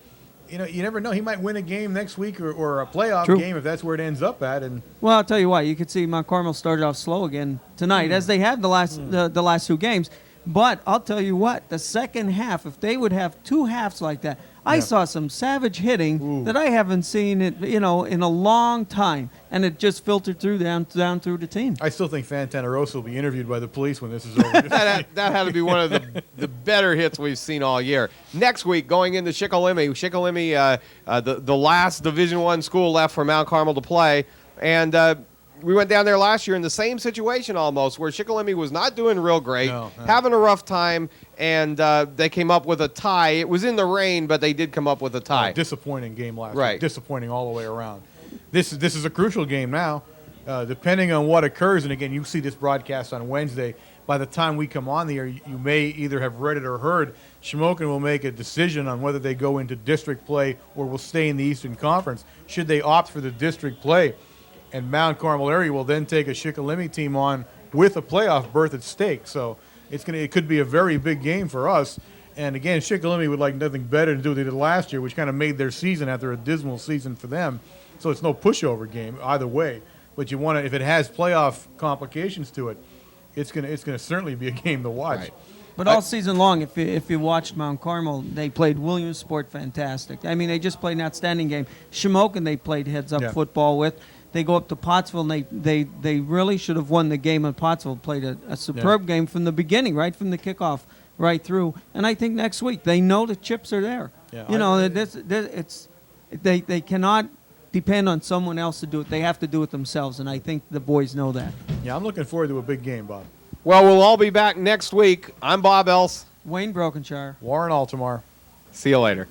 Speaker 1: you never know. He might win a game next week or a playoff game if that's where it ends up at. And
Speaker 5: well, I'll tell you what, you could see Mount Carmel started off slow again tonight, as they had the last 2 games. But I'll tell you what, the second half, if they would have 2 halves like that, I saw some savage hitting that I haven't seen in a long time, and it just filtered through down through the team.
Speaker 1: I still think Fantana Rosa will be interviewed by the police when this is over.
Speaker 4: that had to be one of the better hits we've seen all year. Next week, going into Shikellamy, the last Division I school left for Mount Carmel to play, and we went down there last year in the same situation almost, where Shikellamy was not doing real great, having a rough time, and they came up with a tie. It was in the rain, but they did come up with a tie.
Speaker 1: Disappointing game last week. Disappointing all the way around. This is a crucial game now. Depending on what occurs, and again, you see this broadcast on Wednesday. By the time we come on the air, you may either have read it or heard. Shamokin will make a decision on whether they go into district play or will stay in the Eastern Conference. Should they opt for the district play, and Mount Carmel area will then take a Shikellamy team on with a playoff berth at stake. So it could be a very big game for us. And again, Shikellamy would like nothing better to do what they did last year, which kind of made their season after a dismal season for them. So it's no pushover game either way. But you want to, if it has playoff complications to it, it's gonna certainly be a game to watch.
Speaker 4: Right.
Speaker 5: But all season long, if you watched Mount Carmel, they played Williamsport fantastic. I mean, they just played an outstanding game. Shamokin they played heads-up football with. They go up to Pottsville, and they really should have won the game. And Pottsville played a superb game from the beginning, right from the kickoff, right through. And I think next week they know the chips are there. Yeah, they cannot depend on someone else to do it. They have to do it themselves, and I think the boys know that.
Speaker 1: Yeah, I'm looking forward to a big game, Bob.
Speaker 4: Well, we'll all be back next week. I'm Bob Else.
Speaker 5: Wayne Brokenshire.
Speaker 1: Warren Altamar.
Speaker 4: See you later.